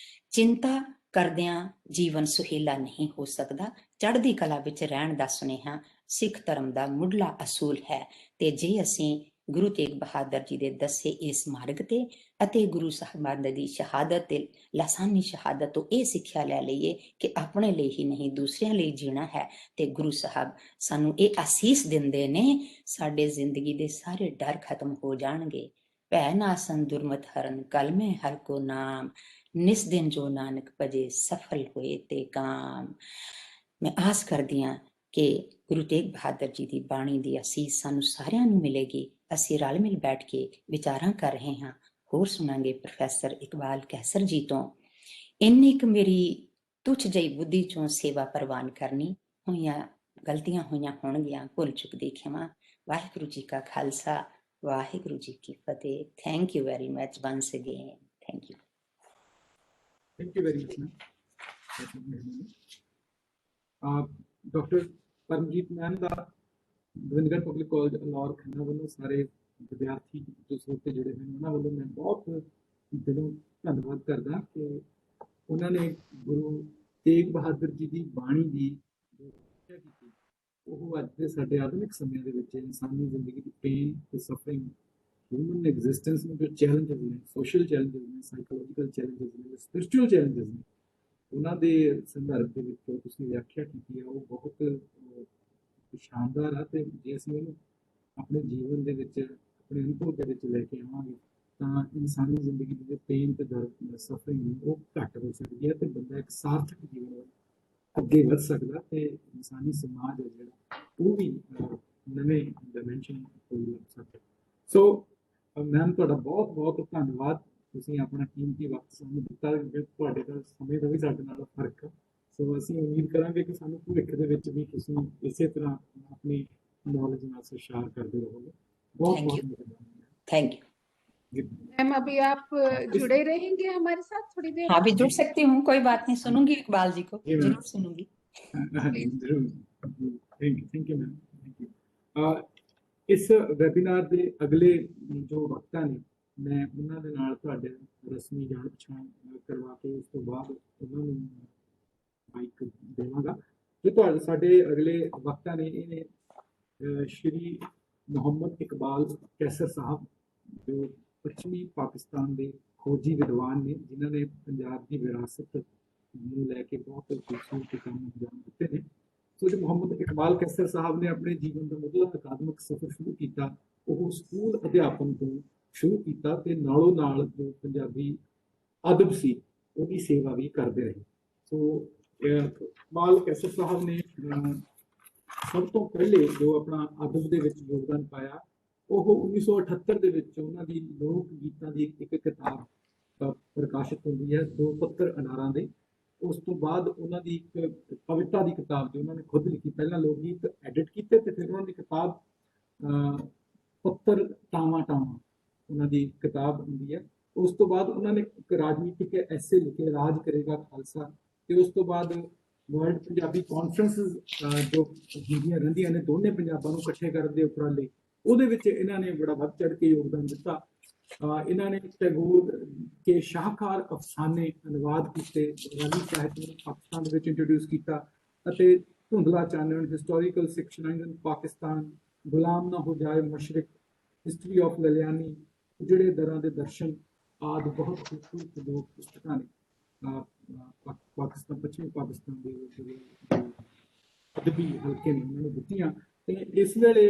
ਚਿੰਤਾ ਕਰਦਿਆਂ ਜੀਵਨ ਸੁਹੇਲਾ ਨਹੀਂ ਹੋ ਸਕਦਾ। ਚੜ੍ਹਦੀ ਕਲਾ ਵਿੱਚ ਰਹਿਣ ਦਾ ਸੁਨੇਹਾ ਸਿੱਖ ਧਰਮ ਦਾ ਮੁੱਢਲਾ ਅਸੂਲ ਹੈ। ਤੇ ਜੇ ਅਸੀਂ ਗੁਰੂ ਤੇਗ ਬਹਾਦਰ ਜੀ ਦੇ ਦੱਸੇ ਇਸ ਮਾਰਗ ਤੇ ਅਤੇ ਗੁਰੂ ਸਾਹਿਬਾਨ ਦੀ ਸ਼ਹਾਦਤ ਤੇ ਲਾਸਾਨੀ ਸ਼ਹਾਦਤ ਤੋਂ ਇਹ ਸਿੱਖਿਆ ਲੈ ਲਈਏ ਕਿ ਆਪਣੇ ਲਈ ਹੀ ਨਹੀਂ ਦੂਸਰਿਆਂ ਲਈ ਜੀਣਾ ਹੈ, ਤੇ ਗੁਰੂ ਸਾਹਿਬ ਸਾਨੂੰ ਇਹ ਅਸੀਸ ਦਿੰਦੇ ਨੇ, ਸਾਡੇ ਜ਼ਿੰਦਗੀ ਦੇ ਸਾਰੇ ਡਰ ਖਤਮ ਹੋ ਜਾਣਗੇ। ਭੈ ਨਾਸਨ ਦੁਰਮਤ ਹਰਨ ਕਲਮੇ ਹਰ ਕੋ ਨਾਮ, ਨਿਸ ਦਿਨ ਜੋ ਨਾਨਕ ਭਜੇ ਸਫਲ ਹੋਏ ਤੇ ਕਾਮ। ਮੈਂ ਆਸ ਕਰਦੀ ਹਾਂ ਕਿ ਗੁਰੂ ਤੇਗ ਬਹਾਦਰ ਜੀ ਦੀ ਬਾਣੀ ਦੀ ਅਸੀਸ ਸਾਨੂੰ ਸਾਰਿਆਂ ਨੂੰ ਮਿਲੇਗੀ। ਅਸੀਂ ਰਲ ਮਿਲ ਬੈਠ ਕੇ ਵਿਚਾਰਾਂ ਕਰ ਰਹੇ ਹਾਂ। ਹੋਰ ਸੁਣਾਂਗੇ ਪ੍ਰੋਫੈਸਰ ਇਕਬਾਲ ਕੈਸਰ ਜੀ ਤੋਂ। ਇੰਨੀ ਕੁ ਮੇਰੀ ਤੁੱਛ ਜਿਹੀ ਬੁੱਧੀ ਚੋਂ ਸੇਵਾ ਪ੍ਰਵਾਨ ਕਰਨੀ ਹੋਈਆਂ, ਗਲਤੀਆਂ ਹੋਈਆਂ ਹੋਣਗੀਆਂ, ਭੁੱਲ ਚੁੱਕ ਦੀ ਖਿਮਾ। ਵਾਹਿਗੁਰੂ ਜੀ ਕਾ ਖਾਲਸਾ, ਵਾਹਿਗੁਰੂ ਜੀ ਕੀ ਫਤਿਹ। Thank you very much once again. Thank you. Thank you very much, ma'am. Doctor Paramjit ma'am ਦਾ ਗੋਬਿੰਦਗੜ੍ਹ ਪਬਲਿਕ ਕਾਲਜ ਅਲੌਰ ਖੰਨਾ ਵੱਲੋਂ ਸਾਰੇ ਵਿਦਿਆਰਥੀ ਜੋ ਸਰੋਤੇ ਜੁੜੇ ਹੋਏ ਨੇ ਉਹਨਾਂ ਵੱਲੋਂ ਮੈਂ ਬਹੁਤ ਦਿਲੋਂ ਧੰਨਵਾਦ ਕਰਦਾ ਕਿ ਉਹਨਾਂ ਨੇ ਗੁਰੂ ਤੇਗ ਬਹਾਦਰ ਜੀ ਦੀ ਬਾਣੀ ਦੀ ਜੋ ਸਿੱਖਿਆ ਕੀਤੀ, ਉਹ ਅੱਜ ਦੇ ਸਾਡੇ ਆਧੁਨਿਕ ਸਮਿਆਂ ਦੇ ਵਿੱਚ ਇਨਸਾਨੀ ਜ਼ਿੰਦਗੀ ਦੀ ਪੇਨ ਤੇ ਸਫਰਿੰਗ, ਹਿਊਮਨ ਐਗਜ਼ਿਸਟੈਂਸ ਨੂੰ ਜੋ ਚੈਲੰਜਸ ਨੇ, ਸੋਸ਼ਲ ਚੈਲੰਜਸ ਨੇ, ਸਾਈਕੋਲੋਜੀਕਲ ਚੈਲੰਜਸ ਨੇ, ਸਪਿਰਿਚੁਅਲ ਚੈਲੰਜਸ ਨੇ, ਉਹਨਾਂ ਦੇ ਸੰਦਰਭ ਦੇ ਵਿੱਚ ਤੁਸੀਂ ਵਿਆਖਿਆ ਕੀਤੀ ਹੈ, ਉਹ ਬਹੁਤ ਸ਼ਾਨਦਾਰ ਹੈ। ਤੇ ਜੇ ਅਸੀਂ ਉਹਨੂੰ ਆਪਣੇ ਜੀਵਨ ਦੇ ਵਿੱਚ, ਆਪਣੇ ਅਨੁਭਵ ਦੇ ਵਿੱਚ ਲੈ ਕੇ ਆਵਾਂਗੇ ਤਾਂ ਇਨਸਾਨੀ ਜ਼ਿੰਦਗੀ ਦੀ ਜੋ ਪੇਨ ਤੇ ਦਰਦ ਸਫਰਿੰਗ ਨੇ ਉਹ ਘੱਟ ਹੋ ਸਕਦੀ ਹੈ ਤੇ ਬੰਦਾ ਇੱਕ ਸਾਰਥਕ ਜੀਵਨ ਅੱਗੇ ਵਧ ਸਕਦਾ ਤੇ ਇਨਸਾਨੀ ਸਮਾਜ ਹੈ ਜਿਹੜਾ ਉਹ ਵੀ ਨਵੇਂ ਡਾਇਮੈਂਸ਼ਨ ਕੋਲ ਲੱਗ ਸਕਦਾ। ਸੋ ਮੈਮ ਤੁਹਾਡਾ ਬਹੁਤ ਬਹੁਤ ਧੰਨਵਾਦ। ਤੁਸੀਂ ਆਪਣਾ ਕੀਮਤੀ ਵਕਤ ਸਾਨੂੰ ਦਿੱਤਾ। ਤੁਹਾਡੇ ਦਾ ਸਮੇਂ ਦਾ ਵੀ ਸਾਡੇ ਨਾਲ ਫਰਕ ਹੈ। ਸੋ ਅਸੀਂ ਉਮੀਦ ਕਰਾਂਗੇ ਕਿ ਸਾਨੂੰ ਭਵਿੱਖ ਦੇ ਵਿੱਚ ਵੀ ਤੁਸੀਂ ਇਸੇ ਤਰ੍ਹਾਂ ਆਪਣੀ नॉलेज ਨਾਲ ਸ਼ੇਅਰ ਕਰਦੇ ਰਹੋਗੇ। बहुत बहुत धन्यवाद। Thank you ma'am. अभी आप जुड़े रहेंगे हमारे साथ थोड़ी देर? हाँ, भी जुड़ सकती हूँ, कोई बात नहीं, सुनूंगी इकबाल जी को, जरूर सुनूंगी। Thank you ma'am, thank you. इस ਵੈਬੀਨਾਰ ਦੇ ਅਗਲੇ ਜੋ ਵਕਤਾ ਨੇ ਮੈਂ ਉਹਨਾਂ ਦੇ ਨਾਲ ਤੁਹਾਡੇ ਰਸਮੀ ਜਾਣ ਪਛਾਣ ਕਰਵਾ ਕੇ ਉਸ ਤੋਂ ਬਾਅਦ ਉਹਨਾਂ ਨੂੰ ਮਾਈਕ ਦੇਵਾਂਗਾ। ਜੋ ਤੁਹਾਡੇ ਸਾਡੇ ਅਗਲੇ ਵਕਤਾ ਨੇ ਇਹ ਨੇ ਸ਼੍ਰੀ ਮੁਹੰਮਦ ਇਕਬਾਲ ਕੈਸਰ ਸਾਹਿਬ, ਜੋ ਪੱਛਮੀ ਪਾਕਿਸਤਾਨ ਦੇ ਖੋਜੀ ਵਿਦਵਾਨ ਨੇ, ਜਿਨ੍ਹਾਂ ਨੇ ਪੰਜਾਬ ਦੀ ਵਿਰਾਸਤ ਨੂੰ ਲੈ ਕੇ ਬਹੁਤ ਖੂਬਸੂਰਤ ਕੰਮ ਅੰਜਾਮ ਦਿੱਤੇ ਨੇ। ਸੋ ਜੋ ਮੁਹੰਮਦ ਇਕਬਾਲ ਕੈਸਰ ਸਾਹਿਬ ਨੇ ਆਪਣੇ ਜੀਵਨ ਦਾ ਮੁੱਢਲਾ ਅਕਾਦਮਿਕ ਸਫ਼ਰ ਸ਼ੁਰੂ ਕੀਤਾ, ਉਹ ਸਕੂਲ ਅਧਿਆਪਨ ਤੋਂ ਸ਼ੁਰੂ ਕੀਤਾ ਤੇ ਨਾਲੋਂ ਨਾਲ ਜੋ ਪੰਜਾਬੀ ਅਦਬ ਸੀ ਉਹਦੀ ਸੇਵਾ ਵੀ ਕਰਦੇ ਰਹੇ। ਸੋ ਇਕਬਾਲ ਕੈਸਰ ਸਾਹਿਬ ਨੇ ਸਭ ਤੋਂ ਪਹਿਲੇ ਜੋ ਆਪਣਾ ਅਦਬ ਦੇ ਵਿੱਚ ਯੋਗਦਾਨ ਪਾਇਆ ਉਹ 1978 ਦੇ ਵਿੱਚ ਉਹਨਾਂ ਦੀ ਲੋਕ ਗੀਤਾਂ ਦੀ ਇੱਕ ਕਿਤਾਬ ਪ੍ਰਕਾਸ਼ਿਤ ਹੁੰਦੀ ਹੈ, ਦੋ ਪੱਤਰ ਅਨਾਰਾਂ ਦੇ। ਉਸ ਤੋਂ ਬਾਅਦ ਉਹਨਾਂ ਦੀ ਇੱਕ ਕਵਿਤਾ ਦੀ ਕਿਤਾਬ ਜੋ ਉਹਨਾਂ ਨੇ ਖੁਦ ਲਿਖੀ, ਪਹਿਲਾਂ ਲੋਕ ਗੀਤ ਐਡਿਟ ਕੀਤੇ ਤੇ ਫਿਰ ਉਹਨਾਂ ਦੀ ਕਿਤਾਬ ਪੱਤਰ ਟਾਵਾਂ ਟਾਵਾਂ ਉਹਨਾਂ ਦੀ ਕਿਤਾਬ ਹੁੰਦੀ ਹੈ। ਉਸ ਤੋਂ ਬਾਅਦ ਉਹਨਾਂ ਨੇ ਇੱਕ ਰਾਜਨੀਤਿਕ ਐਸੇ ਲਿਖੇ, ਰਾਜ ਕਰੇਗਾ ਖਾਲਸਾ, ਤੇ ਉਸ ਤੋਂ ਬਾਅਦ ਵਰਲਡ ਪੰਜਾਬੀ ਕਾਨਫਰੰਸਿਸ ਜੋ ਹੁੰਦੀਆਂ ਰਹਿੰਦੀਆਂ ਨੇ ਦੋਨੇ ਪੰਜਾਬਾਂ ਨੂੰ ਇਕੱਠੇ ਕਰਨ ਦੇ ਉਪਰਾਲੇ, ਉਹਦੇ ਵਿੱਚ ਇਹਨਾਂ ਨੇ ਬੜਾ ਵੱਧ ਚੜ੍ਹ ਕੇ ਯੋਗਦਾਨ ਦਿੱਤਾ। ਇਹਨਾਂ ਨੇ ਟੈਗੋਰ ਕੇ ਸ਼ਾਹਕਾਰ ਅਫਸਾਨੇ ਅਨੁਵਾਦ ਕੀਤੇ, ਬੰਗਾਲੀ ਸਾਹਿਤ ਨੂੰ ਪਾਕਿਸਤਾਨ ਦੇ ਵਿੱਚ ਇੰਟਰੋਡਿਊਸ ਕੀਤਾ ਅਤੇ ਧੁੰਦਲਾ ਚਾਨਣ, ਹਿਸਟੋਰੀਕਲ ਸੈਕਸ਼ਨਾਈਜ਼ ਇਨ ਪਾਕਿਸਤਾਨ, ਗੁਲਾਮ ਨਾ ਹੋ ਜਾਏ ਮਸ਼ਰਕ, ਹਿਸਟਰੀ ਆਫ ਲਲਿਆਨੀ, ਜਿਹੜੇ ਦਰਾਂ ਦੇ ਦਰਸ਼ਨ ਆਦਿ ਬਹੁਤ ਖੂਬਸੂਰਤ ਦੋ ਪੁਸਤਕਾਂ ਨੇ ਪਾਕਿਸਤਾਨ, ਪੱਛਮੀ ਪਾਕਿਸਤਾਨ ਦੇ ਅਦਬੀ ਹਲਕੇ ਨੇ ਉਹਨਾਂ ਨੂੰ ਦਿੱਤੀਆਂ। ਤੇ ਇਸ ਵੇਲੇ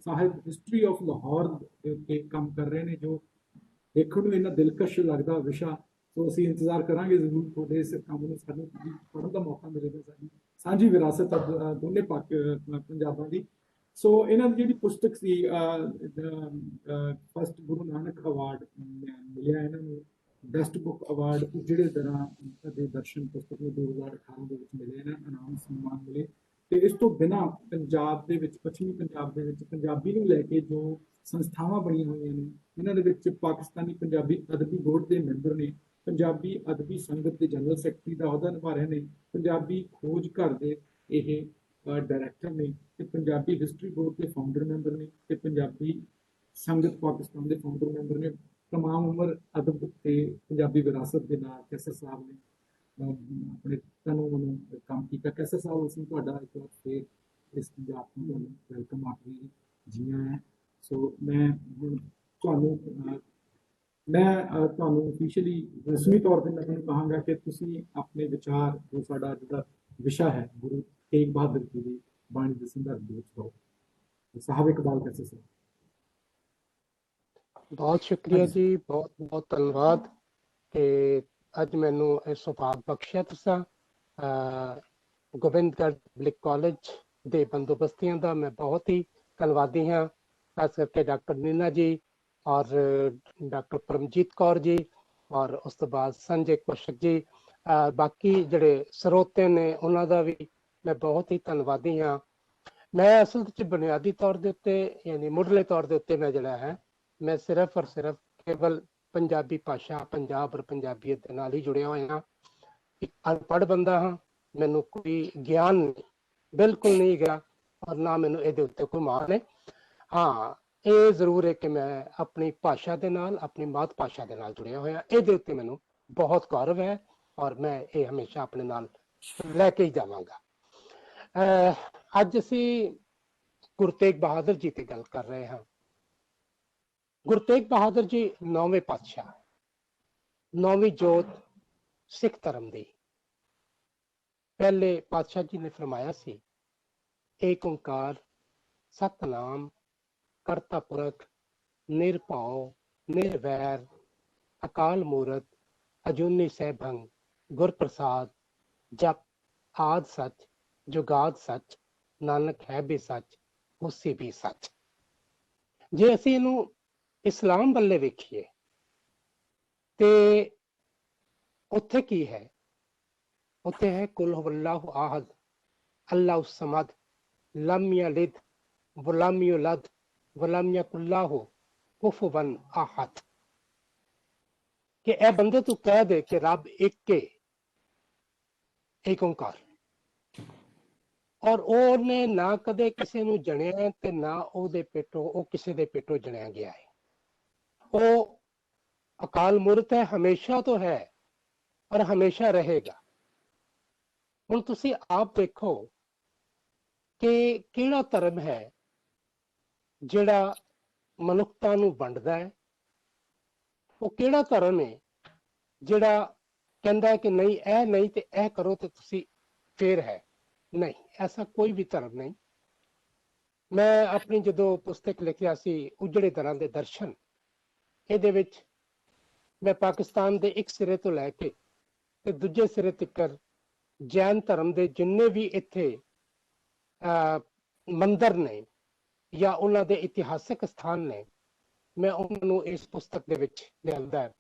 ਸਾਹਿਬ ਹਿਸਟਰੀ ਆਫ ਲਾਹੌਰ ਦੇ ਉੱਤੇ ਕੰਮ ਕਰ ਰਹੇ ਨੇ, ਜੋ ਦੇਖਣ ਨੂੰ ਇੰਨਾ ਦਿਲਕਸ਼ ਲੱਗਦਾ ਵਿਸ਼ਾ। ਸੋ ਅਸੀਂ ਇੰਤਜ਼ਾਰ ਕਰਾਂਗੇ ਜ਼ਰੂਰ ਤੁਹਾਡੇ ਇਸ ਕੰਮ ਨੂੰ ਸਾਨੂੰ ਪੜ੍ਹਨ ਦਾ ਮੌਕਾ ਮਿਲੇਗਾ। ਸਾਡੀ ਸਾਂਝੀ ਵਿਰਾਸਤ ਦੋਨੇ ਪੰਜਾਬਾਂ ਦੀ। ਸੋ ਇਹਨਾਂ ਦੀ ਜਿਹੜੀ ਪੁਸਤਕ ਸੀ ਫਸਟ ਗੁਰੂ ਨਾਨਕ ਅਵਾਰਡ ਮਿਲਿਆ ਇਹਨਾਂ ਨੂੰ, ਬੈਸਟ ਬੁੱਕ ਅਵਾਰਡ ਜਿਹੜੇ ਤਰ੍ਹਾਂ ਦੇ ਦਰਸ਼ਨ ਪੁਸਤਕ ਨੂੰ 2018 ਦੇ ਵਿੱਚ ਮਿਲੇ ਇਹਨਾਂ ਇਨਾਮ ਸਨਮਾਨ ਮਿਲੇ। ਤੇ ਇਸ ਤੋਂ ਬਿਨਾਂ ਪੰਜਾਬ ਦੇ ਵਿੱਚ, ਪੱਛਮੀ ਪੰਜਾਬ ਦੇ ਵਿੱਚ ਪੰਜਾਬੀ ਨੂੰ ਲੈ ਕੇ ਜੋ ਸੰਸਥਾਵਾਂ ਬਣੀਆਂ ਹੋਈਆਂ ਨੇ, ਇਹਨਾਂ ਦੇ ਵਿੱਚ ਪਾਕਿਸਤਾਨੀ ਪੰਜਾਬੀ ਅਦਬੀ ਬੋਰਡ ਦੇ ਮੈਂਬਰ ਨੇ, ਪੰਜਾਬੀ ਅਦਬੀ ਸੰਗਤ ਦੇ ਜਨਰਲ ਸੈਕਟਰੀ ਦਾ ਅਹੁਦਾ ਨਿਭਾ ਰਹੇ ਨੇ, ਪੰਜਾਬੀ ਖੋਜ ਘਰ ਦੇ ਇਹ ਡਾਇਰੈਕਟਰ ਨੇ, ਤੇ ਪੰਜਾਬੀ ਹਿਸਟਰੀ ਬੋਰਡ ਦੇ ਫਾਊਂਡਰ ਮੈਂਬਰ ਨੇ, ਤੇ ਪੰਜਾਬੀ ਸੰਗਤ ਪਾਕਿਸਤਾਨ ਦੇ ਫਾਊਂਡਰ ਮੈਂਬਰ ਨੇ। तमाम उम्र अदब ते पंजाबी विरासत के नाल कैसर साहब ने अपने तनों मनों काम किया। कैसर साहब ਅਸੀਂ ਤੁਹਾਡਾ ਇੱਕ ਵਾਰ ਫੇਰ ਇਸ ਪੰਜਾਬ ਨੂੰ ਤੁਹਾਨੂੰ ਵੈਲਕਮ ਆਖਰੀ ਜੀ ਆਇਆਂ ਹੈ। ਸੋ ਮੈਂ ਤੁਹਾਨੂੰ ਅਫੀਸ਼ੀਅਲੀ ਰਸਮੀ ਤੌਰ ਤੇ ਮੈਂ ਤੁਹਾਨੂੰ ਕਹਾਂਗਾ ਕਿ ਤੁਸੀਂ ਆਪਣੇ ਵਿਚਾਰ ਜੋ ਸਾਡਾ ਅੱਜ ਦਾ ਵਿਸ਼ਾ ਹੈ ਗੁਰੂ ਤੇਗ ਬਹਾਦਰ ਜੀ ਦੀ ਬਾਣੀ ਦੇ ਸੰਦਰਭ ਦੇ ਵਿੱਚ ਦਿਓ। ਸਾਹਿਬ ਇਕਬਾਲ कैसर साहब। बहुत शुक्रिया जी, बहुत बहुत धन्यवाद कि अज मैनू इस सुभाग बख्शिया तुसा गोबिंदगढ़ पब्लिक कॉलेज के बंदोबस्तियों का मैं बहुत ही धन्यवादी हाँ, खास करके डॉक्टर नीना जी और डॉक्टर परमजीत कौर जी और उस तो बाद संजय कौशिक जी, बाकी जड़े स्रोते ने उन्हों का भी मैं बहुत ही धन्यवादी हाँ। मैं असल च बुनियादी तौर के उत्ते यानी मुढ़ले तौर के उत्ते मैं जड़ा है मैं सिर्फ और सिर्फ केवल पंजाबी भाषा पंजाब और पंजाबीयत के नाल ही जुड़िया हुआ। एक अनपढ़ बंदा हाँ, मैनू कोई ज्ञान नहीं, बिल्कुल नहीं गया और ना मैनू ये उत्ते कोई मान है। हाँ, ये जरूर है कि मैं अपनी भाषा के नाल अपनी मात भाषा के नाल जुड़िया होया, ये उत्ते मैनू बहुत गौरव है और मैं ये हमेशा अपने नाल लैके ही जावांगा। अज असी गुरु तेग बहादुर जी की गल कर रहे हैं। गुरु तेग बहादुर जी 9वें पातशाह, 9वीं जोत सिख धर्म दी। पहले पातशाह जी ने फरमाया सी एक ओंकार सतनाम करता पुरख निरभौ निर्वैर अकाल मूरत अजूनी सहभंग गुर प्रसाद जप आद सच जुगाद सच नानक है भी सच उसी भी सच। जे असी इनू इस्लाम बल्ले वेखिए ते उत्थे की है, उत्थे है कुल हुवल्लाहु आहद अल्लाहु समद लम यलिद वलम युलद वलम यकुल लहू कुफुवन अहद। कि ए बंदे तू कह दे कि रब एक के, एक ओंकार, और ਉਹਨੇ ना कदे किसी नू जणिया ते ना ਉਹਦੇ पेटों ਉਹ ਕਿਸੇ ਦੇ पेटों जणिया गया है। वो अकाल मूर्त है, हमेशा तो है और हमेशा रहेगा। हुण तुसी आप देखो कि किहड़ा धर्म है जिहड़ा मनुखता नूं वंडदा है, वो किहड़ा धर्म है जिहड़ा कहंदा है कि नहीं ऐ नहीं ते ऐ करो ते तुसी फेर है। नहीं, ऐसा कोई भी धर्म नहीं। मैं अपनी जदों पुस्तक लिखिया सी उजड़े दरां दे दर्शन, ਇਹਦੇ ਵਿੱਚ मैं पाकिस्तान के एक सिरे तो लैके ते दूजे सिरे तक जैन धर्म के जिन्ने भी इत्थे मंदिर ने या उन्हां दे इतिहासिक स्थान ने, मैं उन्होंने इस पुस्तक दे विच लिआंदा है।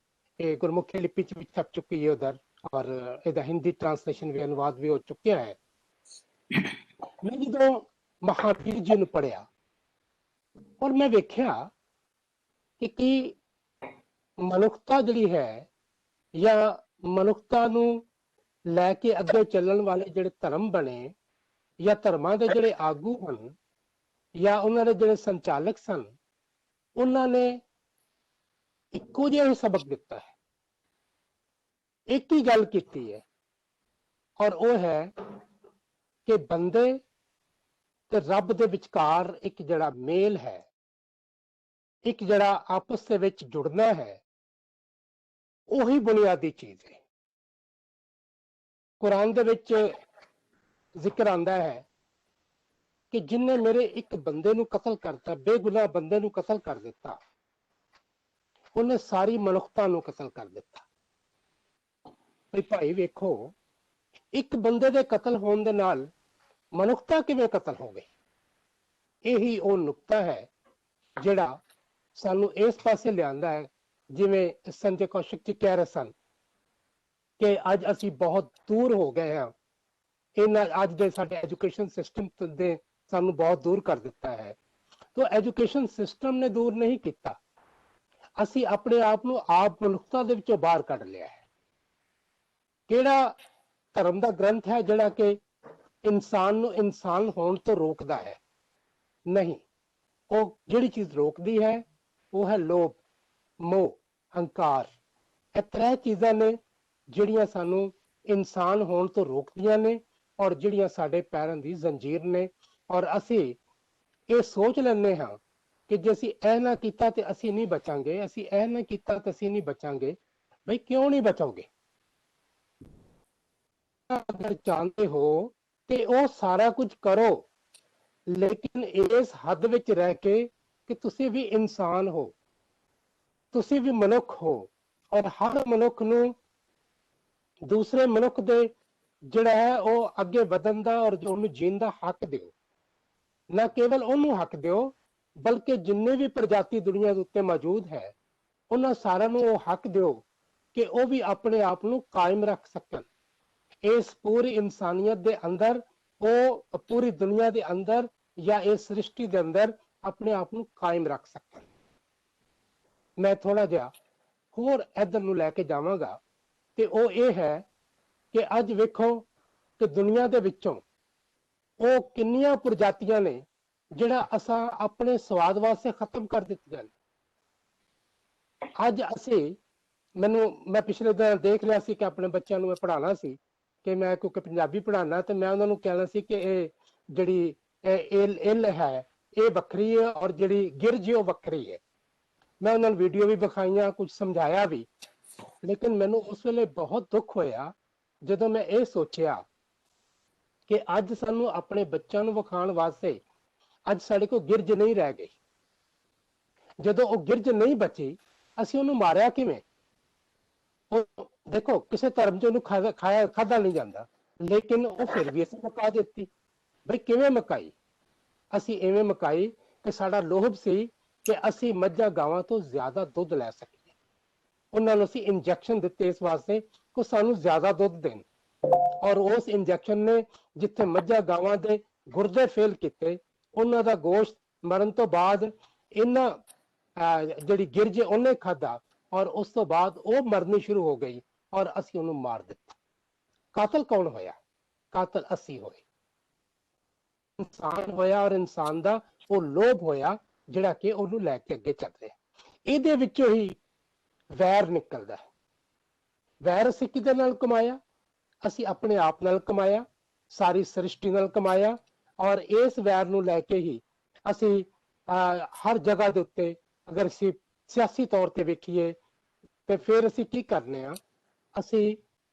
ये गुरमुखी लिपि च भी छप चुकी है उधर और इसका हिंदी ट्रांसलेशन भी अनुवाद भी हो चुका है। मैं जो महावीर जी ने पढ़िया और मैं वेख्या कि मनुखता जिहड़ी है या मनुखता नूं लैके अगे चलण वाले जिहड़े धर्म बने या धर्मां दे जिहड़े आगू हन या उन्हां दे जिहड़े संचालक सन, उन्हां ने इक्को जिहा ही सबक दिता है, एक ही गल कीती है और वो है कि बंदे ते रब दे विचकार एक जिहड़ा मेल है, एक जिहड़ा आपस दे विच जुड़ना है, ਉਹੀ बुनियादी चीज है। कुरान दे विच जिक्र आंदा है कि जिन्ने मेरे एक बंदे नूं कतल करता, बेगुनाह बंदे नूं कतल कर दिता, उन्हें सारी मनुखता नूं कतल कर दिता। भाई वेखो, एक बंदे दे कतल होण दे नाल मनुखता किवें कतल हो गई? ਇਹੀ ਉਹ ਨੁਕਤਾ ਹੈ ਜਿਹੜਾ ਸਾਨੂੰ ਇਸ ਪਾਸੇ ਲਿਆਂਦਾ ਹੈ। ਜਿਵੇਂ ਸੰਜੇ ਕੌਸ਼ਿਕ ਜੀ ਕਹਿ ਰਹੇ ਸਨ ਕਿ ਅੱਜ ਅਸੀਂ ਬਹੁਤ ਦੂਰ ਹੋ ਗਏ ਹਾਂ, ਇਹਨਾਂ ਅੱਜ ਦੇ ਸਾਡੇ ਐਜੂਕੇਸ਼ਨ ਸਿਸਟਮ ਦੇ ਸਾਨੂੰ ਬਹੁਤ ਦੂਰ ਕਰ ਦਿੱਤਾ ਹੈ। ਤਾਂ ਐਜੂਕੇਸ਼ਨ ਸਿਸਟਮ ਨੇ ਦੂਰ ਨਹੀਂ ਕੀਤਾ, ਅਸੀਂ ਆਪਣੇ ਆਪ ਨੂੰ ਆਪ ਮਨੁੱਖਤਾ ਦੇ ਵਿੱਚੋਂ ਬਾਹਰ ਕੱਢ ਲਿਆ ਹੈ। ਕਿਹੜਾ ਧਰਮ ਦਾ ਗ੍ਰੰਥ ਹੈ ਜਿਹੜਾ ਕਿ ਇਨਸਾਨ ਨੂੰ ਇਨਸਾਨ ਹੋਣ ਤੋਂ ਰੋਕਦਾ ਹੈ? ਨਹੀਂ, ਉਹ ਜਿਹੜੀ ਚੀਜ਼ ਰੋਕਦੀ ਹੈ ਉਹ ਹੈ ਲੋਭ, ਮੋਹ, ਹੰਕਾਰ। ਇਹ ਤਰੇ ਚੀਜ਼ਾਂ ਨੇ ਜਿਹੜੀਆਂ ਸਾਨੂੰ ਇਨਸਾਨ ਹੋਣ ਤੋਂ ਰੋਕਦੀਆਂ ਨੇ ਔਰ ਜਿਹੜੀਆਂ ਸਾਡੇ ਪੈਰਾਂ ਦੀ ਜ਼ੰਜੀਰ ਨੇ। ਔਰ ਅਸੀਂ ਇਹ ਸੋਚ ਲੈਂਦੇ ਹਾਂ ਕਿ ਜੇ ਅਸੀਂ ਇਹ ਨਾ ਕੀਤਾ ਤੇ ਅਸੀਂ ਨਹੀਂ ਬਚਾਂਗੇ, ਅਸੀਂ ਇਹ ਨਾ ਕੀਤਾ ਤੇ ਅਸੀਂ ਨਹੀਂ ਬਚਾਂਗੇ। ਬਈ ਕਿਉਂ ਨਹੀਂ ਬਚੋਗੇ? ਅਗਰ ਚਾਹੁੰਦੇ ਹੋ ਤੇ ਉਹ ਸਾਰਾ ਕੁਝ ਕਰੋ, ਲੇਕਿਨ ਇਸ ਹੱਦ ਵਿੱਚ ਰਹਿ ਕੇ ਕਿ ਤੁਸੀਂ ਵੀ ਇਨਸਾਨ ਹੋ, ਤੁਸੀਂ ਵੀ ਮਨੁੱਖ ਹੋ ਔਰ ਹਰ ਮਨੁੱਖ ਨੂੰ ਦੂਸਰੇ ਮਨੁੱਖ ਦੇ ਜਿਹੜਾ ਹੈ ਉਹ ਅੱਗੇ ਵਧਣ ਦਾ ਔਰ ਉਹਨੂੰ ਜੀਣ ਦਾ ਹੱਕ ਦਿਓ। ਨਾ ਕੇਵਲ ਉਹਨੂੰ ਹੱਕ ਦਿਓ ਬਲਕਿ ਜਿੰਨੇ ਵੀ ਪ੍ਰਜਾਤੀ ਦੁਨੀਆ ਦੇ ਉੱਤੇ ਮੌਜੂਦ ਹੈ ਉਹਨਾਂ ਸਾਰਿਆਂ ਨੂੰ ਉਹ ਹੱਕ ਦਿਓ ਕਿ ਉਹ ਵੀ ਆਪਣੇ ਆਪ ਨੂੰ ਕਾਇਮ ਰੱਖ ਸਕਣ। ਇਸ ਪੂਰੀ ਇਨਸਾਨੀਅਤ ਦੇ ਅੰਦਰ, ਉਹ ਪੂਰੀ ਦੁਨੀਆ ਦੇ ਅੰਦਰ ਜਾਂ ਇਸ ਸ੍ਰਿਸ਼ਟੀ ਦੇ ਅੰਦਰ ਆਪਣੇ ਆਪ ਨੂੰ ਕਾਇਮ ਰੱਖ ਸਕਣ। ਮੈਂ ਥੋੜਾ ਜਿਹਾ ਹੋਰ ਇੱਧਰ ਨੂੰ ਲੈ ਕੇ ਜਾਵਾਂਗਾ ਤੇ ਉਹ ਇਹ ਹੈ ਕਿ ਅੱਜ ਵੇਖੋ ਕਿ ਦੁਨੀਆ ਦੇ ਵਿੱਚੋਂ ਉਹ ਕਿੰਨੀਆਂ ਪ੍ਰਜਾਤੀਆਂ ਨੇ ਜਿਹੜਾ ਅਸਾਂ ਆਪਣੇ ਸਵਾਦ ਵਾਸਤੇ ਖਤਮ ਕਰ ਦਿੱਤੀਆਂ ਨੇ। ਅੱਜ ਮੈਂ ਪਿਛਲੇ ਦਿਨ ਦੇਖ ਲਿਆ ਸੀ ਕਿ ਆਪਣੇ ਬੱਚਿਆਂ ਨੂੰ ਮੈਂ ਪੜ੍ਹਾਉਣਾ ਸੀ ਕਿ ਮੈਂ ਕਿਉਂਕਿ ਪੰਜਾਬੀ ਪੜ੍ਹਾਉਣਾ ਤੇ ਮੈਂ ਉਹਨਾਂ ਨੂੰ ਕਹਿਣਾ ਸੀ ਕਿ ਇਹ ਜਿਹੜੀ ਇਲ ਹੈ ਇਹ ਵੱਖਰੀ ਹੈ ਔਰ ਜਿਹੜੀ ਗਿਰਜ ਉਹ ਵੱਖਰੀ ਹੈ। ਮੈਂ ਉਹਨਾਂ ਨੂੰ ਵੀਡੀਓ ਵੀ ਵਿਖਾਈਆਂ, ਕੁਝ ਸਮਝਾਇਆ ਵੀ, ਲੇਕਿਨ ਮੈਨੂੰ ਉਸ ਵੇਲੇ ਬਹੁਤ ਦੁੱਖ ਹੋਇਆ ਜਦੋਂ ਮੈਂ ਇਹ ਸੋਚਿਆ ਕਿ ਅੱਜ ਸਾਨੂੰ ਆਪਣੇ ਬੱਚਿਆਂ ਨੂੰ ਵਿਖਾਉਣ ਵਾਸਤੇ ਅੱਜ ਸਾਡੇ ਕੋਲ ਗਿਰਜ ਨਹੀਂ ਰਹਿ ਗਈ। ਜਦੋਂ ਉਹ ਗਿਰਜ ਨਹੀਂ ਬਚੀ ਅਸੀਂ ਉਹਨੂੰ ਮਾਰਿਆ ਕਿਵੇਂ? ਉਹ ਦੇਖੋ ਕਿਸੇ ਧਰਮ ਚ ਉਹਨੂੰ ਖਾਧਾ ਨਹੀਂ ਜਾਂਦਾ, ਲੇਕਿਨ ਉਹ ਫਿਰ ਵੀ ਅਸੀਂ ਮੁਕਾ ਦਿੱਤੀ। ਬਈ ਕਿਵੇਂ ਮੁਕਾਈ? ਅਸੀਂ ਐਵੇਂ ਮੁਕਾਈ ਕਿ ਸਾਡਾ ਲੋਭ ਸੀ ਕਿ ਅਸੀਂ ਮੱਝਾਂ ਗਾਵਾਂ ਤੋਂ ਜ਼ਿਆਦਾ ਦੁੱਧ ਲੈ ਸਕੀਏ। ਉਹਨਾਂ ਨੂੰ ਅਸੀਂ ਇੰਜੈਕਸ਼ਨ ਦਿੱਤੇ ਇਸ ਵਾਸਤੇ ਕਿ ਸਾਨੂੰ ਜ਼ਿਆਦਾ ਦੁੱਧ ਦੇਣ, ਔਰ ਉਸ ਇੰਜੈਕਸ਼ਨ ਨੇ ਜਿੱਥੇ ਮੱਝਾਂ ਗਾਵਾਂ ਦੇ ਗੁਰਦੇ ਫੇਲ ਕੀਤੇ, ਉਹਨਾਂ ਦਾ ਗੋਸ਼ਤ ਮਰਨ ਤੋਂ ਬਾਅਦ ਇਹਨਾਂ ਜਿਹੜੀ ਗਿਰਜ ਉਹਨੇ ਖਾਧਾ ਔਰ ਉਸ ਤੋਂ ਬਾਅਦ ਉਹ ਮਰਨੀ ਸ਼ੁਰੂ ਹੋ ਗਈ ਔਰ ਅਸੀਂ ਉਹਨੂੰ ਮਾਰ ਦਿੱਤਾ। ਕਾਤਲ ਕੌਣ ਹੋਇਆ? ਕਾਤਲ ਅਸੀਂ ਹੋਏ, ਇਨਸਾਨ ਹੋਇਆ ਔਰ ਇਨਸਾਨ ਦਾ ਉਹ ਲੋਭ ਹੋਇਆ ਜਿਹੜਾ ਕਿ ਉਹਨੂੰ ਲੈ ਕੇ ਅੱਗੇ ਚੱਲ ਰਿਹਾ। ਇਹਦੇ ਵਿੱਚੋਂ ਹੀ ਵੈਰ ਨਿਕਲਦਾ ਹੈ। ਵੈਰ ਅਸੀਂ ਕਿਹਦੇ ਨਾਲ ਕਮਾਇਆ? ਅਸੀਂ ਆਪਣੇ ਆਪ ਨਾਲ ਕਮਾਇਆ, ਸਾਰੀ ਸ੍ਰਿਸ਼ਟੀ ਨਾਲ ਕਮਾਇਆ। ਔਰ ਇਸ ਵੈਰ ਨੂੰ ਲੈ ਕੇ ਹੀ ਅਸੀਂ ਹਰ ਜਗ੍ਹਾ ਦੇ ਉੱਤੇ ਅਗਰ ਅਸੀਂ ਸਿਆਸੀ ਤੌਰ ਤੇ ਵੇਖੀਏ ਤੇ ਫਿਰ ਅਸੀਂ ਕੀ ਕਰਨੇ ਆ? ਅਸੀਂ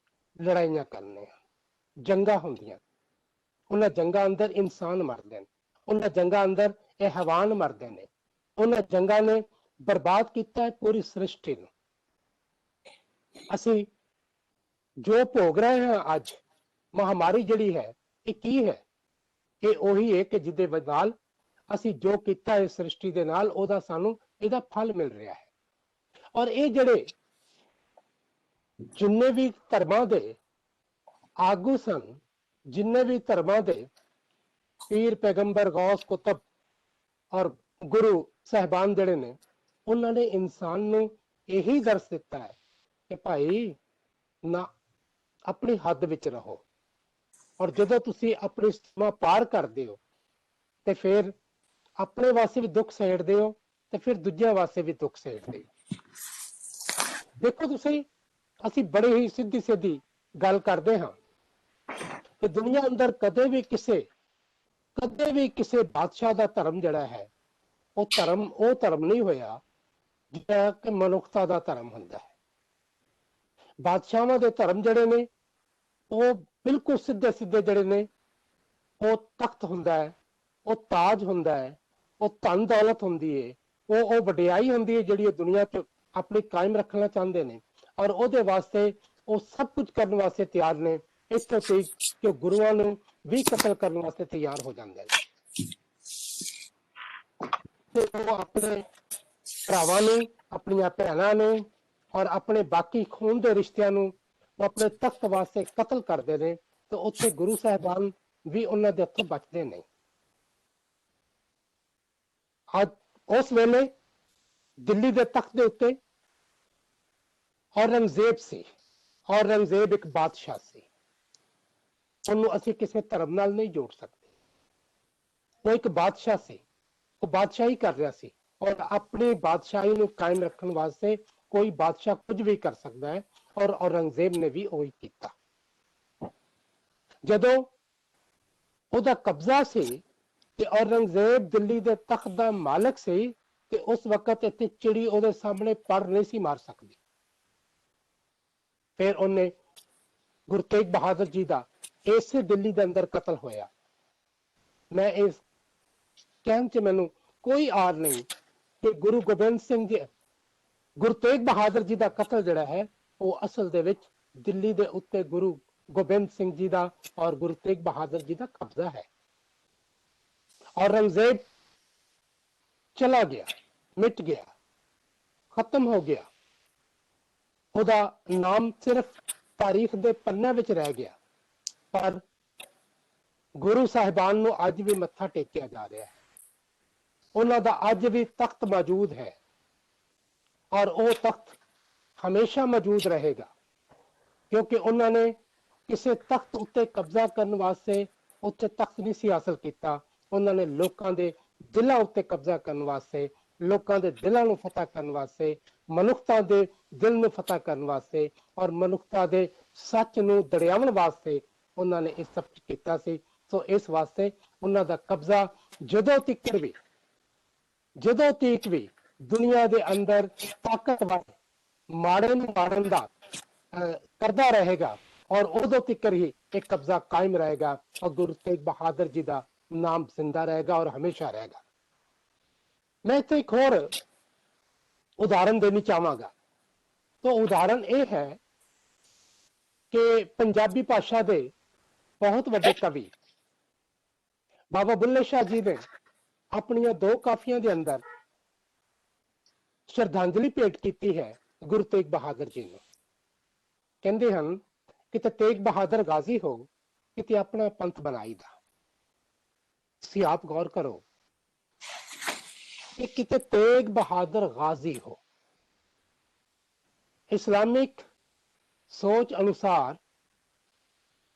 ਲੜਾਈਆਂ ਕਰਨੇ ਆ, ਜੰਗਾਂ ਹੁੰਦੀਆਂ। ਉਹਨਾਂ ਜੰਗਾਂ ਅੰਦਰ ਇਨਸਾਨ ਮਰਦੇ ਨੇ, ਉਹਨਾਂ ਜੰਗਾਂ ਅੰਦਰ ਇਹ ਹੈਵਾਨ ਮਰਦੇ ਨੇ। ਉਹਨਾਂ ਜੰਗਾਂ ਨੇ ਬਰਬਾਦ ਕੀਤਾ ਹੈ ਪੂਰੀ ਸ੍ਰਿਸ਼ਟੀ ਨੂੰ। ਅਸੀਂ ਜੋ ਭੋਗ ਰਹੇ ਹਾਂ ਅੱਜ, ਮਹਾਮਾਰੀ ਜਿਹੜੀ ਹੈ, ਇਹ ਕੀ ਹੈ? ਇਹ ਉਹੀ ਹੈ ਕਿ ਜਿਹਦੇ ਨਾਲ ਅਸੀਂ ਜੋ ਕੀਤਾ ਹੈ ਸ੍ਰਿਸ਼ਟੀ ਦੇ ਨਾਲ ਉਹਦਾ ਸਾਨੂੰ ਇਹਦਾ ਫਲ ਮਿਲ ਰਿਹਾ ਹੈ। ਔਰ ਇਹ ਜਿਹੜੇ ਜਿੰਨੇ ਵੀ ਧਰਮਾਂ ਦੇ ਆਗੂ ਸਨ, ਜਿੰਨੇ ਵੀ ਧਰਮਾਂ ਦੇ ਪੀਰ, ਪੈਗੰਬਰ, ਗੌਸ, ਕੁਤਬ ਔਰ ਗੁਰੂ ਸਾਹਿਬਾਨ ਜਿਹੜੇ ਨੇ, ਉਹਨਾਂ ਨੇ ਇਨਸਾਨ ਨੂੰ ਇਹੀ ਦਰਸ ਦਿੱਤਾ ਹੈ ਕਿ ਭਾਈ ਨਾ ਆਪਣੀ ਹੱਦ ਵਿੱਚ ਰਹੋ, ਔਰ ਜਦੋਂ ਤੁਸੀਂ ਆਪਣੀ ਸੀਮਾ ਪਾਰ ਕਰਦੇ ਹੋ ਤੇ ਫਿਰ ਆਪਣੇ ਵਾਸਤੇ ਵੀ ਦੁੱਖ ਸਹਿੜਦੇ ਹੋ ਤੇ ਫਿਰ ਦੂਜਿਆਂ ਵਾਸਤੇ ਵੀ ਦੁੱਖ ਸਹਿੜਦੇ ਹੋ। ਦੇਖੋ ਤੁਸੀਂ, ਅਸੀਂ ਬੜੇ ਹੀ ਸਿੱਧੀ ਸਿੱਧੀ ਗੱਲ ਕਰਦੇ ਹਾਂ ਕਿ ਦੁਨੀਆ ਅੰਦਰ ਕਦੇ ਵੀ ਕਿਸੇ ਬਾਦਸ਼ਾਹ ਦਾ ਧਰਮ ਜਿਹੜਾ ਹੈ ਉਹ ਧਰਮ ਨਹੀਂ ਹੋਇਆ ਜਿਹੜਾ ਕਿ ਮਨੁੱਖਤਾ ਦਾ ਧਰਮ ਹੁੰਦਾ ਹੈ। ਬਾਦਸ਼ਾਹਾਂ ਦੇ ਧਰਮ ਜਿਹੜੇ ਨੇ ਉਹ ਬਿਲਕੁਲ ਸਿੱਧੇ ਜਿਹੜੇ ਨੇ, ਉਹ ਤਖਤ ਹੁੰਦਾ ਹੈ, ਉਹ ਤਾਜ ਹੁੰਦਾ ਹੈ, ਉਹ ਧਨ ਦੌਲਤ ਹੁੰਦੀ ਹੈ, ਉਹ ਵਡਿਆਈ ਹੁੰਦੀ ਹੈ ਜਿਹੜੀ ਉਹ ਦੁਨੀਆ 'ਚ ਆਪਣੀ ਕਾਇਮ ਰੱਖਣਾ ਚਾਹੁੰਦੇ ਨੇ। ਔਰ ਉਹਦੇ ਵਾਸਤੇ ਉਹ ਸਭ ਕੁਝ ਕਰਨ ਵਾਸਤੇ ਤਿਆਰ ਨੇ, ਇੱਥੋਂ ਤੱਕ ਕਿ ਗੁਰੂਆਂ ਨੂੰ ਵੀ ਕਤਲ ਕਰਨ ਵਾਸਤੇ ਤਿਆਰ ਹੋ ਜਾਂਦੇ ਨੇ। ਤੇ ਉਹ ਆਪਣੇ ਭਰਾਵਾਂ ਨੂੰ, ਆਪਣੀਆਂ ਭੈਣਾਂ ਨੂੰ ਔਰ ਆਪਣੇ ਬਾਕੀ ਖੂਨ ਦੇ ਰਿਸ਼ਤਿਆਂ ਨੂੰ ਉਹ ਆਪਣੇ ਤਖਤ ਵਾਸਤੇ ਕਤਲ ਕਰਦੇ ਨੇ, ਤੇ ਉੱਥੇ ਗੁਰੂ ਸਾਹਿਬਾਨ ਵੀ ਉਹਨਾਂ ਦੇ ਹੱਥੋਂ ਬਚਦੇ ਨਹੀਂ। ਅੱਜ ਉਸ ਵੇਲੇ ਦਿੱਲੀ ਦੇ ਤਖਤ ਦੇ ਉੱਤੇ ਔਰੰਗਜ਼ੇਬ ਸੀ। ਔਰੰਗਜ਼ੇਬ ਇੱਕ ਬਾਦਸ਼ਾਹ ਸੀ, ਉਹਨੂੰ ਅਸੀਂ ਕਿਸੇ ਧਰਮ ਨਾਲ ਨਹੀਂ ਜੋੜ ਸਕਦੇ। ਉਹ ਇੱਕ ਬਾਦਸ਼ਾਹ ਸੀ, ਉਹ ਬਾਦਸ਼ਾਹੀ ਕਰ ਰਿਹਾ ਸੀ, ਔਰ ਆਪਣੀ ਬਾਦਸ਼ਾਹੀ ਨੂੰ ਕਾਇਮ ਰੱਖਣ ਵਾਸਤੇ ਕੋਈ ਬਾਦਸ਼ਾਹ ਕੁਝ ਵੀ ਕਰ ਸਕਦਾ ਹੈ, ਔਰ ਔਰੰਗਜ਼ੇਬ ਨੇ ਵੀ ਉਹੀ ਕੀਤਾ। ਜਦੋਂ ਉਹਦਾ ਕਬਜ਼ਾ ਸੀ ਤੇ ਔਰੰਗਜ਼ੇਬ ਦਿੱਲੀ ਦੇ ਤਖਤ ਦਾ ਮਾਲਕ ਸੀ, ਤੇ ਉਸ ਵਕਤ ਇੱਥੇ ਚਿੜੀ ਉਹਦੇ ਸਾਹਮਣੇ ਪੜ ਨਹੀਂ ਸੀ ਮਾਰ ਸਕਦੀ। ਫਿਰ ਉਹਨੇ ਗੁਰੂ ਤੇਗ ਬਹਾਦਰ ਜੀ ਦਾ ਇਸੇ ਦਿੱਲੀ ਦੇ ਅੰਦਰ ਕਤਲ ਹੋਇਆ। ਮੈਂ ਇਸ ਕਹਿਣ ਚ ਮੈਨੂੰ ਕੋਈ ਆਰ ਨਹੀਂ ਕਿ ਗੁਰੂ ਗੋਬਿੰਦ ਸਿੰਘ ਜੀ, ਗੁਰੂ ਤੇਗ ਬਹਾਦਰ ਜੀ ਦਾ ਕਤਲ ਜਿਹੜਾ ਹੈ ਉਹ ਅਸਲ ਦੇ ਵਿੱਚ ਦਿੱਲੀ ਦੇ ਉੱਤੇ ਗੁਰੂ ਗੋਬਿੰਦ ਸਿੰਘ ਜੀ ਦਾ ਔਰ ਗੁਰੂ ਤੇਗ ਬਹਾਦਰ ਜੀ ਦਾ ਕਬਜ਼ਾ ਹੈ। ਔਰੰਗਜ਼ੇਬ ਚਲਾ ਗਿਆ, ਮਿਟ ਗਿਆ, ਖਤਮ ਹੋ ਗਿਆ, ਉਹਦਾ ਨਾਮ ਸਿਰਫ ਤਾਰੀਖ ਦੇ ਪੰਨੇ ਵਿੱਚ ਰਹਿ ਗਿਆ। ਪਰ ਗੁਰੂ ਸਾਹਿਬਾਨ ਨੂੰ ਅੱਜ ਵੀ ਮੱਥਾ ਟੇਕਿਆ ਜਾ ਰਿਹਾ ਹੈ, ਉਹਨਾਂ ਦਾ ਅੱਜ ਵੀ ਤਖਤ ਮੌਜੂਦ ਹੈ, ਔਰ ਉਹ ਤਖਤ ਹਮੇਸ਼ਾ ਮੌਜੂਦ ਰਹੇਗਾ, ਕਿਉਂਕਿ ਉਹਨਾਂ ਨੇ ਕਿਸੇ ਤਖਤ ਉੱਤੇ ਕਬਜ਼ਾ ਕਰਨ ਵਾਸਤੇ ਉੱਥੇ ਤਖਤ ਨਹੀਂ ਸੀ ਹਾਸਲ ਕੀਤਾ। ਉਹਨਾਂ ਨੇ ਲੋਕਾਂ ਦੇ ਦਿਲਾਂ ਉੱਤੇ ਕਬਜ਼ਾ ਕਰਨ ਵਾਸਤੇ, ਲੋਕਾਂ ਦੇ ਦਿਲਾਂ ਨੂੰ ਫਤਿਹ ਕਰਨ ਵਾਸਤੇ, ਮਨੁੱਖਤਾ ਦੇ ਦਿਲ ਨੂੰ ਫਤਿਹ ਕਰਨ ਵਾਸਤੇ ਔਰ ਮਨੁੱਖਤਾ ਦੇ ਸੱਚ ਨੂੰ ਦੜਿਆਉਣ ਵਾਸਤੇ ਉਹਨਾਂ ਨੇ ਇਹ ਸਭ ਕੀਤਾ ਸੀ। ਸੋ ਇਸ ਵਾਸਤੇ ਉਹਨਾਂ ਦਾ ਕਬਜ਼ਾ ਜਦੋਂ ਤੀਕ ਵੀ ਦੁਨੀਆ ਦੇ ਅੰਦਰ ਤਾਕਤਵਰ ਮਾੜੇ ਨੂੰ ਮਾਰਨ ਦਾ ਕਰਦਾ ਰਹੇਗਾ, ਔਰ ਉਦੋਂ ਤੱਕ ਹੀ ਇੱਕ ਕਬਜ਼ਾ ਕਾਇਮ ਰਹੇਗਾ, ਔਰ ਗੁਰੂ ਤੇਗ ਬਹਾਦਰ ਜੀ ਦਾ ਨਾਮ ਜ਼ਿੰਦਾ ਰਹੇਗਾ ਔਰ ਹਮੇਸ਼ਾ ਰਹੇਗਾ। ਮੈਂ ਇੱਥੇ ਇੱਕ ਹੋਰ ਉਦਾਹਰਨ ਦੇਣੀ ਚਾਹਾਂਗਾ। ਤਾਂ ਉਦਾਹਰਨ ਇਹ ਹੈ ਕਿ ਪੰਜਾਬੀ ਭਾਸ਼ਾ ਦੇ ਬਹੁਤ ਵੱਡੇ ਕਵੀ ਬਾਬਾ ਬੁੱਲੇ ਸ਼ਾਹ ਜੀ ਨੇ ਆਪਣੀਆਂ 2 ਕਾਫੀਆਂ ਦੇ ਅੰਦਰ ਸ਼ਰਧਾਂਜਲੀ ਭੇਟ ਕੀਤੀ ਹੈ ਗੁਰੂ ਤੇਗ ਬਹਾਦਰ ਜੀ ਨੂੰ। ਕਹਿੰਦੇ ਹਨ ਕਿਤੇ ਤੇਗ ਬਹਾਦਰ ਗਾਜ਼ੀ ਹੋ, ਕਿਤੇ ਆਪਣਾ ਪੰਥ ਬਣਾਈ ਦਾ। ਤੁਸੀਂ ਆਪ ਗੌਰ ਕਰੋ ਕਿ ਕਿਤੇ ਤੇਗ ਬਹਾਦਰ ਗਾਜ਼ੀ ਹੋ। ਇਸਲਾमिक सोच अनुसार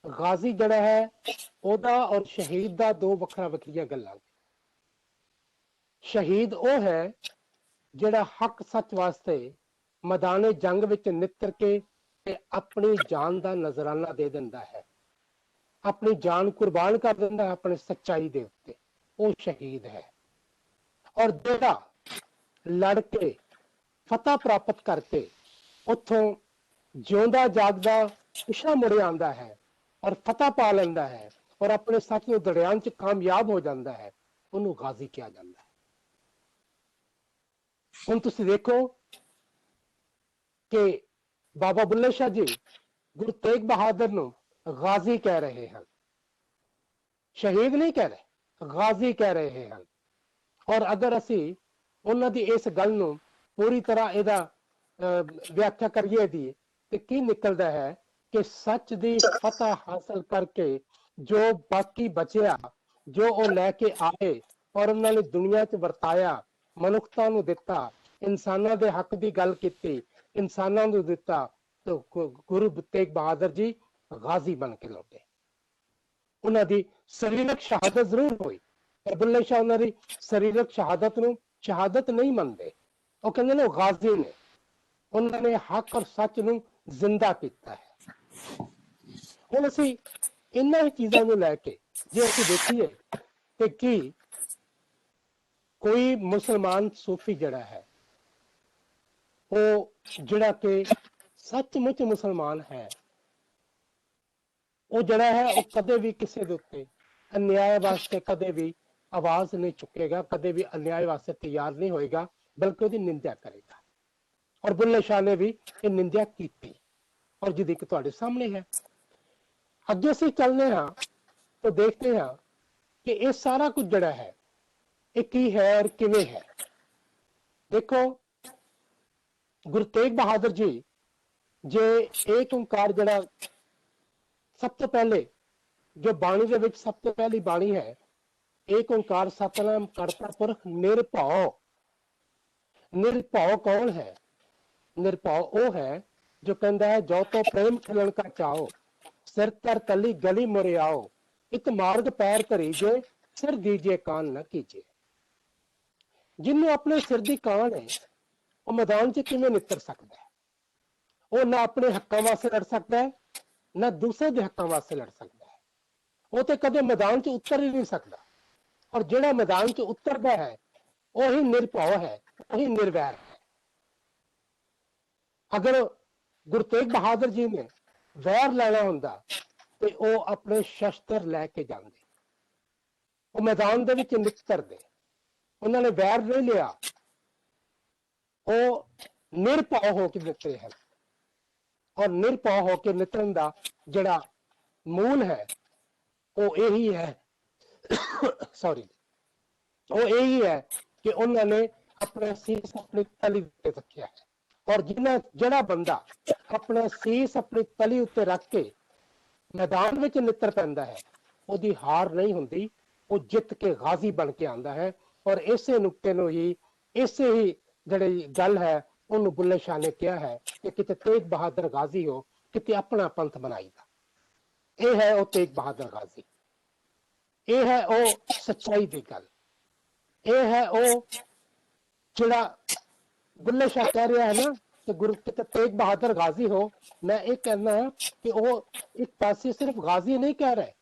गाजी जड़ा है ओदा और शहीद दा 2 वखरा वखरियां गल्लां। शहीद वो है जड़ा हक सच वास्ते मैदाने जंग विच नितर के ते अपनी जान दा नजराना दे दिंदा है, अपनी जान कुर्बान कर दिंदा है अपनी सच्चाई दे उत्ते, वो शहीद है। और जेड़ा लड़ के फतह प्राप्त करके उथों जिउंदा जागदा पिछा मुड़े आंदा है और फतह पा लैंदा है और अपने सच नूं दड़ियाण च कामयाब हो जांदा है, उन्होंने गाजी किया जाता है। हुण तुसीं देखो कि बाबा बुल्ले शाह जी गुरु तेग बहादुर नूं गाजी कह रहे हैं, शहीद नहीं कह रहे, गाजी कह रहे हैं। और अगर असी उन्हां दी इस गल नूं पूरी तरह इहदा व्याख्या करिए दी ते की निकलदा है कि सच दी फतह हासिल करके जो बाकी बचिया जो वो लैके आए और उन्होंने दुनिया च वरताया, मनुखता नूं दिता, इंसानां दे हक दी गल कीती, इंसानां नूं दिता, तो गुरु तेग बहादुर जी गाजी बन के लौटे। उन्हां दी शरीरक शहादत जरूर हुई, पर बुल्ले शाह उन्हां दी शरीरक शहादत नूं शहादत नहीं मनदे, वो कहंदे ने गाजी ने उन्होंने हक और सच नूं जिंदा किया है। हुण असीं इन्हां ही चीज़ां नूं लैके जे असीं देखीए कि की कोई मुसलमान सूफी जड़ा है वो जड़ा कि सचमुच मुसलमान है, वो जड़ा है वो कदे भी किसी दे उत्ते अन्याय वास्ते कदे भी आवाज नहीं चुकेगा, कदे भी अन्याय वास्ते तैयार नहीं होएगा, बल्कि उसकी निंदा करेगा। और बुल्ले शाह ने भी ये निंदा की और जिहदी कि तुहाडे सामने है। अगे असीं चलने हाँ तो देखते हैं कि ये सारा कुछ जड़ा है ਇਹ ਕੀ ਹੈ ਔਰ ਕਿਵੇਂ ਹੈ। ਦੇਖੋ ਗੁਰੂ ਤੇਗ ਬਹਾਦਰ ਜੀ ਜੇ ਏਕ ਓंकार ਜਿਹੜਾ ਸਭ ਤੋਂ ਪਹਿਲੇ ਜੋ ਬਾਣੀ ਦੇ ਵਿੱਚ ਸਭ ਤੋਂ ਪਹਿਲੀ ਬਾਣੀ ਹੈ, ਏਕ ਓंकार ਸਤਨਾਮ ਕਰਤਾ ਪੁਰਖ ਨਿਰਭਉ। ਨਿਰਭਉ ਕੌਣ ਹੈ? ਨਿਰਭਉ ਉਹ ਹੈ ਜੋ ਕਹਿੰਦਾ ਹੈ ਜੋ ਤੋਂ ਪ੍ਰੇਮ ਖਿਲਣ ਕਾ ਚਾਓ, ਸਿਰ तर तली गली मुरे आओ, एक मार्ग पैर धरी जे सिर दीजिए कान न कीजिए। जिन्हों अपने सिर दी कान है वो मैदान च किवें नितर सकता है? वो ना अपने हक्कां वास्ते लड़ सकता है ना दूसरे दे हक्कां वास्ते लड़ सकता है। वो तो कदे मैदान च उतर ही नहीं सकता। और जिहड़ा मैदान च उतरदा है वही निरभव है, वही निर्वैर है। अगर गुरु तेग बहादुर जी ने वैर लेना हुंदा ते वो अपने शस्त्र लैके जांदे, वो मैदान दे विच निकरदे। उन्होंने वैर नहीं लिया, वो निरभव होकर निकले हैं। और निरभव होकर निकलण दा जिहड़ा मूल है वो यही है सॉरी वो यही है कि उन्होंने अपना सीस अपनी तली उत्ते रखिया है। और जिहड़ा बंदा अपना सीस अपनी तली उत्ते रख के मैदान विच नितर पैंदा है उसदी हार नहीं हुंदी, वो जित के गाजी बन के आंदा है। और इसे नुक्ते नूं ही इसे ही जिहड़ी गल है उन्होंने बुल्ले शाह ने कहा है कि किते तेग बहादुर गाजी हो, किते अपना पंथ बनाई दा। यह है वो तेग बहादुर गाजी, यह है वो सच्चाई दी गल, यह है वो जिहड़ा बुल्ले शाह कह रहा है ना कि गुरु किते तेग बहादुर गाजी हो। मैं ये कहना है कि वो एक पासे सिर्फ गाजी नहीं कह रहे,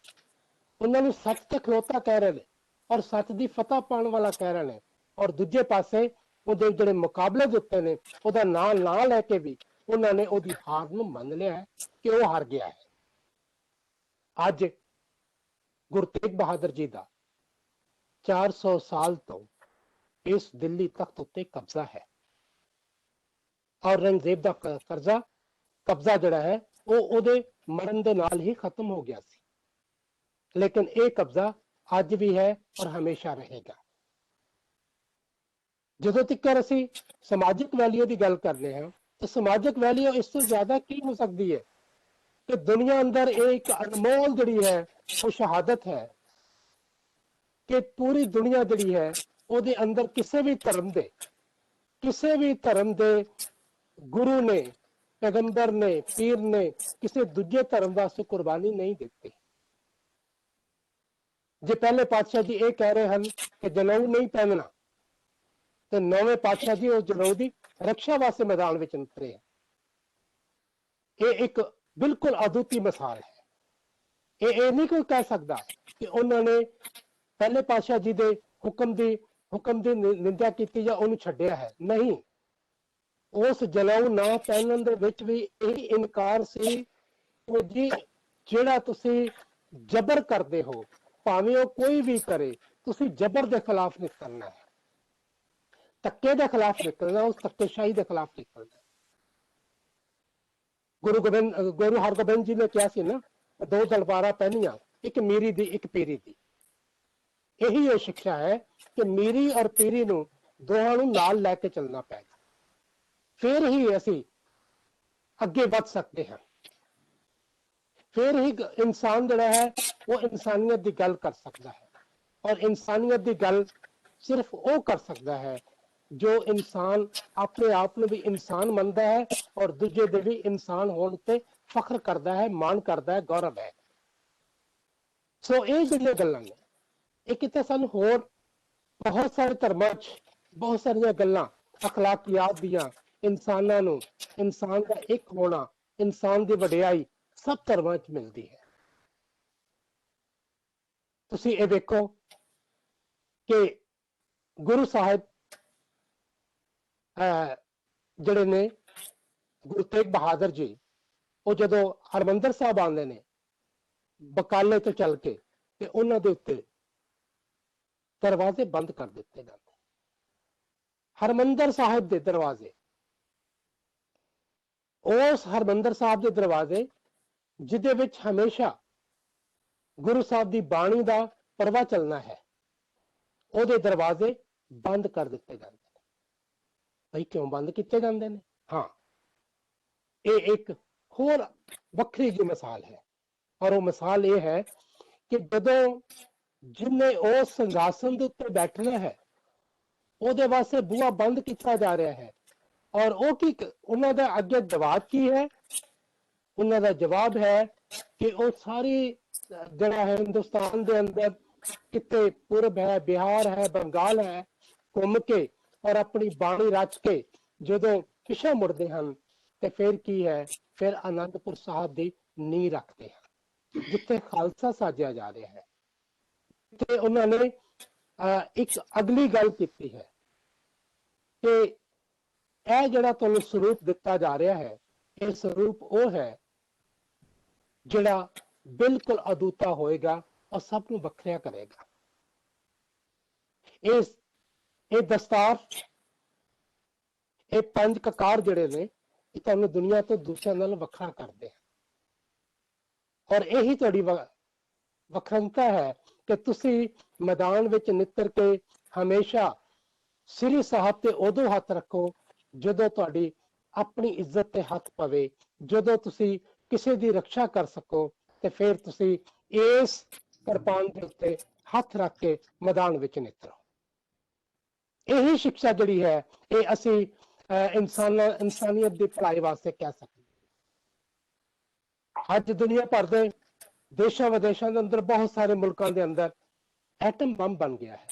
उन्होंने सच ते खलोता कह रहे हैं और सच की फतह पाने वाला कह रहे हैं। और दूजे पासे ਉਹਦੇ ਜਿਹੜੇ ਮੁਕਾਬਲੇ ਦੇ ਉੱਤੇ ਨੇ ਉਹਦਾ ਨਾਂ ਨਾ ਲੈ ਕੇ ਵੀ ਉਹਨਾਂ ਨੇ ਉਹਦੀ ਹਾਰ ਨੂੰ ਮੰਨ ਲਿਆ ਹੈ ਕਿ ਉਹ ਹਾਰ ਗਿਆ ਹੈ। ਅੱਜ ਗੁਰੂ ਤੇਗ ਬਹਾਦਰ ਜੀ ਦਾ 400 ਸਾਲ ਤੋਂ ਇਸ ਦਿੱਲੀ ਤਖਤ ਉੱਤੇ ਕਬਜ਼ਾ ਹੈ। ਔਰੰਗਜ਼ੇਬ ਦਾ ਕਬਜ਼ਾ ਜਿਹੜਾ ਹੈ ਉਹ ਉਹਦੇ ਮਰਨ ਦੇ ਨਾਲ ਹੀ ਖਤਮ ਹੋ ਗਿਆ ਸੀ, ਲੇਕਿਨ ਇਹ ਕਬਜ਼ਾ ਅੱਜ ਵੀ ਹੈ ਔਰ ਹਮੇਸ਼ਾ ਰਹੇਗਾ। ਜਦੋਂ ਤੱਕ ਅਸੀਂ ਸਮਾਜਿਕ ਵੈਲਿਊ ਦੀ ਗੱਲ ਕਰਨੇ ਹਾਂ ਤਾਂ ਸਮਾਜਿਕ ਵੈਲਿਊ ਇਸ ਤੋਂ ਜ਼ਿਆਦਾ ਕੀ ਹੋ ਸਕਦੀ ਹੈ ਕਿ ਦੁਨੀਆ ਅੰਦਰ ਇੱਕ ਅਨਮੋਲ ਜਿਹੜੀ ਹੈ ਉਹ ਸ਼ਹਾਦਤ ਹੈ ਕਿ ਪੂਰੀ ਦੁਨੀਆ ਜਿਹੜੀ ਹੈ ਉਹਦੇ ਅੰਦਰ ਕਿਸੇ ਵੀ ਧਰਮ ਦੇ ਗੁਰੂ ਨੇ, ਪੈਗੰਬਰ ਨੇ, ਪੀਰ ਨੇ ਕਿਸੇ ਦੂਜੇ ਧਰਮ ਵਾਸਤੇ ਕੁਰਬਾਨੀ ਨਹੀਂ ਦਿੱਤੀ। ਜੇ ਪਹਿਲੇ ਪਾਤਸ਼ਾਹ ਜੀ ਇਹ ਕਹਿ ਰਹੇ ਹਨ ਕਿ ਜਨੇਊ ਨਹੀਂ ਪਹਿਨਣਾ ਤੇ ਨੌਵੇਂ ਪਾਤਸ਼ਾਹ ਜੀ ਉਹ ਜਨੇਊ ਦੀ ਰੱਖਿਆ ਵਾਸਤੇ ਮੈਦਾਨ ਵਿੱਚ ਉਤਰੇ। ਇਹ ਇੱਕ ਬਿਲਕੁਲ ਅਦੁੱਤੀ ਮਿਸਾਲ ਹੈ। ਇਹ ਨਹੀਂ ਕੋਈ ਕਹਿ ਸਕਦਾ ਕਿ ਉਹਨਾਂ ਨੇ ਪਹਿਲੇ ਪਾਤਸ਼ਾਹ ਜੀ ਦੇ ਹੁਕਮ ਦੀ ਨਿੰਦਾ ਕੀਤੀ ਜਾਂ ਉਹਨੂੰ ਛੱਡਿਆ ਹੈ। ਨਹੀਂ, ਉਸ ਜਨੇਊ ਨਾ ਪਹਿਨਣ ਦੇ ਵਿੱਚ ਵੀ ਇਹ ਇਨਕਾਰ ਸੀ ਕਿ ਜੀ ਜਿਹੜਾ ਤੁਸੀਂ ਜ਼ਬਰ ਕਰਦੇ ਹੋ, ਭਾਵੇਂ ਉਹ ਕੋਈ ਵੀ ਕਰੇ, ਤੁਸੀਂ ਜ਼ਬਰ ਦੇ ਖਿਲਾਫ ਨਿਕਲਣਾ ਹੈ, ਧੱਕੇ ਦੇ ਖਿਲਾਫ ਨਿਕਲਣਾ, ਉਸ ਧੱਕੇਸ਼ਾਹੀ ਦੇ ਖਿਲਾਫ ਨਿਕਲਣਾ। ਗੁਰੂ ਹਰਗੋਬਿੰਦ ਜੀ ਨੇ ਕਿਹਾ ਸੀ ਨਾ, 2 ਤਲਵਾਰਾਂ ਪਹਿਨੀਆਂ, ਇੱਕ ਮੀਰੀ ਦੀ ਇੱਕ ਪੀਰੀ ਦੀ। ਇਹੀ ਇਹ ਸਿੱਖਿਆ ਹੈ ਕਿ ਮੀਰੀ ਔਰ ਪੀਰੀ ਨੂੰ ਦੋਹਾਂ ਨੂੰ ਨਾਲ ਲੈ ਕੇ ਚੱਲਣਾ ਪੈਗਾ, ਫਿਰ ਹੀ ਅਸੀਂ ਅੱਗੇ ਵੱਧ ਸਕਦੇ ਹਾਂ। ਫਿਰ ਹੀ ਇਨਸਾਨ ਜਿਹੜਾ ਹੈ ਉਹ ਇਨਸਾਨੀਅਤ ਦੀ ਗੱਲ ਕਰ ਸਕਦਾ ਹੈ। ਔਰ ਇਨਸਾਨੀਅਤ ਦੀ ਗੱਲ ਸਿਰਫ ਉਹ ਕਰ ਸਕਦਾ ਹੈ ਜੋ ਇਨਸਾਨ ਆਪਣੇ ਆਪ ਨੂੰ ਵੀ ਇਨਸਾਨ ਮੰਨਦਾ ਹੈ ਔਰ ਦੂਜੇ ਦੇ ਵੀ ਇਨਸਾਨ ਹੋਣ ਤੇ ਫਖਰ ਕਰਦਾ ਹੈ, ਮਾਣ ਕਰਦਾ ਹੈ, ਗੌਰਵ ਹੈ। ਸੋ ਇਹ ਜਿਹੜੀਆਂ ਗੱਲਾਂ ਨੇ ਇਹ ਕਿਤੇ ਸਾਨੂੰ ਹੋਰ ਬਹੁਤ ਸਾਰੇ ਧਰਮਾਂ 'ਚ ਬਹੁਤ ਸਾਰੀਆਂ ਗੱਲਾਂ ਅਖਲਾਕੀਆਤ ਦੀਆਂ, ਇਨਸਾਨਾਂ ਨੂੰ, ਇਨਸਾਨ ਦਾ ਇੱਕ ਹੋਣਾ, ਇਨਸਾਨ ਦੀ ਵਡਿਆਈ ਸਭ ਧਰਮਾਂ 'ਚ ਮਿਲਦੀ ਹੈ। ਤੁਸੀਂ ਇਹ ਵੇਖੋ ਕਿ ਗੁਰੂ ਸਾਹਿਬ ਜਿਹੜੇ ਨੇ ਗੁਰੂ ਤੇਗ ਬਹਾਦਰ ਜੀ, ਉਹ ਜਦੋਂ ਹਰਮੰਦਰ ਸਾਹਿਬ ਆਉਂਦੇ ਨੇ ਬਕਾਲੇ ਤੋਂ ਚੱਲ ਕੇ, ਤੇ ਉਹਨਾਂ ਦੇ ਉੱਤੇ ਦਰਵਾਜ਼ੇ ਬੰਦ ਕਰ ਦਿੱਤੇ ਜਾਂਦੇ। ਹਰਮੰਦਰ ਸਾਹਿਬ ਦੇ ਦਰਵਾਜ਼ੇ, ਉਸ ਹਰਮੰਦਰ ਸਾਹਿਬ ਦੇ ਦਰਵਾਜ਼ੇ ਜਿਹਦੇ ਵਿੱਚ ਹਮੇਸ਼ਾ ਗੁਰੂ ਸਾਹਿਬ ਦੀ ਬਾਣੀ ਦਾ ਪਰਵਾ ਚੱਲਣਾ ਹੈ, ਉਹਦੇ ਦਰਵਾਜ਼ੇ ਬੰਦ ਕਰ ਦਿੱਤੇ ਜਾਂਦੇ ਨੇ। ਭਾਈ ਕਿਉਂ ਬੰਦ ਕੀਤੇ ਜਾਂਦੇ ਨੇ? ਹਾਂ, ਇਹ ਇੱਕ ਹੋਰ ਵੱਖਰੀ ਜਿਹੀ ਮਿਸਾਲ ਹੈ, ਔਰ ਉਹ ਮਿਸਾਲ ਇਹ ਹੈ ਕਿ ਜਦੋਂ ਜਿੰਨੇ ਉਸ ਸਿੰਘਾਸਨ ਦੇ ਉੱਤੇ ਬੈਠਣਾ ਹੈ ਉਹਦੇ ਵਾਸਤੇ ਬੂਹਾ ਬੰਦ ਕੀਤਾ ਜਾ ਰਿਹਾ ਹੈ, ਔਰ ਉਹ ਕੀ ਉਹਨਾਂ ਦਾ ਅੱਗੇ ਜਵਾਬ ਕੀ ਹੈ? ਉਹਨਾਂ ਦਾ ਜਵਾਬ ਹੈ ਕਿ ਉਹ ਸਾਰੀ ਜਿਹੜਾ ਹੈ ਹਿੰਦੁਸਤਾਨ ਦੇ ਅੰਦਰ ਕਿਤੇ ਪੂਰਬ ਹੈ, ਬਿਹਾਰ ਹੈ, ਬੰਗਾਲ ਹੈ, ਘੁੰਮ ਕੇ ਔਰ ਆਪਣੀ ਬਾਣੀ ਰਚ ਕੇ ਜਦੋਂ ਪਿਛੇ ਮੁੜਦੇ ਹਨ ਤੇ ਫਿਰ ਕੀ ਹੈ? ਫਿਰ ਆਨੰਦਪੁਰ ਸਾਹਿਬ ਦੀ ਨੀਂਹ ਰੱਖਦੇ ਹਨ, ਜਿੱਥੇ ਖਾਲਸਾ ਸਾਜਿਆ ਜਾ ਰਿਹਾ ਹੈ। ਤੇ ਉਹਨਾਂ ਨੇ ਇੱਕ ਅਗਲੀ ਗੱਲ ਕੀਤੀ ਹੈ ਕਿ ਇਹ ਜਿਹੜਾ ਤੁਹਾਨੂੰ ਸਰੂਪ ਦਿੱਤਾ ਜਾ ਰਿਹਾ ਹੈ, ਇਹ ਸਰੂਪ ਉਹ ਹੈ ਜਿਹੜਾ ਬਿਲਕੁਲ ਅਦੁੱਤਾ ਹੋਏਗਾ ਔਰ ਸਭ ਨੂੰ ਵੱਖਰਿਆ ਕਰੇਗਾ। ਇਹ ਦਸਤਾਰ, ਇਹ ਪੰਜ ਕਕਾਰ ਜਿਹੜੇ ਨੇ, ਇਹ ਤੁਹਾਨੂੰ ਦੁਨੀਆ ਤੋਂ ਦੂਸਰਿਆਂ ਨਾਲ ਵੱਖਰਾ ਕਰਦੇ ਹਨ, ਔਰ ਇਹੀ ਤੁਹਾਡੀ ਵੱਖਰਤਾ ਹੈ ਕਿ ਤੁਸੀਂ ਮੈਦਾਨ ਵਿੱਚ ਨਿੱਤਰ ਕੇ ਹਮੇਸ਼ਾ ਸ੍ਰੀ ਸਾਹਿਬ ਤੇ ਉਦੋਂ ਹੱਥ ਰੱਖੋ ਜਦੋਂ ਤੁਹਾਡੀ ਆਪਣੀ ਇੱਜ਼ਤ ਤੇ ਹੱਥ ਪਵੇ, ਜਦੋਂ ਤੁਸੀਂ ਕਿਸੇ ਦੀ ਰੱਖਿਆ ਕਰ ਸਕੋ, ਤੇ ਫਿਰ ਤੁਸੀਂ ਇਸ ਕਿਰਪਾਨ ਦੇ ਉੱਤੇ ਹੱਥ ਰੱਖ ਕੇ ਮੈਦਾਨ ਵਿੱਚ ਨਿੱਤਰੋ। ਇਹੀ ਸਿੱਖਿਆ ਜਿਹੜੀ ਹੈ ਇਹ ਅਸੀਂ ਇਨਸਾਨੀਅਤ ਦੀ ਭਲਾਈ ਵਾਸਤੇ ਕਹਿ ਸਕਦੇ। ਅੱਜ ਦੁਨੀਆ ਭਰ ਦੇ ਦੇਸ਼ਾਂ ਵਿਦੇਸ਼ਾਂ ਦੇ ਅੰਦਰ ਬਹੁਤ ਸਾਰੇ ਮੁਲਕਾਂ ਦੇ ਅੰਦਰ ਐਟਮ ਬੰਬ ਬਣ ਗਿਆ ਹੈ।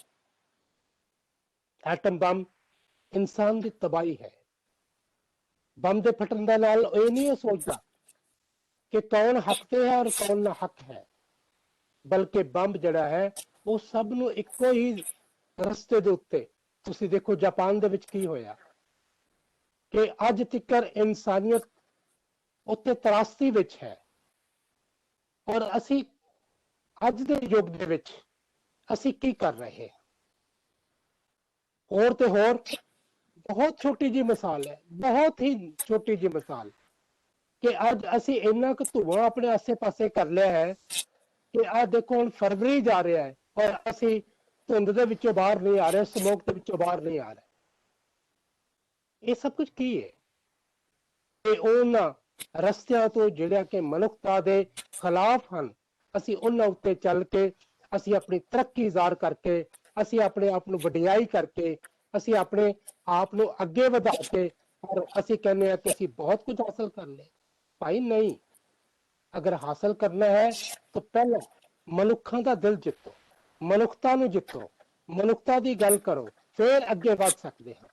ਐਟਮ ਬੰਬ ਇਨਸਾਨ ਦੀ ਤਬਾਹੀ ਹੈ। ਬੰਬ ਦੇ ਫਟਣ ਦੇ ਨਾਲ ਇਹ ਨਹੀਂ ਸੋਚਦਾ ਕਿ ਕੌਣ ਹੱਕ ਤੇ ਹੈ ਔਰ ਕੌਣ ਨਾ ਹੱਕ ਹੈ, ਬਲਕਿ ਬੰਬ ਜਿਹੜਾ ਹੈ ਉਹ ਸਭ ਨੂੰ ਇੱਕੋ ਹੀ ਰਸਤੇ ਦੇ ਉੱਤੇ। ਤੁਸੀਂ ਦੇਖੋ ਜਾਪਾਨ ਦੇ ਵਿੱਚ ਕੀ ਹੋਇਆ ਕਿ ਅੱਜ ਤੱਕ ਇਨਸਾਨੀਅਤ ਉੱਤੇ ਤਰਾਸਦੀ ਵਿੱਚ ਹੈ, ਔਰ ਅਸੀਂ ਅੱਜ ਦੇ ਯੁੱਗ ਦੇ ਵਿੱਚ ਅਸੀਂ ਕੀ ਕਰ ਰਹੇ ਹਾਂ? ਹੋਰ ਤੇ ਹੋਰ ਬਹੁਤ ਛੋਟੀ ਜੀ ਮਿਸਾਲ ਹੈ, ਬਹੁਤ ਹੀ ਛੋਟੀ ਜੀ ਮਿਸਾਲ, ਕਿ ਅੱਜ ਅਸੀਂ ਇੰਨਾ ਕੁ ਧੂਆਂ ਆਪਣੇ ਆਸੇ ਪਾਸੇ ਕਰ ਲਿਆ ਹੈ ਕਿ ਆਹ ਦੇਖੋ ਹੁਣ ਫਰਵਰੀ ਜਾ ਰਿਹਾ ਹੈ ਔਰ ਅਸੀਂ ਧੁੰਦ ਦੇ ਵਿੱਚੋਂ ਬਾਹਰ ਨਹੀਂ ਆ ਰਹੇ, ਸਮੋਕ ਦੇ ਵਿੱਚੋਂ ਬਾਹਰ ਨਹੀਂ ਆ ਰਹੇ। ਇਹ ਸਭ ਕੁਝ ਕੀ ਹੈ? ਇਹ ਉਹਨਾਂ ਰਸਤਿਆਂ ਤੋਂ ਜਿਹੜਾ ਕਿ ਮਨੁੱਖਤਾ ਦੇ ਖਿਲਾਫ ਹਨ, ਅਸੀਂ ਉਹਨਾਂ ਉੱਤੇ ਚੱਲ ਕੇ, ਅਸੀਂ ਆਪਣੀ ਤਰੱਕੀ ਜ਼ਾਹਰ ਕਰਕੇ, ਅਸੀਂ ਆਪਣੇ ਆਪ ਨੂੰ ਵਡਿਆਈ ਕਰਕੇ, ਅਸੀਂ ਆਪਣੇ ਆਪ ਨੂੰ ਅੱਗੇ ਵਧਾ ਕੇ, ਔਰ ਅਸੀਂ ਕਹਿੰਦੇ ਹਾਂ ਕਿ ਅਸੀਂ ਬਹੁਤ ਕੁਝ ਹਾਸਲ ਕਰ ਲਿਆ। ਭਾਈ ਨਹੀਂ, ਅਗਰ ਹਾਸਲ ਕਰਨਾ ਹੈ ਤਾਂ ਪਹਿਲਾਂ ਮਨੁੱਖਾਂ ਦਾ ਦਿਲ ਜਿੱਤੋ, ਮਨੁੱਖਤਾ ਨੂੰ ਜਿੱਤੋ, ਮਨੁੱਖਤਾ ਦੀ ਗੱਲ ਕਰੋ, ਫਿਰ ਅੱਗੇ ਵੱਧ ਸਕਦੇ ਹਾਂ।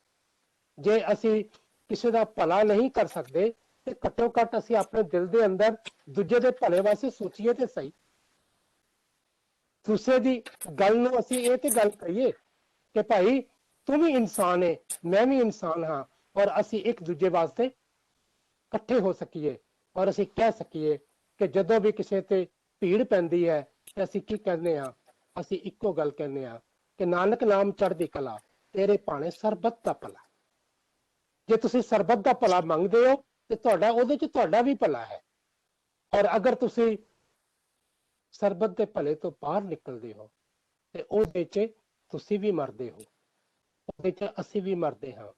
ਜੇ ਅਸੀਂ ਕਿਸੇ ਦਾ ਭਲਾ ਨਹੀਂ ਕਰ ਸਕਦੇ ਤੇ ਘੱਟੋ ਘੱਟ ਅਸੀਂ ਆਪਣੇ ਦਿਲ ਦੇ ਅੰਦਰ ਦੂਜੇ ਦੇ ਭਲੇ ਵਾਸਤੇ ਸੋਚੀਏ ਤੇ ਸਹੀ। ਦੂਸਰੇ ਦੀ ਗੱਲ ਨੂੰ ਅਸੀਂ ਇਹ ਤੇ ਗੱਲ ਕਹੀਏ ਕਿ ਭਾਈ ਤੂੰ ਵੀ ਇਨਸਾਨ ਹੈ, ਮੈਂ ਵੀ ਇਨਸਾਨ ਹਾਂ, ਔਰ ਅਸੀਂ ਇੱਕ ਦੂਜੇ ਵਾਸਤੇ ਇਕੱਠੇ ਹੋ ਸਕੀਏ, ਔਰ ਅਸੀਂ ਕਹਿ ਸਕੀਏ ਕਿ ਜਦੋਂ ਵੀ ਕਿਸੇ ਤੇ ਭੀੜ ਪੈਂਦੀ ਹੈ ਤੇ ਅਸੀਂ ਕੀ ਕਹਿੰਦੇ ਹਾਂ? ਅਸੀਂ ਇੱਕੋ ਗੱਲ ਕਹਿੰਦੇ ਹਾਂ ਕਿ ਨਾਨਕ ਨਾਮ ਚੜ੍ਹਦੀ ਕਲਾ, ਤੇਰੇ ਭਾਣੇ ਸਰਬੱਤ ਦਾ ਭਲਾ। ਜੇ ਤੁਸੀਂ ਸਰਬੱਤ ਦਾ ਭਲਾ ਮੰਗਦੇ ਹੋ ਤੇ ਤੁਹਾਡਾ ਉਹਦੇ ਚ ਤੁਹਾਡਾ ਵੀ ਭਲਾ ਹੈ, ਔਰ ਅਗਰ ਤੁਸੀਂ ਸਰਬੱਤ ਦੇ ਭਲੇ ਤੋਂ ਬਾਹਰ ਨਿਕਲਦੇ ਹੋ ਤੇ ਉਹਦੇ ਚ ਤੁਸੀਂ ਵੀ ਮਰਦੇ ਹੋ, ਉਹਦੇ ਚ ਅਸੀਂ ਵੀ ਮਰਦੇ ਹਾਂ,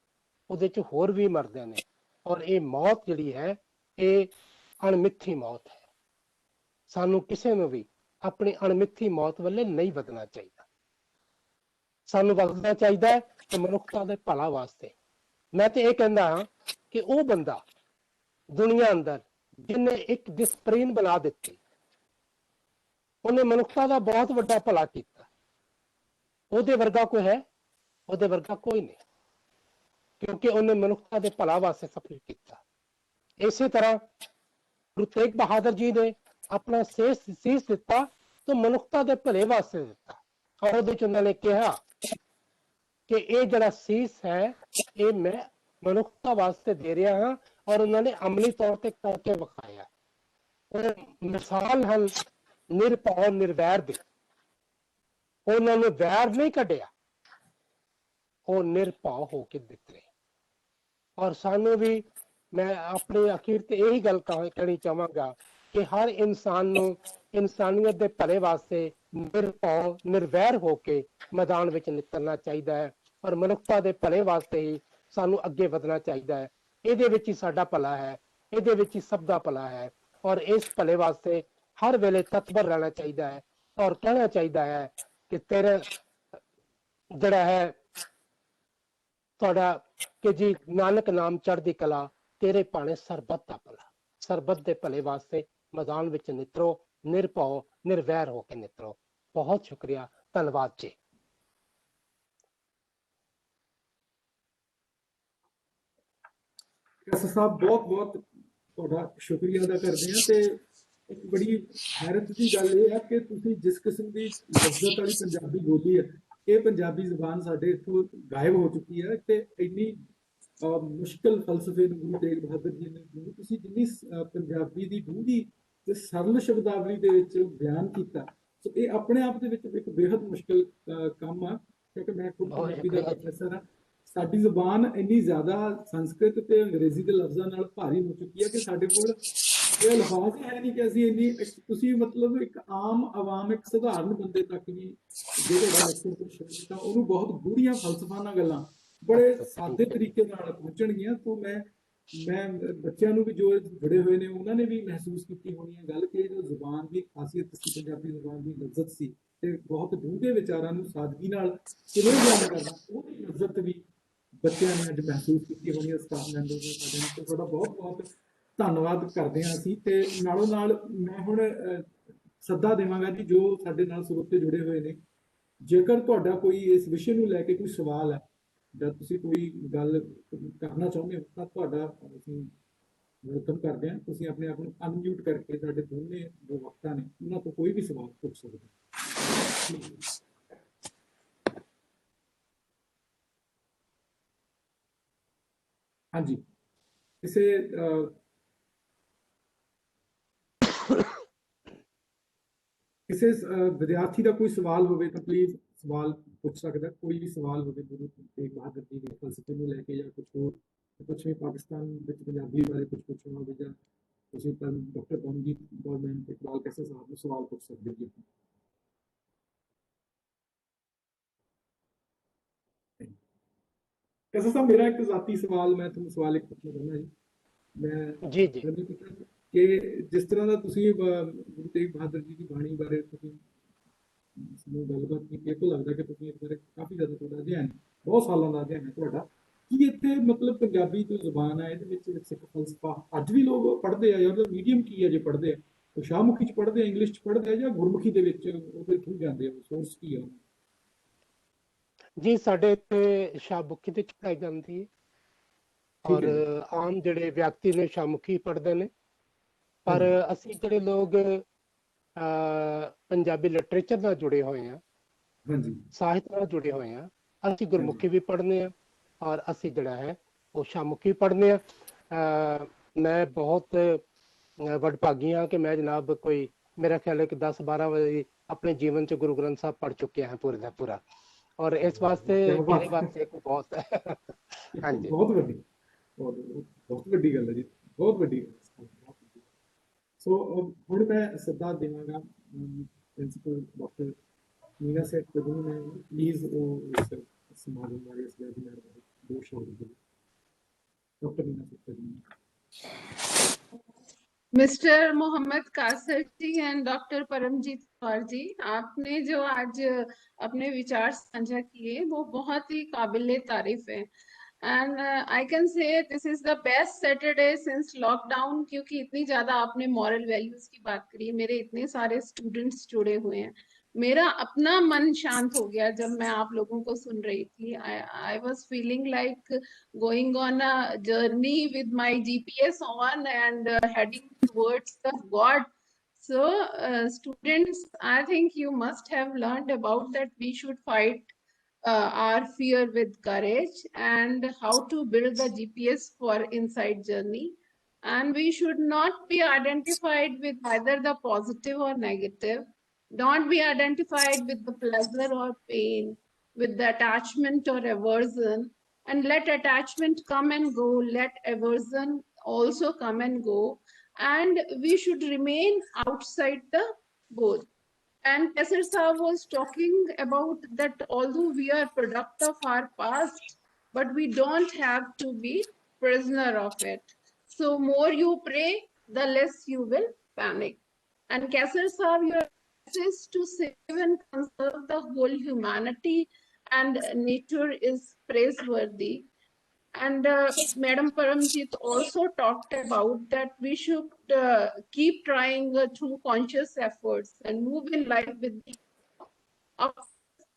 ਉਹਦੇ ਚ ਹੋਰ ਵੀ ਮਰਦੇ ਨੇ, ਔਰ ਇਹ ਮੌਤ ਜਿਹੜੀ ਹੈ ਇਹ ਅਣਮਿੱਥੀ ਮੌਤ ਹੈ। ਸਾਨੂੰ ਕਿਸੇ ਨੂੰ ਵੀ ਆਪਣੀ ਅਣਮਿੱਥੀ ਮੌਤ ਵੱਲੇ ਨਹੀਂ ਵਧਣਾ ਚਾਹੀਦਾ। ਸਾਨੂੰ ਵਧਣਾ ਚਾਹੀਦਾ ਹੈ ਕਿ ਮਨੁੱਖਤਾ ਦੇ ਭਲਾ ਵਾਸਤੇ। ਮੈਂ ਤੇ ਇਹ ਕਹਿੰਦਾ ਹਾਂ ਕਿ ਉਹ ਬੰਦਾ ਦੁਨੀਆ ਅੰਦਰ ਜਿਹਨੇ ਇੱਕ ਡਿਸਪਲਿਨ ਬਣਾ ਦਿੱਤੀ, ਉਹਨੇ ਮਨੁੱਖਤਾ ਦਾ ਬਹੁਤ ਵੱਡਾ ਭਲਾ ਕੀਤਾ। ਉਹਦੇ ਵਰਗਾ ਕੋਈ ਹੈ? ਉਹਦੇ ਵਰਗਾ ਕੋਈ ਨਹੀਂ, ਕਿਉਂਕਿ ਉਹਨੇ ਮਨੁੱਖਤਾ ਦੇ ਭਲਾ ਵਾਸਤੇ ਸਭ ਕੁਝ ਕੀਤਾ। ਇਸੇ ਤਰ੍ਹਾਂ ਗੁਰੂ ਤੇਗ ਬਹਾਦਰ ਜੀ ਨੇ ਆਪਣਾ ਸੀਸ ਦਿੱਤਾ ਤਾਂ ਮਨੁੱਖਤਾ ਦੇ ਭਲੇ ਵਾਸਤੇ ਦਿੱਤਾ, ਔਰ ਉਹਦੇ ਚ ਉਹਨਾਂ ਨੇ ਕਿਹਾ ਕਿ ਇਹ ਜਿਹੜਾ ਸੀਸ ਹੈ ਇਹ ਮੈਂ ਮਨੁੱਖਤਾ ਵਾਸਤੇ ਦੇ ਰਿਹਾ ਹਾਂ, ਔਰ ਉਹਨਾਂ ਨੇ ਅਮਲੀ ਤੌਰ ਤੇ ਕਰਕੇ ਵਿਖਾਇਆ। ਉਹ ਮਿਸਾਲ ਹਨ ਨਿਰਭਉ ਨਿਰਵੈਰ ਦੀ। ਉਹਨਾਂ ਨੇ ਵੈਰ ਨਹੀਂ ਕੱਢਿਆ, ਉਹ ਨਿਰਭਉ ਹੋ ਕੇ ਦਿੱਤੇ। ਔਰ ਸਾਨੂੰ ਵੀ ਮੈਂ ਆਪਣੇ ਅਖੀਰ ਤੇ ਇਹੀ ਗੱਲ ਕਹਿਣੀ ਚਾਹਾਂਗਾ ਕਿ ਹਰ ਇਨਸਾਨ ਨੂੰ ਇਨਸਾਨੀਅਤ ਦੇ ਭਲੇ ਵਾਸਤੇ ਨਿਰਭਉ ਨਿਰਵੈਰ ਹੋ ਕੇ ਮੈਦਾਨ ਵਿੱਚ ਨਿਕਲਣਾ ਚਾਹੀਦਾ ਹੈ ਔਰ ਮਨੁੱਖਤਾ ਦੇ ਭਲੇ ਵਾਸਤੇ ਹੀ ਸਾਨੂੰ ਅੱਗੇ ਵਧਣਾ ਚਾਹੀਦਾ ਹੈ। ਇਹਦੇ ਵਿੱਚ ਹੀ ਸਾਡਾ ਭਲਾ ਹੈ, ਇਹਦੇ ਵਿੱਚ ਹੀ ਸਭ ਦਾ ਭਲਾ ਹੈ ਔਰ ਇਸ ਭਲੇ ਵਾਸਤੇ ਹਰ ਵੇਲੇ ਤਤਪਰ ਰਹਿਣਾ ਚਾਹੀਦਾ ਹੈ ਔਰ ਕਹਿਣਾ ਚਾਹੀਦਾ ਹੈ ਕਿ ਤੇਰੇ ਜਿਹੜਾ ਹੈ ਤੁਹਾਡਾ ਕਿ ਜੀ ਨਾਨਕ ਨਾਮ ਚੜ੍ਹਦੀ ਕਲਾ, ਤੇਰੇ ਭਾਣੇ ਸਰਬੱਤ ਦਾ ਭਲਾ। ਸਰਬੱਤ ਦੇ ਭਲੇ ਵਾਸਤੇ ਮੈਦਾਨ ਵਿੱਚ ਨਿਤਰੋ, ਨਿਰਭਉ ਨਿਰਵੈਰ ਹੋ ਕੇ ਨਿਤਰੋ। ਬਹੁਤ ਸ਼ੁਕਰੀਆ, ਧੰਨਵਾਦ ਜੀ। ਕੈਸਰ ਸਾਹਿਬ ਬਹੁਤ ਬਹੁਤ ਤੁਹਾਡਾ ਸ਼ੁਕਰੀਆ ਅਦਾ ਕਰਦੇ ਹਾਂ। ਤੇ ਇੱਕ ਬੜੀ ਹੈਰਤ ਦੀ ਗੱਲ ਇਹ ਹੈ ਕਿ ਤੁਸੀਂ ਜਿਸ ਕਿਸਮ ਦੀ ਲਫ਼ਜ਼ਤ ਵਾਲੀ ਪੰਜਾਬੀ ਬੋਲੀ ਹੈ, ਇਹ ਪੰਜਾਬੀ ਜ਼ੁਬਾਨ ਸਾਡੇ ਇੱਥੋਂ ਗਾਇਬ ਹੋ ਚੁੱਕੀ ਹੈ ਤੇ ਇੰਨੀ ਮੁਸ਼ਕਿਲ ਫਲਸਫੇ ਨੂੰ ਗੁਰੂ ਤੇਗ ਬਹਾਦਰ ਜੀ ਨੇ ਤੁਸੀਂ ਜਿੰਨੀ ਪੰਜਾਬੀ ਦੀ ਡੂੰਘੀ ਤੇ ਸਰਲ ਸ਼ਬਦਾਵਲੀ ਦੇ ਵਿੱਚ ਬਿਆਨ ਕੀਤਾ, ਸੋ ਇਹ ਆਪਣੇ ਆਪ ਦੇ ਵਿੱਚ ਇੱਕ ਬੇहद ਮੁਸ਼ਕਿਲ ਕੰਮ ਆ, ਕਿਉਂਕਿ ਮੈਂ ਖੁਦ ਪੰਜਾਬੀ ਦਾ ਪ੍ਰੋਫੈਸਰ ਹਾਂ। ਸਾਡੀ ਜ਼ੁਬਾਨ ਇੰਨੀ ਜ਼ਿਆਦਾ ਸੰਸਕ੍ਰਿਤ ਤੇ ਅੰਗਰੇਜ਼ੀ ਦੇ ਲਫ਼ਜ਼ਾਂ ਨਾਲ ਭਾਰੀ ਹੋ ਚੁੱਕੀ ਹੈ ਕਿ ਸਾਡੇ ਕੋਲ ਇਹ ਲਫ਼ਜ਼ ਹੀ ਹੈ ਨਹੀਂ ਕਿ ਅਸੀਂ ਇੰਨੀ ਤੁਸੀਂ ਮਤਲਬ ਇੱਕ ਆਮ ਆਵਾਮ, ਇੱਕ ਸਧਾਰਨ ਬੰਦੇ ਤੱਕ ਵੀ ਜਿਹੜੇ ਤਾਂ ਉਹਨੂੰ ਬਹੁਤ ਗੂੜੀਆਂ ਫਲਸਫਾਨਾ ਗੱਲਾਂ ਬੜੇ ਸਾਦੇ ਤਰੀਕੇ ਨਾਲ ਪਹੁੰਚਣਗੀਆਂ। ਤੋਂ ਮੈਂ ਬੱਚਿਆਂ ਨੂੰ ਵੀ ਜੋ ਜੁੜੇ ਹੋਏ ਨੇ ਉਹਨਾਂ ਨੇ ਵੀ ਮਹਿਸੂਸ ਕੀਤੀ ਹੋਣੀ ਹੈ ਗੱਲ ਕਿ ਜੋ ਜ਼ੁਬਾਨ ਦੀ ਖਾਸੀਅਤ ਸੀ, ਪੰਜਾਬੀ ਜ਼ੁਬਾਨ ਦੀ ਲਫ਼ਜ਼ਤ ਸੀ ਤੇ ਬਹੁਤ ਡੂੰਘੇ ਵਿਚਾਰਾਂ ਨੂੰ ਸਾਦਗੀ ਨਾਲ ਕਿਵੇਂ ਬਿਆਨ ਕਰਨਾ, ਉਹਦੀ ਲਫ਼ਜ਼ਤ ਵੀ ਬੱਚਿਆਂ ਨੇ ਅੱਜ ਮਹਿਸੂਸ ਕੀਤੀ ਹੋਣੀ ਹੈ। ਸਟਾਫ ਮੈਂਬਰ ਨੇ ਸਾਡੇ ਨਾਲ, ਤੇ ਤੁਹਾਡਾ ਬਹੁਤ ਬਹੁਤ ਧੰਨਵਾਦ ਕਰਦੇ ਹਾਂ ਅਸੀਂ। ਤੇ ਨਾਲੋਂ ਨਾਲ ਮੈਂ ਹੁਣ ਸੱਦਾ ਦੇਵਾਂਗਾ ਜੀ ਜੋ ਸਾਡੇ ਨਾਲ ਸਰੋਤੇ ਜੁੜੇ ਹੋਏ ਨੇ, ਜੇਕਰ ਤੁਹਾਡਾ ਕੋਈ ਇਸ ਵਿਸ਼ੇ ਨੂੰ ਲੈ ਕੇ ਕੋਈ ਸਵਾਲ ਹੈ ਜਾਂ ਤੁਸੀਂ ਕੋਈ ਗੱਲ ਕਰਨਾ ਚਾਹੁੰਦੇ ਹੋ ਤਾਂ ਤੁਹਾਡਾ ਅਸੀਂ ਵੈਲਕਮ ਕਰਦੇ ਹਾਂ। ਤੁਸੀਂ ਆਪਣੇ ਆਪ ਨੂੰ ਅਨਮਿਊਟ ਕਰਕੇ ਸਾਡੇ ਦੋਨੇ ਜੋ ਵਕਤਾ ਨੇ ਉਹਨਾਂ ਤੋਂ ਕੋਈ ਵੀ ਸਵਾਲ ਪੁੱਛ ਸਕਦੇ ਹੋ। ਹਾਂਜੀ, ਕਿਸੇ ਕਿਸੇ ਵਿਦਿਆਰਥੀ ਦਾ ਕੋਈ ਸਵਾਲ ਹੋਵੇ ਤਾਂ ਪਲੀਜ਼ ਸਵਾਲ ਪੁੱਛ ਸਕਦਾ, ਕੋਈ ਵੀ ਸਵਾਲ ਹੋਵੇ ਗੁਰੂ ਤੇਗ ਬਹਾਦਰ ਜੀ ਦੇ ਫਲਸਫੇ ਨੂੰ ਲੈ ਕੇ ਜਾਂ ਕੁਝ ਹੋਰ, ਕੁਛ ਵੀ ਪਾਕਿਸਤਾਨ ਵਿੱਚ ਪੰਜਾਬੀ ਬਾਰੇ ਕੁਝ ਪੁੱਛਣਾ ਹੋਵੇ ਜਾਂ ਤੁਸੀਂ ਤਾਂ doctor Paramjit government Iqbal cancer ਸਾਹਿਬ ਨੂੰ ਸਵਾਲ ਪੁੱਛ ਸਕਦੇ ਜੀ। ਕੈਸਰ ਸਾਹਿਬ, ਮੇਰਾ ਇੱਕ ਜ਼ਾਤੀ ਸਵਾਲ, ਮੈਂ ਤੁਹਾਨੂੰ ਸਵਾਲ ਇੱਕ ਪੁੱਛਣਾ ਚਾਹੁੰਦਾ ਜੀ। ਮੈਂ ਜੀ ਕਿ ਜਿਸ ਤਰ੍ਹਾਂ ਦਾ ਤੁਸੀਂ ਗੁਰੂ ਤੇਗ ਬਹਾਦਰ ਜੀ ਦੀ ਬਾਣੀ ਬਾਰੇ ਤੁਸੀਂ ਗੱਲਬਾਤ ਕੀਤੀ, ਇਹ ਤੋਂ ਲੱਗਦਾ ਕਿ ਤੁਸੀਂ ਇਸ ਬਾਰੇ ਕਾਫੀ ਜ਼ਿਆਦਾ ਤੁਹਾਡਾ ਅਧਿਐਨ, ਬਹੁਤ ਸਾਲਾਂ ਦਾ ਅਧਿਐਨ ਹੈ ਤੁਹਾਡਾ। ਕੀ ਇੱਥੇ ਮਤਲਬ ਪੰਜਾਬੀ ਜੋ ਜ਼ੁਬਾਨ ਹੈ ਇਹਦੇ ਵਿੱਚ ਸਿੱਖ ਫਲਸਫਾ ਅੱਜ ਵੀ ਲੋਕ ਪੜ੍ਹਦੇ ਆ, ਜਾਂ ਉਹਦਾ ਮੀਡੀਅਮ ਕੀ ਹੈ ਜੇ ਪੜ੍ਹਦੇ ਆ? ਉਹ ਸ਼ਾਹਮੁਖੀ 'ਚ ਪੜ੍ਹਦੇ ਆ, ਇੰਗਲਿਸ਼ 'ਚ ਪੜ੍ਹਦੇ ਆ, ਜਾਂ ਗੁਰਮੁਖੀ ਦੇ ਵਿੱਚ ਉਹਦੇ ਥਰੂ ਜਾਂਦੇ ਆ? ਸੋਰਸ ਕੀ ਆ? ਜੀ ਸਾਡੇ ਇੱਥੇ ਸ਼ਾਹਮੁਖੀ ਤੇ ਪੜ੍ਹਾਈ ਜਾਂਦੀ ਹੈ ਔਰ ਆਮ ਜਿਹੜੇ ਵਿਅਕਤੀ ਨੇ ਸ਼ਾਹਮੁਖੀ ਪੜ੍ਹਦੇ ਨੇ, ਪਰ ਅਸੀਂ ਜਿਹੜੇ ਲੋਕ ਪੰਜਾਬੀ ਲਿਟਰੇਚਰ ਨਾਲ ਜੁੜੇ ਹੋਏ ਆ, ਸਾਹਿਤ ਨਾਲ ਜੁੜੇ ਹੋਏ ਆ, ਅਸੀਂ ਗੁਰਮੁਖੀ ਵੀ ਪੜ੍ਹਨੇ ਆ ਔਰ ਅਸੀਂ ਜਿਹੜਾ ਹੈ ਉਹ ਸ਼ਾਹਮੁਖੀ ਪੜ੍ਹਨੇ ਆ। ਮੈਂ ਬਹੁਤ ਵਡਭਾਗੀ ਹਾਂ ਕਿ ਮੈਂ ਜਨਾਬ ਕੋਈ ਮੇਰਾ ਖਿਆਲ ਹੈ ਕਿ 10-12 ਵਜੇ ਆਪਣੇ ਜੀਵਨ 'ਚ ਗੁਰੂ ਗ੍ਰੰਥ ਸਾਹਿਬ ਪੜ੍ਹ ਚੁੱਕਿਆ ਹਾਂ ਪੂਰੇ ਦਾ ਪੂਰਾ, ਔਰ ਇਸ ਵਾਸਤੇ ਮੇਰੇ ਵਾਸਤੇ ਇੱਕ ਬਹੁਤ ਹਾਂਜੀ ਬਹੁਤ ਵੱਡੀ ਗੱਲ ਹੈ ਜੀ, ਬਹੁਤ ਵੱਡੀ ਗੱਲ। ਸੋ ਹੁਣ ਮੈਂ ਸੱਦਾ ਦੇਵਾਂਗਾ ਪ੍ਰਿੰਸੀਪਲ ਡਾਕਟਰ ਨੀਨਾ ਸੇਠ ਨੂੰ, ਮੈਂ ਪਲੀਜ਼ ਉਹ ਇਸ ਸਮਾਗਮ ਬਾਰੇ, ਇਸ ਵੈਬਿਨਾਰ ਬਾਰੇ ਦੋ ਸ਼ਬਦ doctor Neena Seth. Mister Mohammad Kasar ji and doctor Paramjit Kaur ji, आपने जो आज अपने विचार साझा किए वो बहुत ही काबिले तारीफ है। And I can say this is the best Saturday since lockdown, क्योंकि इतनी ज्यादा आपने मॉरल वैल्यूज की बात करी, मेरे इतने सारे स्टूडेंट्स जुड़े हुए हैं, मेरा अपना मन शांत हो गया जब मैं आप लोगों को सुन रही थी। I was feeling like going on a journey with my GPS on and heading towards the God. So students, I think you must have learned about that we should fight our fear with courage and how to build the GPS for inside journey. And we should not be identified with either the positive or negative. Don't be identified with the pleasure or pain, with the attachment or aversion. And let attachment come and go, let aversion also come and go, and we should remain outside the both. And Kesar Saab was talking about that although we are product of our past, but we don't have to be prisoner of it. So more you pray, the less you will panic. And Kesar Saab, your message to save and conserve the whole humanity and nature is praiseworthy. And Madam Paramjit also talked about that we should keep trying through conscious efforts and move in life with the of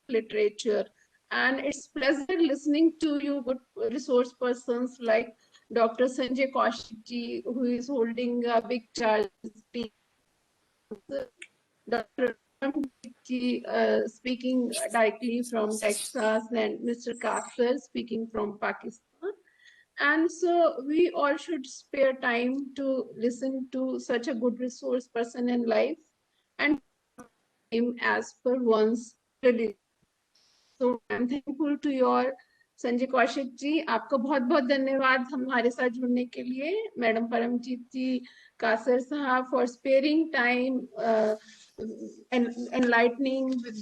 literature. And it's pleasure listening to you, good resource persons like Dr. Sanjay Kaushik ji, who is holding a big charge, Dr. ji, speaking directly from Texas, and Mr. Kasser speaking from Pakistan. And so we all should spare time to listen to such a good resource person in life and him as per one's religion. So I'm thankful to your Sanjay Kaushik ji, आपका बहुत बहुत धन्यवाद हमारे साथ जुड़ने के लिए. Madam Paramjit जी, कासर साहब for sparing time and enlightening with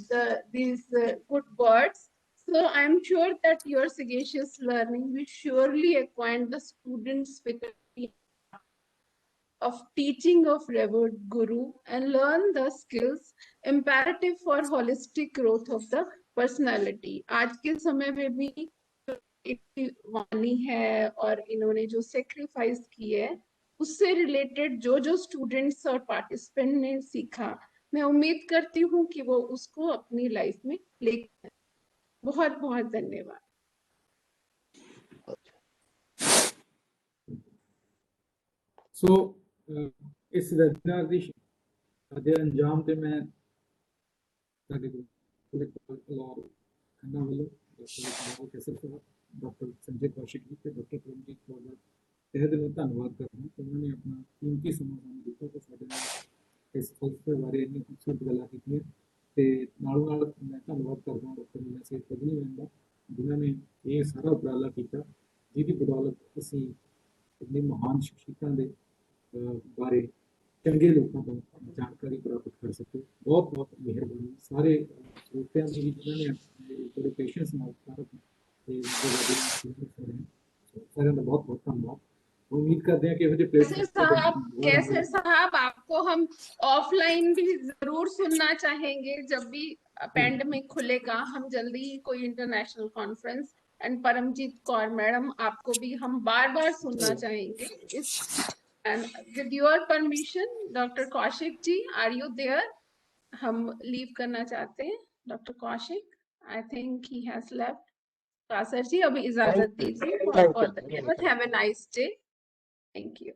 these good words. So I'm sure that your sagacious learning will surely acquaint the students with the of teaching of revered Guru and learn the skills imperative for holistic growth of the personality. आज के समय में भी वाणी है और इन्होंने जो sacrifice की है उससे रिलेटेड जो स्टूडेंट्स और पार्टिसिपेंट ने सीखा, मैं उम्मीद करती हूँ कि वो उसको अपनी लाइफ में लेकर. बहुत बहुत धन्यवाद. सो इस वेबिनार ਦੇ ਅੰਜਾਮ ਤੇ ਮੈਂ ਸਾਡੇ ਕੋਲ ਖੰਨਾ ਵੱਲੋਂ ਡਾਕਟਰ ਕੈਸਰ ਸਾਹਿਬ, ਡਾਕਟਰ ਸੰਜੇ ਕੌਸ਼ਿਕ ਜੀ ਤੇ ਡਾਕਟਰ ਪਰਮਜੀਤ ਕੌਰ ਦਾ ਤਹਿ ਦਿਲੋਂ ਧੰਨਵਾਦ ਕਰਦਾ ਕਿ ਉਹਨਾਂ ਨੇ ਆਪਣਾ ਕੀਮਤੀ ਸਮਾਂ ਸਾਨੂੰ ਦਿੱਤਾ ਤੇ ਸਾਡੇ ਨਾਲ ਇਸ ਫਲਸਫੇ ਬਾਰੇ ਇੰਨੀ ਖੂਬਸੂਰਤ ਗੱਲਾਂ ਕੀਤੀਆਂ. ਤੇ ਨਾਲੋਂ ਨਾਲ ਮੈਂ ਧੰਨਵਾਦ ਕਰਦਾ ਡਾਕਟਰ ਨੀਨਾ ਸੇਠ ਪਦਨੀ ਮੈਮ ਦਾ, ਜਿਨ੍ਹਾਂ ਨੇ ਇਹ ਸਾਰਾ ਉਪਰਾਲਾ ਕੀਤਾ, ਜਿਹਦੀ ਬਦੌਲਤ ਅਸੀਂ अपने महान शिक्षकों के बारे चंगे लोगों को जानकारी प्राप्त कर सके. बहुत बहुत मेहरबानी सारे श्रोतियां की जिन्होंने बड़े पेशेंस सारे का बहुत बहुत धन्यवाद. उम्मीद करते हैं कि कैसर साहब आपको हम ऑफलाइन भी जरूर सुनना चाहेंगे जब भी पेंडेमिक खुलेगा. हम जल्दी ही कोई international conference and Paramjit Kaur madam आपको भी हम बार-बार सुनना चाहेंगे. And with your permission doctor Kaushik ji, are you there? हम लीव करना चाहते हैं. Doctor Kaushik, I think he has left. Kasar ji, अभी इजाजत दीजिए. बहुत धन्यवाद. Have a nice day. Thank you.